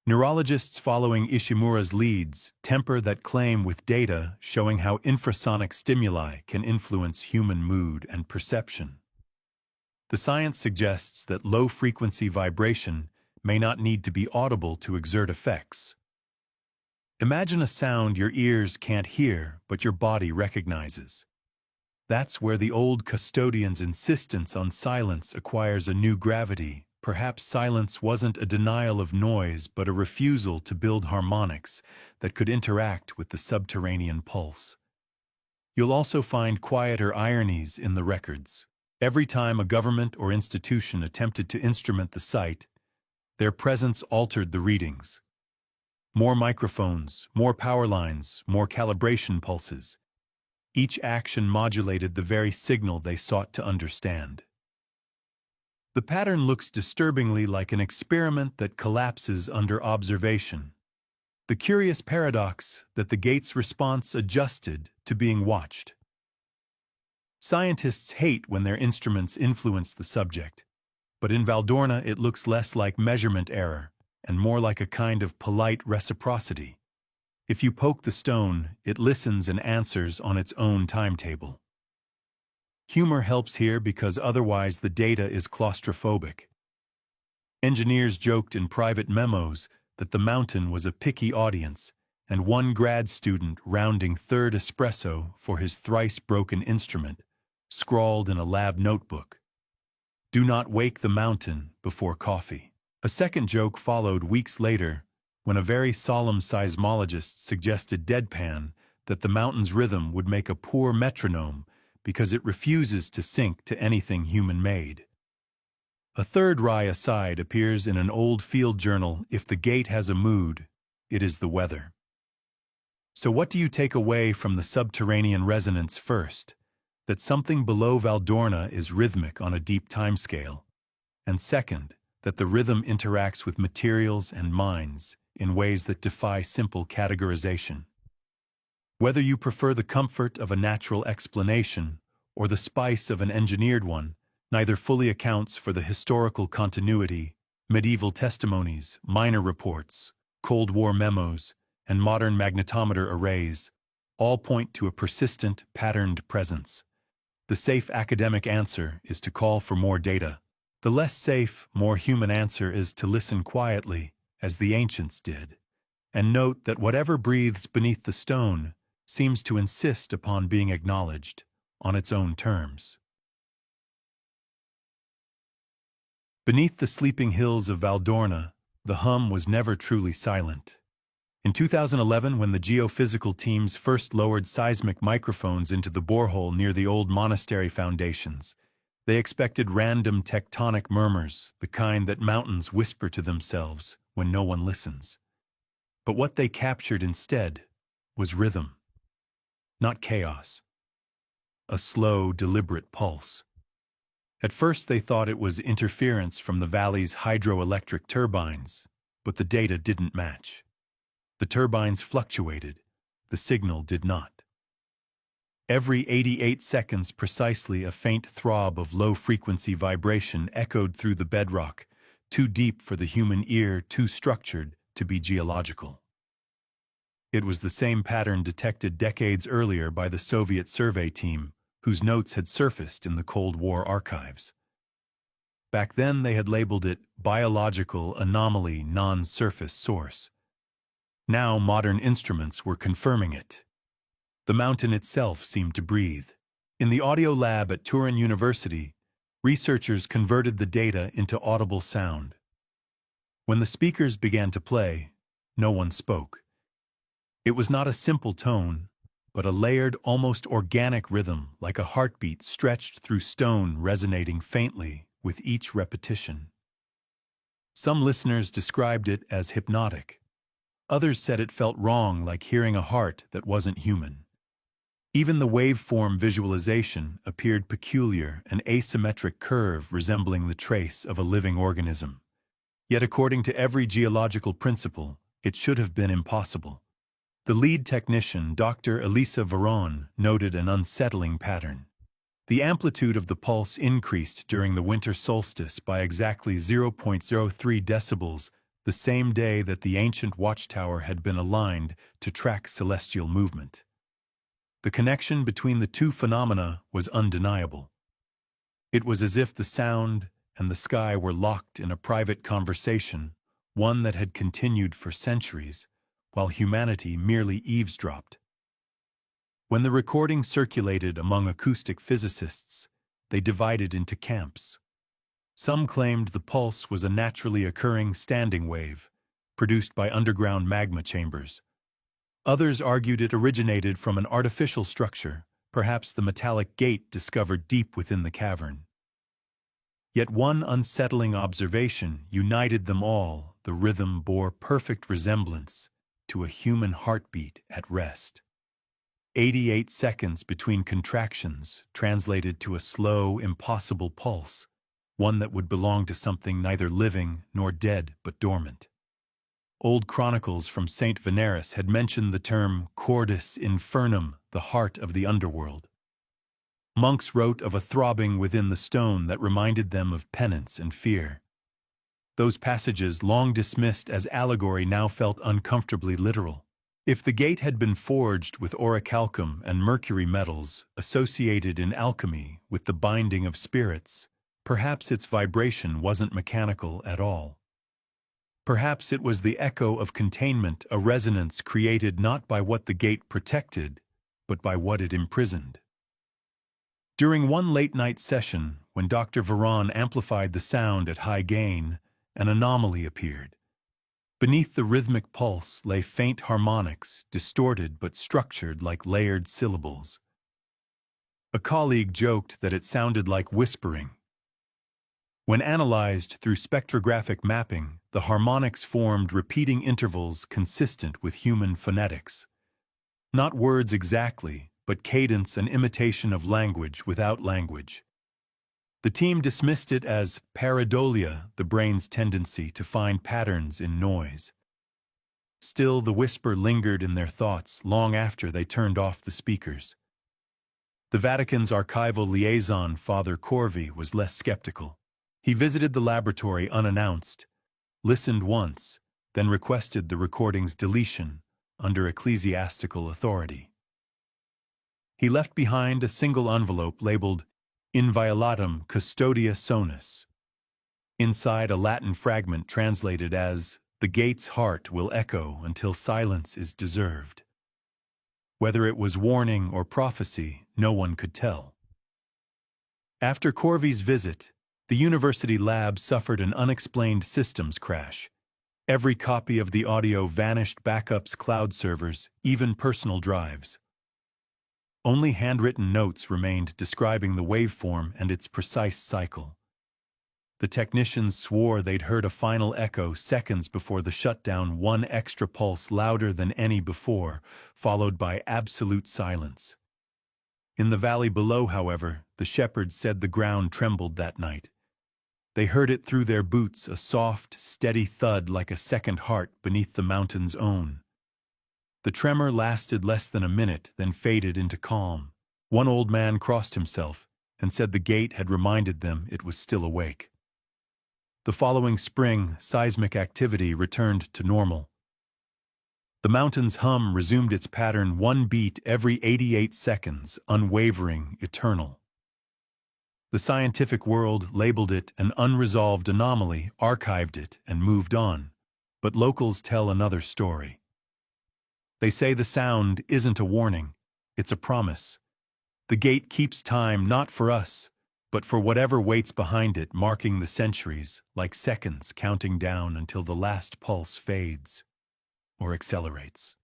Neurologists following Ishimura's leads temper that claim with data showing how infrasonic stimuli can influence human mood and perception. The science suggests that low-frequency vibration may not need to be audible to exert effects. Imagine a sound your ears can't hear but your body recognizes. That's where the old custodian's insistence on silence acquires a new gravity. Perhaps silence wasn't a denial of noise, but a refusal to build harmonics that could interact with the subterranean pulse. You'll also find quieter ironies in the records. Every time a government or institution attempted to instrument the site, their presence altered the readings. More microphones, more power lines, more calibration pulses. Each action modulated the very signal they sought to understand. The pattern looks disturbingly like an experiment that collapses under observation. The curious paradox that the gate's response adjusted to being watched. Scientists hate when their instruments influence the subject, but in Valdorna it looks less like measurement error and more like a kind of polite reciprocity. If you poke the stone, it listens and answers on its own timetable. Humor helps here because otherwise the data is claustrophobic. Engineers joked in private memos that the mountain was a picky audience, and one grad student rounding third espresso for his thrice-broken instrument scrawled in a lab notebook, "Do not wake the mountain before coffee." A second joke followed weeks later when a very solemn seismologist suggested deadpan that the mountain's rhythm would make a poor metronome because it refuses to sync to anything human-made. A third wry aside appears in an old field journal: if the gate has a mood, it is the weather. So what do you take away from the subterranean resonance first? That something below Valdorna is rhythmic on a deep timescale, and second, that the rhythm interacts with materials and minds in ways that defy simple categorization. Whether you prefer the comfort of a natural explanation or the spice of an engineered one, neither fully accounts for the historical continuity. Medieval testimonies, minor reports, Cold War memos, and modern magnetometer arrays all point to a persistent, patterned presence. The safe academic answer is to call for more data. The less safe, more human answer is to listen quietly, as the ancients did, and note that whatever breathes beneath the stone seems to insist upon being acknowledged on its own terms. Beneath the sleeping hills of Valdorna, the hum was never truly silent. In 2011, when the geophysical teams first lowered seismic microphones into the borehole near the old monastery foundations, they expected random tectonic murmurs, the kind that mountains whisper to themselves when no one listens. But what they captured instead was rhythm, not chaos. A slow, deliberate pulse. At first they thought it was interference from the valley's hydroelectric turbines, but the data didn't match. The turbines fluctuated, the signal did not. Every 88 seconds precisely a faint throb of low-frequency vibration echoed through the bedrock, too deep for the human ear, too structured to be geological. It was the same pattern detected decades earlier by the Soviet survey team, whose notes had surfaced in the Cold War archives. Back then they had labeled it biological anomaly non-surface source. Now modern instruments were confirming it. The mountain itself seemed to breathe. In the audio lab at Turin University, researchers converted the data into audible sound. When the speakers began to play, no one spoke. It was not a simple tone, but a layered, almost organic rhythm, like a heartbeat stretched through stone, resonating faintly with each repetition. Some listeners described it as hypnotic. Others said it felt wrong, like hearing a heart that wasn't human. Even the waveform visualization appeared peculiar, an asymmetric curve resembling the trace of a living organism. Yet according to every geological principle, it should have been impossible. The lead technician, Dr. Elisa Veron, noted an unsettling pattern. The amplitude of the pulse increased during the winter solstice by exactly 0.03 decibels, the same day that the ancient watchtower had been aligned to track celestial movement. The connection between the two phenomena was undeniable. It was as if the sound and the sky were locked in a private conversation, one that had continued for centuries, while humanity merely eavesdropped. When the recording circulated among acoustic physicists, they divided into camps. Some claimed the pulse was a naturally occurring standing wave, produced by underground magma chambers. Others argued it originated from an artificial structure, perhaps the metallic gate discovered deep within the cavern. Yet one unsettling observation united them all: the rhythm bore perfect resemblance to a human heartbeat at rest. 88 seconds between contractions translated to a slow, impossible pulse, one that would belong to something neither living nor dead but dormant. Old chronicles from St. Veneris had mentioned the term cordis infernum, the heart of the underworld. Monks wrote of a throbbing within the stone that reminded them of penance and fear. Those passages, long dismissed as allegory, now felt uncomfortably literal. If the gate had been forged with orichalcum and mercury metals associated in alchemy with the binding of spirits, perhaps its vibration wasn't mechanical at all. Perhaps it was the echo of containment, a resonance created not by what the gate protected, but by what it imprisoned. During one late-night session, when Dr. Varan amplified the sound at high gain, an anomaly appeared. Beneath the rhythmic pulse lay faint harmonics, distorted but structured like layered syllables. A colleague joked that it sounded like whispering. When analyzed through spectrographic mapping, the harmonics formed repeating intervals consistent with human phonetics. Not words exactly, but cadence and imitation of language without language. The team dismissed it as pareidolia, the brain's tendency to find patterns in noise. Still, the whisper lingered in their thoughts long after they turned off the speakers. The Vatican's archival liaison, Father Corvi, was less skeptical. He visited the laboratory unannounced, listened once, then requested the recording's deletion under ecclesiastical authority. He left behind a single envelope labeled Inviolatum Custodia Sonus. Inside, a Latin fragment translated as, "The gate's heart will echo until silence is deserved." Whether it was warning or prophecy, no one could tell. After Corvi's visit, the university lab suffered an unexplained systems crash. Every copy of the audio vanished, backups, cloud servers, even personal drives. Only handwritten notes remained describing the waveform and its precise cycle. The technicians swore they'd heard a final echo seconds before the shutdown, one extra pulse louder than any before, followed by absolute silence. In the valley below, however, the shepherds said the ground trembled that night. They heard it through their boots, a soft, steady thud like a second heart beneath the mountain's own. The tremor lasted less than a minute, then faded into calm. One old man crossed himself and said the gate had reminded them it was still awake. The following spring, seismic activity returned to normal. The mountain's hum resumed its pattern, one beat every 88 seconds, unwavering, eternal. The scientific world labeled it an unresolved anomaly, archived it, and moved on. But locals tell another story. They say the sound isn't a warning, it's a promise. The gate keeps time not for us, but for whatever waits behind it, marking the centuries, like seconds counting down until the last pulse fades or accelerates.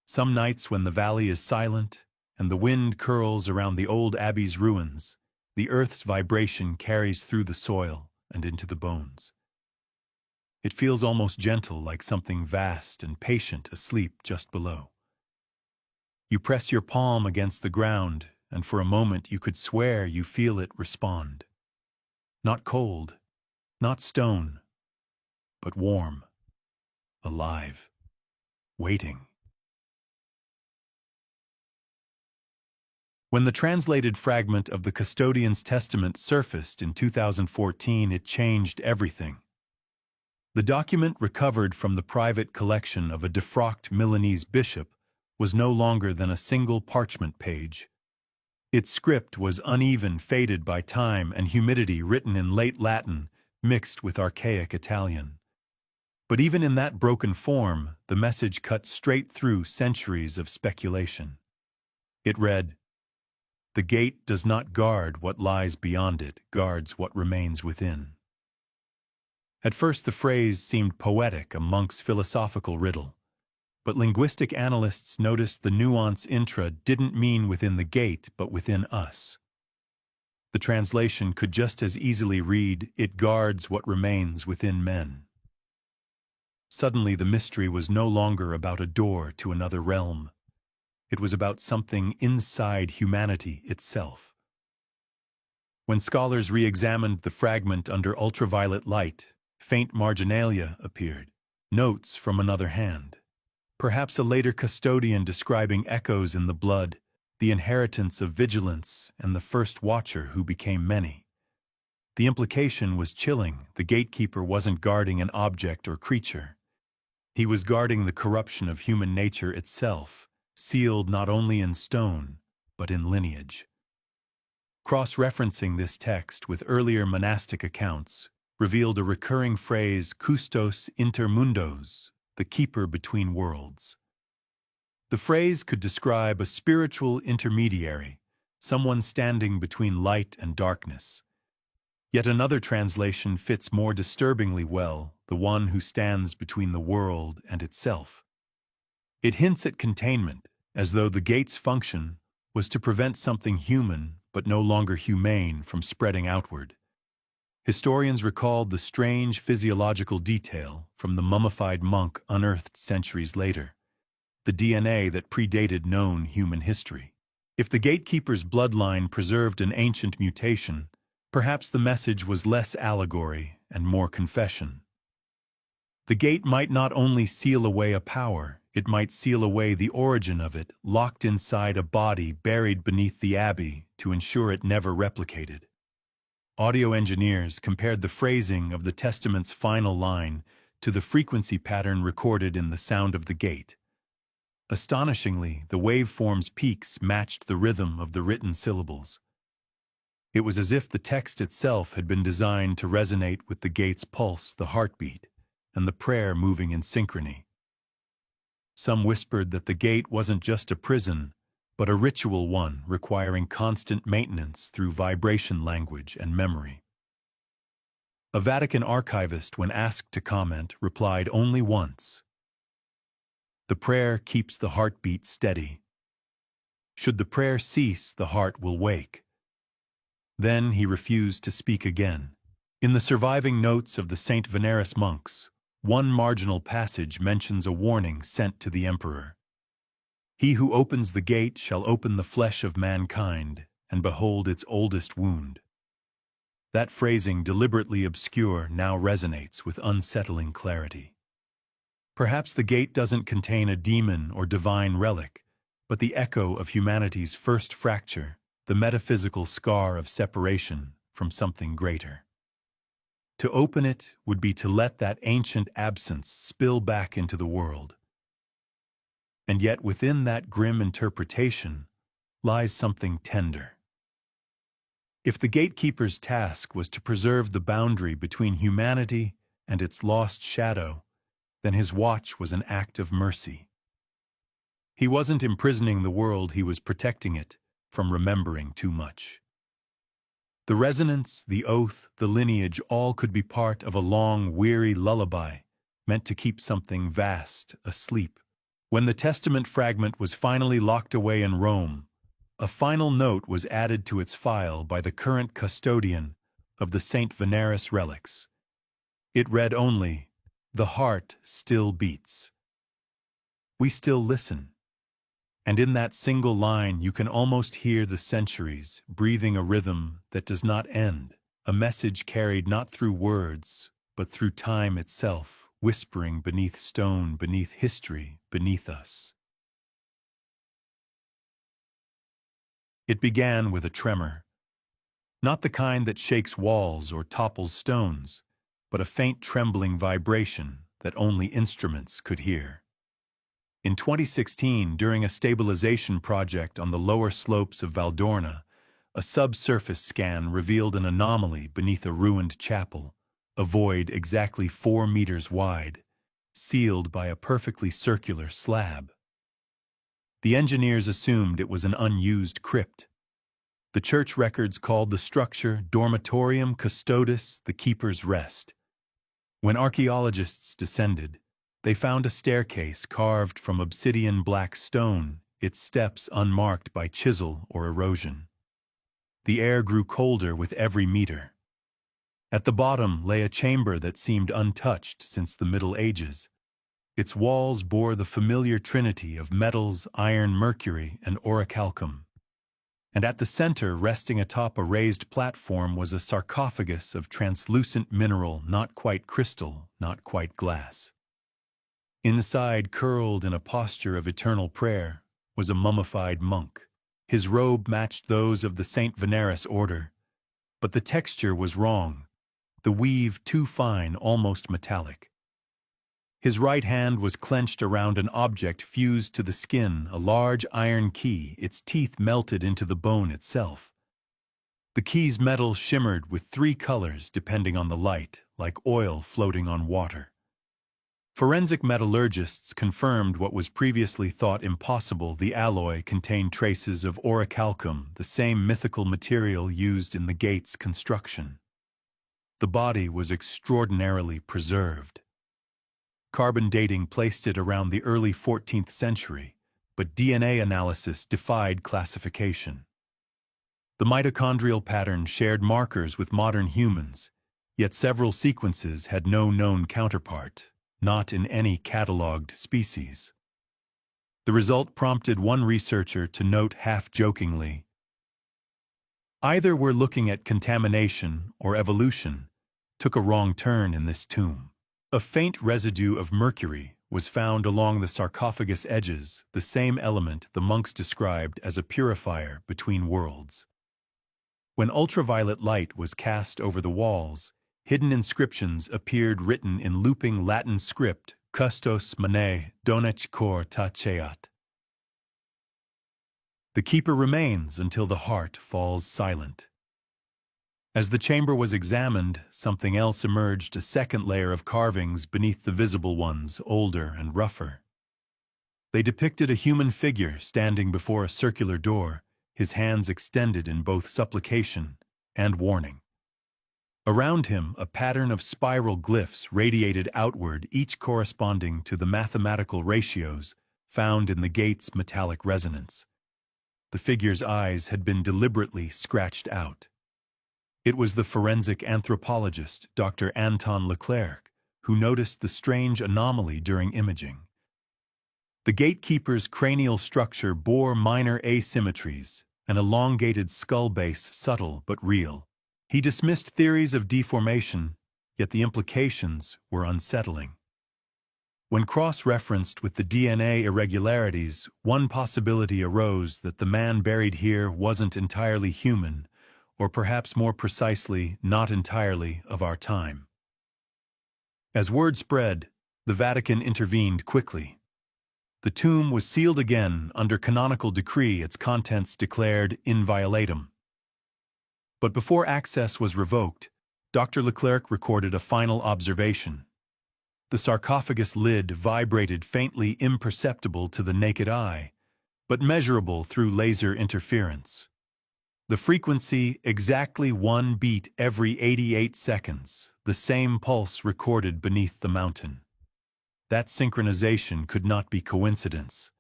Some nights when the valley is silent and the wind curls around the old abbey's ruins, the earth's vibration carries through the soil and into the bones. It feels almost gentle, like something vast and patient asleep just below. You press your palm against the ground, and for a moment you could swear you feel it respond. Not cold, not stone, but warm, alive, waiting. When the translated fragment of the custodian's testament surfaced in 2014, it changed everything. The document, recovered from the private collection of a defrocked Milanese bishop, was no longer than a single parchment page. Its script was uneven, faded by time and humidity, written in late Latin, mixed with archaic Italian. But even in that broken form, the message cut straight through centuries of speculation. It read, "The gate does not guard what lies beyond it, guards what remains within." At first the phrase seemed poetic, a monk's philosophical riddle. But linguistic analysts noticed the nuance intra didn't mean within the gate, but within us. The translation could just as easily read, "It guards what remains within men." Suddenly the mystery was no longer about a door to another realm. It was about something inside humanity itself. When scholars re-examined the fragment under ultraviolet light, faint marginalia appeared, notes from another hand. Perhaps a later custodian describing echoes in the blood, the inheritance of vigilance and the first watcher who became many. The implication was chilling. The gatekeeper wasn't guarding an object or creature. He was guarding the corruption of human nature itself, sealed not only in stone, but in lineage. Cross-referencing this text with earlier monastic accounts revealed a recurring phrase, custos inter mundos, the keeper between worlds. The phrase could describe a spiritual intermediary, someone standing between light and darkness. Yet another translation fits more disturbingly well, the one who stands between the world and itself. It hints at containment, as though the gate's function was to prevent something human but no longer humane from spreading outward. Historians recalled the strange physiological detail from the mummified monk unearthed centuries later, the DNA that predated known human history. If the gatekeeper's bloodline preserved an ancient mutation, perhaps the message was less allegory and more confession. The gate might not only seal away a power, it might seal away the origin of it, locked inside a body buried beneath the abbey to ensure it never replicated. Audio engineers compared the phrasing of the Testament's final line to the frequency pattern recorded in the sound of the gate. Astonishingly, the waveform's peaks matched the rhythm of the written syllables. It was as if the text itself had been designed to resonate with the gate's pulse, the heartbeat, and the prayer moving in synchrony. Some whispered that the gate wasn't just a prison, but a ritual one requiring constant maintenance through vibration language and memory. A Vatican archivist, when asked to comment, replied only once. The prayer keeps the heartbeat steady. Should the prayer cease, the heart will wake. Then he refused to speak again. In the surviving notes of the St. Veneris monks, one marginal passage mentions a warning sent to the emperor. He who opens the gate shall open the flesh of mankind and behold its oldest wound. That phrasing, deliberately obscure, now resonates with unsettling clarity. Perhaps the gate doesn't contain a demon or divine relic, but the echo of humanity's first fracture, the metaphysical scar of separation from something greater. To open it would be to let that ancient absence spill back into the world. And yet within that grim interpretation lies something tender. If the gatekeeper's task was to preserve the boundary between humanity and its lost shadow, then his watch was an act of mercy. He wasn't imprisoning the world, he was protecting it from remembering too much. The resonance, the oath, the lineage, all could be part of a long, weary lullaby meant to keep something vast asleep. When the Testament fragment was finally locked away in Rome, a final note was added to its file by the current custodian of the St. Veneris relics. It read only, "The heart still beats. We still listen." And in that single line you can almost hear the centuries breathing a rhythm that does not end, a message carried not through words, but through time itself, whispering beneath stone, beneath history, beneath us. It began with a tremor, not the kind that shakes walls or topples stones, but a faint trembling vibration that only instruments could hear. In 2016, during a stabilization project on the lower slopes of Valdorna, a subsurface scan revealed an anomaly beneath a ruined chapel, a void exactly 4 meters wide, sealed by a perfectly circular slab. The engineers assumed it was an unused crypt. The church records called the structure Dormitorium Custodes, the Keeper's Rest. When archaeologists descended, they found a staircase carved from obsidian black stone, its steps unmarked by chisel or erosion. The air grew colder with every meter. At the bottom lay a chamber that seemed untouched since the Middle Ages. Its walls bore the familiar trinity of metals, iron, mercury, and orichalcum. And at the center, resting atop a raised platform, was a sarcophagus of translucent mineral, not quite crystal, not quite glass. Inside, curled in a posture of eternal prayer, was a mummified monk. His robe matched those of the Saint Veneris order, but the texture was wrong, the weave too fine, almost metallic. His right hand was clenched around an object fused to the skin, a large iron key, its teeth melted into the bone itself. The key's metal shimmered with 3 colors depending on the light, like oil floating on water. Forensic metallurgists confirmed what was previously thought impossible: the alloy contained traces of orichalcum, the same mythical material used in the gate's construction. The body was extraordinarily preserved. Carbon dating placed it around the early 14th century, but DNA analysis defied classification. The mitochondrial pattern shared markers with modern humans, yet several sequences had no known counterpart, not in any catalogued species. The result prompted one researcher to note half-jokingly, "Either we're looking at contamination or evolution took a wrong turn in this tomb." A faint residue of mercury was found along the sarcophagus edges, the same element the monks described as a purifier between worlds. When ultraviolet light was cast over the walls, hidden inscriptions appeared written in looping Latin script, "Custos mane donec cor taceat." The keeper remains until the heart falls silent. As the chamber was examined, something else emerged: a second layer of carvings beneath the visible ones, older and rougher. They depicted a human figure standing before a circular door, his hands extended in both supplication and warning. Around him, a pattern of spiral glyphs radiated outward, each corresponding to the mathematical ratios found in the gate's metallic resonance. The figure's eyes had been deliberately scratched out. It was the forensic anthropologist, Dr. Anton Leclerc, who noticed the strange anomaly during imaging. The gatekeeper's cranial structure bore minor asymmetries, an elongated skull base subtle but real. He dismissed theories of deformation, yet the implications were unsettling. When cross-referenced with the DNA irregularities, one possibility arose: that the man buried here wasn't entirely human, or perhaps more precisely, not entirely of our time. As word spread, the Vatican intervened quickly. The tomb was sealed again under canonical decree, its contents declared inviolatum. But before access was revoked, Dr. Leclerc recorded a final observation. The sarcophagus lid vibrated faintly, imperceptible to the naked eye, but measurable through laser interference. The frequency, exactly 1 beat every 88 seconds, the same pulse recorded beneath the mountain. That synchronization could not be coincidence.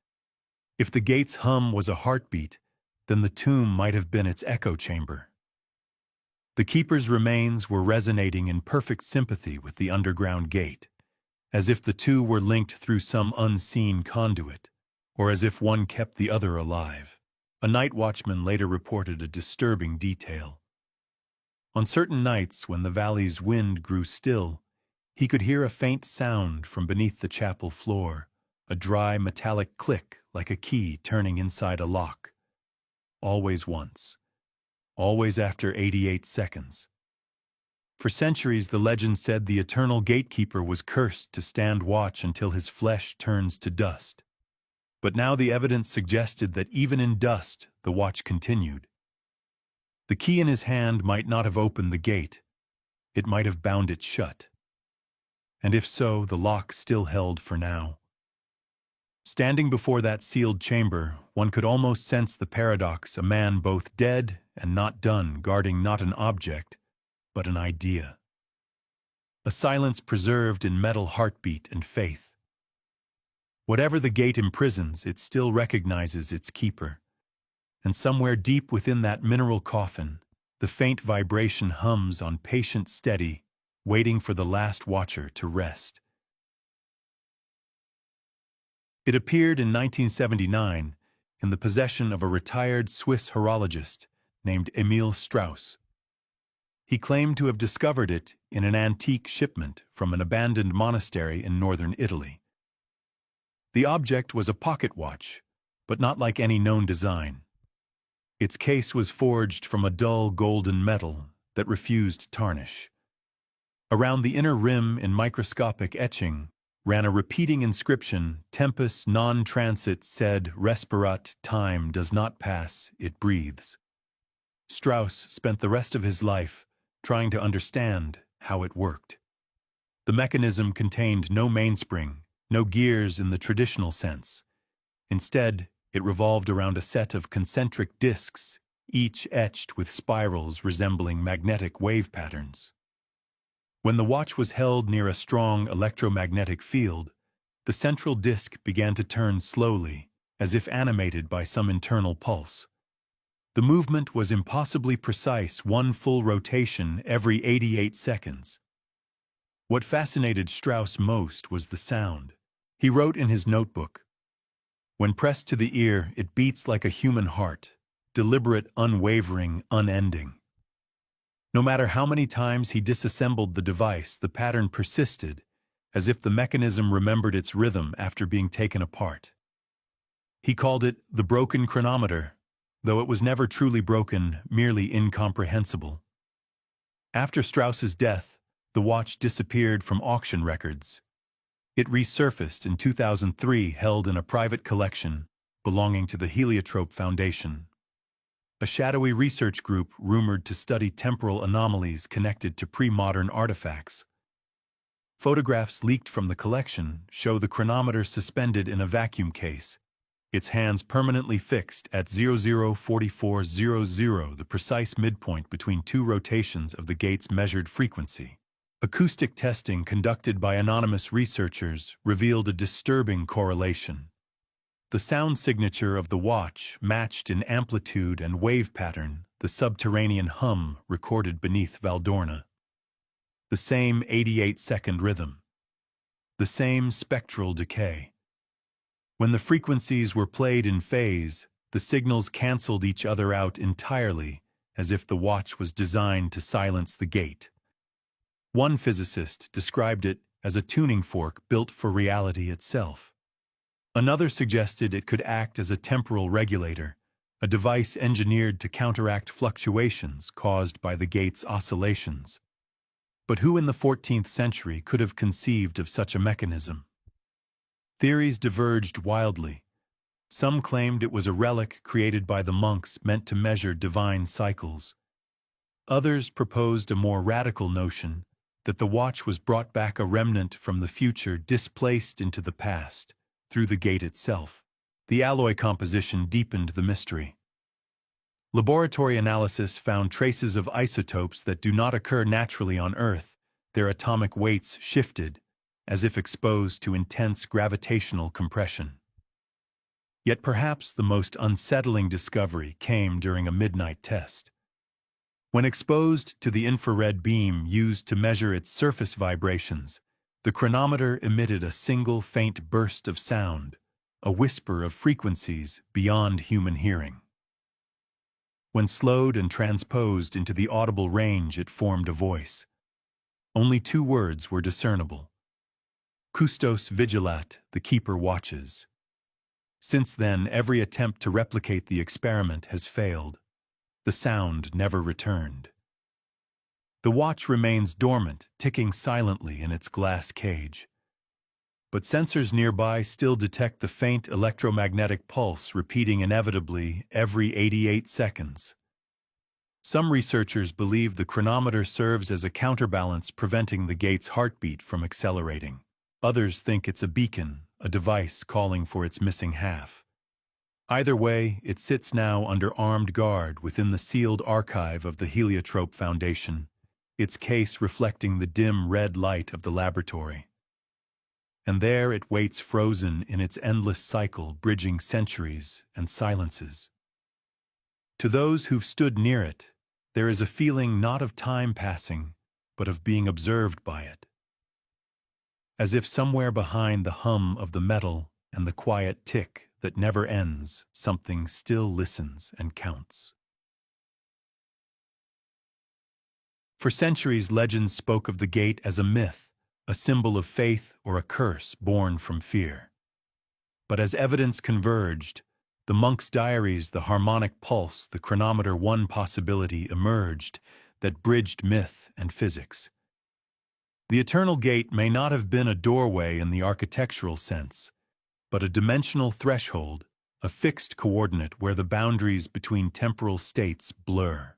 If the gate's hum was a heartbeat, then the tomb might have been its echo chamber. The keeper's remains were resonating in perfect sympathy with the underground gate, as if the two were linked through some unseen conduit, or as if one kept the other alive. A night watchman later reported a disturbing detail. On certain nights, when the valley's wind grew still, he could hear a faint sound from beneath the chapel floor, a dry metallic click like a key turning inside a lock. Always once. Always after 88 seconds. For centuries, the legend said the Eternal Gatekeeper was cursed to stand watch until his flesh turns to dust. But now the evidence suggested that even in dust, the watch continued. The key in his hand might not have opened the gate. It might have bound it shut. And if so, the lock still held for now. Standing before that sealed chamber, one could almost sense the paradox: a man both dead and not done, guarding not an object, but an idea. A silence preserved in metal heartbeat and faith. Whatever the gate imprisons, it still recognizes its keeper. And somewhere deep within that mineral coffin, the faint vibration hums on, patient, steady, waiting for the last watcher to rest. It appeared in 1979 in the possession of a retired Swiss horologist named Emil Strauss. He claimed to have discovered it in an antique shipment from an abandoned monastery in northern Italy. The object was a pocket watch, but not like any known design. Its case was forged from a dull golden metal that refused tarnish. Around the inner rim in microscopic etching ran a repeating inscription: Tempus non transit sed respirat, time does not pass, it breathes. Strauss spent the rest of his life trying to understand how it worked. The mechanism contained no mainspring, no gears in the traditional sense. Instead, it revolved around a set of concentric discs, each etched with spirals resembling magnetic wave patterns. When the watch was held near a strong electromagnetic field, the central disc began to turn slowly, as if animated by some internal pulse. The movement was impossibly precise, one full rotation every 88 seconds. What fascinated Strauss most was the sound. He wrote in his notebook, "When pressed to the ear, it beats like a human heart, deliberate, unwavering, unending." No matter how many times he disassembled the device, the pattern persisted, as if the mechanism remembered its rhythm after being taken apart. He called it the broken chronometer, though it was never truly broken, merely incomprehensible. After Strauss's death, the watch disappeared from auction records. It resurfaced in 2003, held in a private collection belonging to the Heliotrope Foundation, a shadowy research group rumored to study temporal anomalies connected to pre-modern artifacts. Photographs leaked from the collection show the chronometer suspended in a vacuum case, its hands permanently fixed at 004400, the precise midpoint between two rotations of the gate's measured frequency. Acoustic testing conducted by anonymous researchers revealed a disturbing correlation. The sound signature of the watch matched in amplitude and wave pattern the subterranean hum recorded beneath Valdorna. The same 88-second rhythm. The same spectral decay. When the frequencies were played in phase, the signals canceled each other out entirely, as if the watch was designed to silence the gate. One physicist described it as a tuning fork built for reality itself. Another suggested it could act as a temporal regulator, a device engineered to counteract fluctuations caused by the gate's oscillations. But who in the 14th century could have conceived of such a mechanism? Theories diverged wildly. Some claimed it was a relic created by the monks meant to measure divine cycles. Others proposed a more radical notion that the watch was brought back, a remnant from the future displaced into the past through the gate itself. The alloy composition deepened the mystery. Laboratory analysis found traces of isotopes that do not occur naturally on Earth. Their atomic weights shifted, as if exposed to intense gravitational compression. Yet perhaps the most unsettling discovery came during a midnight test. When exposed to the infrared beam used to measure its surface vibrations, the chronometer emitted a single faint burst of sound, a whisper of frequencies beyond human hearing. When slowed and transposed into the audible range, it formed a voice. Only two words were discernible. Custos vigilat, the keeper watches. Since then, every attempt to replicate the experiment has failed. The sound never returned. The watch remains dormant, ticking silently in its glass cage. But sensors nearby still detect the faint electromagnetic pulse repeating inevitably every 88 seconds. Some researchers believe the chronometer serves as a counterbalance, preventing the gate's heartbeat from accelerating. Others think it's a beacon, a device calling for its missing half. Either way, it sits now under armed guard within the sealed archive of the Heliotrope Foundation, its case reflecting the dim red light of the laboratory. And there it waits, frozen in its endless cycle, bridging centuries and silences. To those who've stood near it, there is a feeling not of time passing, but of being observed by it. As if somewhere behind the hum of the metal and the quiet tick that never ends, something still listens and counts. For centuries, legends spoke of the gate as a myth, a symbol of faith or a curse born from fear. But as evidence converged, The monk's diaries, the harmonic pulse, the chronometer, one possibility emerged that bridged myth and physics. The Eternal Gate may not have been a doorway in the architectural sense, but a dimensional threshold, a fixed coordinate where the boundaries between temporal states blur.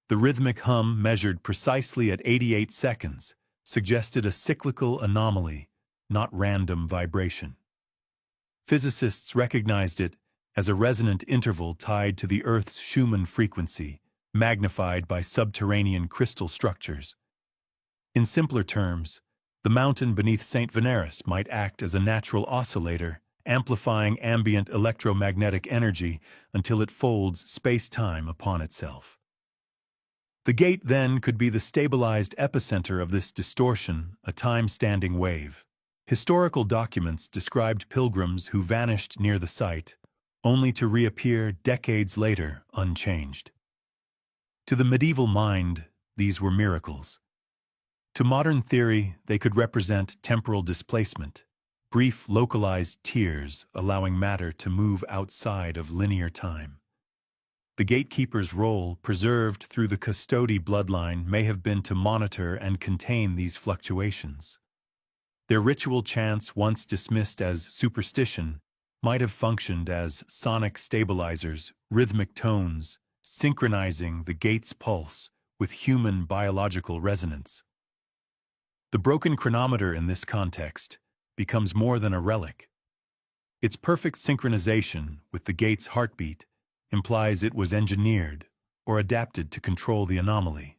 The rhythmic hum, measured precisely at 88 seconds, suggested a cyclical anomaly, not random vibration. Physicists recognized it as a resonant interval tied to the Earth's Schumann frequency, magnified by subterranean crystal structures. In simpler terms, the mountain beneath St. Veneris might act as a natural oscillator, amplifying ambient electromagnetic energy until it folds space-time upon itself. The gate, then, could be the stabilized epicenter of this distortion, a time-standing wave. Historical documents described pilgrims who vanished near the site, only to reappear decades later unchanged. To the medieval mind, these were miracles. To modern theory, they could represent temporal displacement, brief localized tears allowing matter to move outside of linear time. The gatekeeper's role, preserved through the custody bloodline, may have been to monitor and contain these fluctuations. Their ritual chants, once dismissed as superstition, might have functioned as sonic stabilizers, rhythmic tones, synchronizing the gate's pulse with human biological resonance. The broken chronometer in this context becomes more than a relic. Its perfect synchronization with the gate's heartbeat implies it was engineered or adapted to control the anomaly.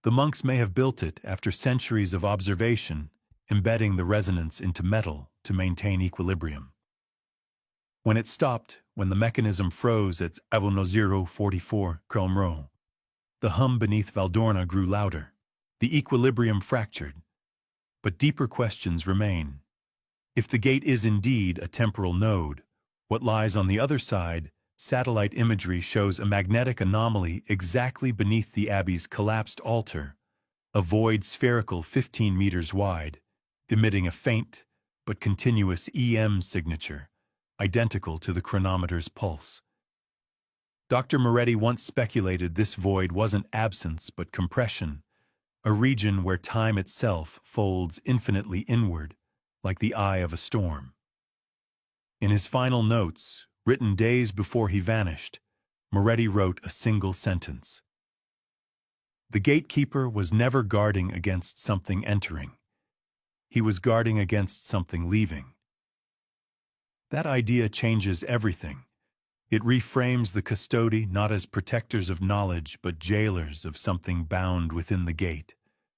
The monks may have built it after centuries of observation, embedding the resonance into metal to maintain equilibrium. When it stopped, when the mechanism froze at 044 km, the hum beneath Valdorna grew louder. The equilibrium fractured. But deeper questions remain. If the gate is indeed a temporal node, what lies on the other side? Satellite imagery shows a magnetic anomaly exactly beneath the abbey's collapsed altar, a void spherical 15 meters wide, emitting a faint but continuous EM signature, identical to the chronometer's pulse. Dr. Moretti once speculated this void wasn't absence but compression, a region where time itself folds infinitely inward, like the eye of a storm. In his final notes, written days before he vanished, Moretti wrote a single sentence. The gatekeeper was never guarding against something entering. He was guarding against something leaving. That idea changes everything. It reframes the custody not as protectors of knowledge but jailers of something bound within the gate,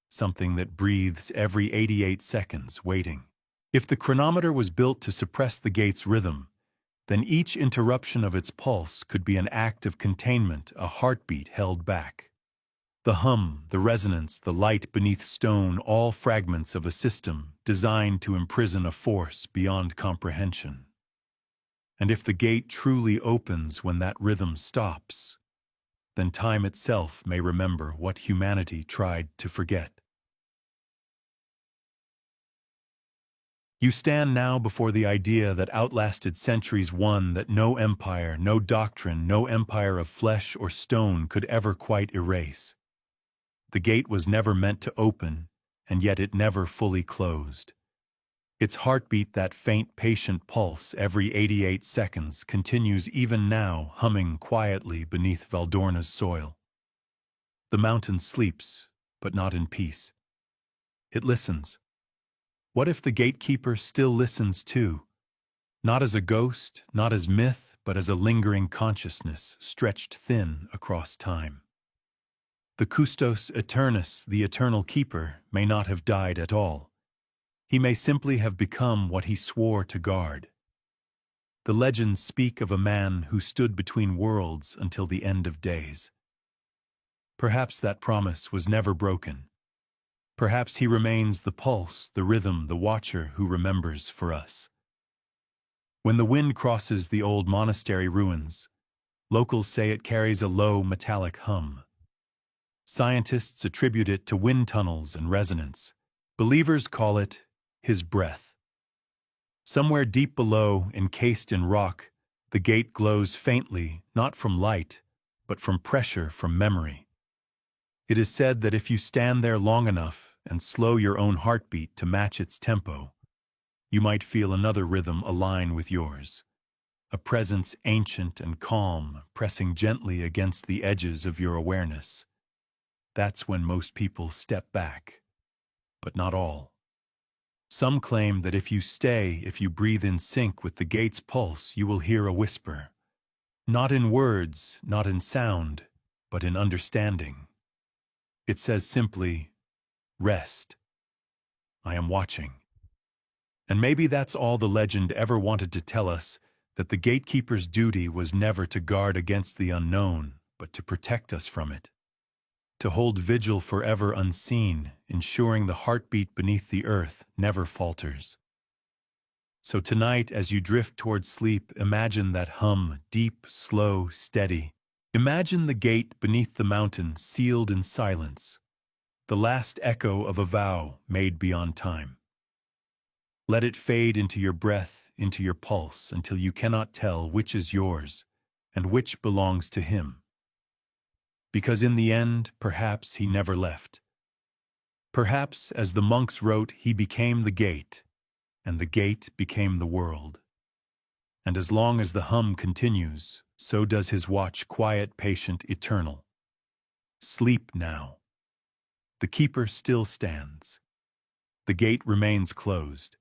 something that breathes every 88 seconds, waiting. If the chronometer was built to suppress the gate's rhythm, then each interruption of its pulse could be an act of containment, a heartbeat held back. The hum, the resonance, the light beneath stone, all fragments of a system designed to imprison a force beyond comprehension. And if the gate truly opens when that rhythm stops, then time itself may remember what humanity tried to forget. You stand now before the idea that outlasted centuries, one that no empire, no doctrine, no empire of flesh or stone could ever quite erase. The gate was never meant to open, and yet it never fully closed. Its heartbeat, that faint, patient pulse every 88 seconds, continues even now, humming quietly beneath Valdorna's soil. The mountain sleeps, but not in peace. It listens. What if the gatekeeper still listens too? Not as a ghost, not as myth, but as a lingering consciousness stretched thin across time. The Custos Eternus, the Eternal Keeper, may not have died at all. He may simply have become what he swore to guard. The legends speak of a man who stood between worlds until the end of days. Perhaps that promise was never broken. Perhaps he remains the pulse, the rhythm, the watcher who remembers for us. When the wind crosses the old monastery ruins, locals say it carries a low metallic hum. Scientists attribute it to wind tunnels and resonance. Believers call it his breath. Somewhere deep below, encased in rock, the gate glows faintly, not from light, but from pressure from memory. It is said that if you stand there long enough and slow your own heartbeat to match its tempo, you might feel another rhythm align with yours, a presence ancient and calm, pressing gently against the edges of your awareness. That's when most people step back, but not all. Some claim that if you breathe in sync with the gate's pulse, you will hear a whisper. Not in words, not in sound, but in understanding. It says simply, "Rest. I am watching." And maybe that's all the legend ever wanted to tell us, that the gatekeeper's duty was never to guard against the unknown, but to protect us from it. To hold vigil forever unseen, ensuring the heartbeat beneath the earth never falters. So tonight, as you drift towards sleep, imagine that hum, deep, slow, steady. Imagine the gate beneath the mountain, sealed in silence, the last echo of a vow made beyond time. Let it fade into your breath, into your pulse, until you cannot tell which is yours and which belongs to him. Because in the end, perhaps he never left. Perhaps, as the monks wrote, he became the gate, and the gate became the world. And as long as the hum continues, so does his watch, quiet, patient, eternal. Sleep now. The keeper still stands. The gate remains closed.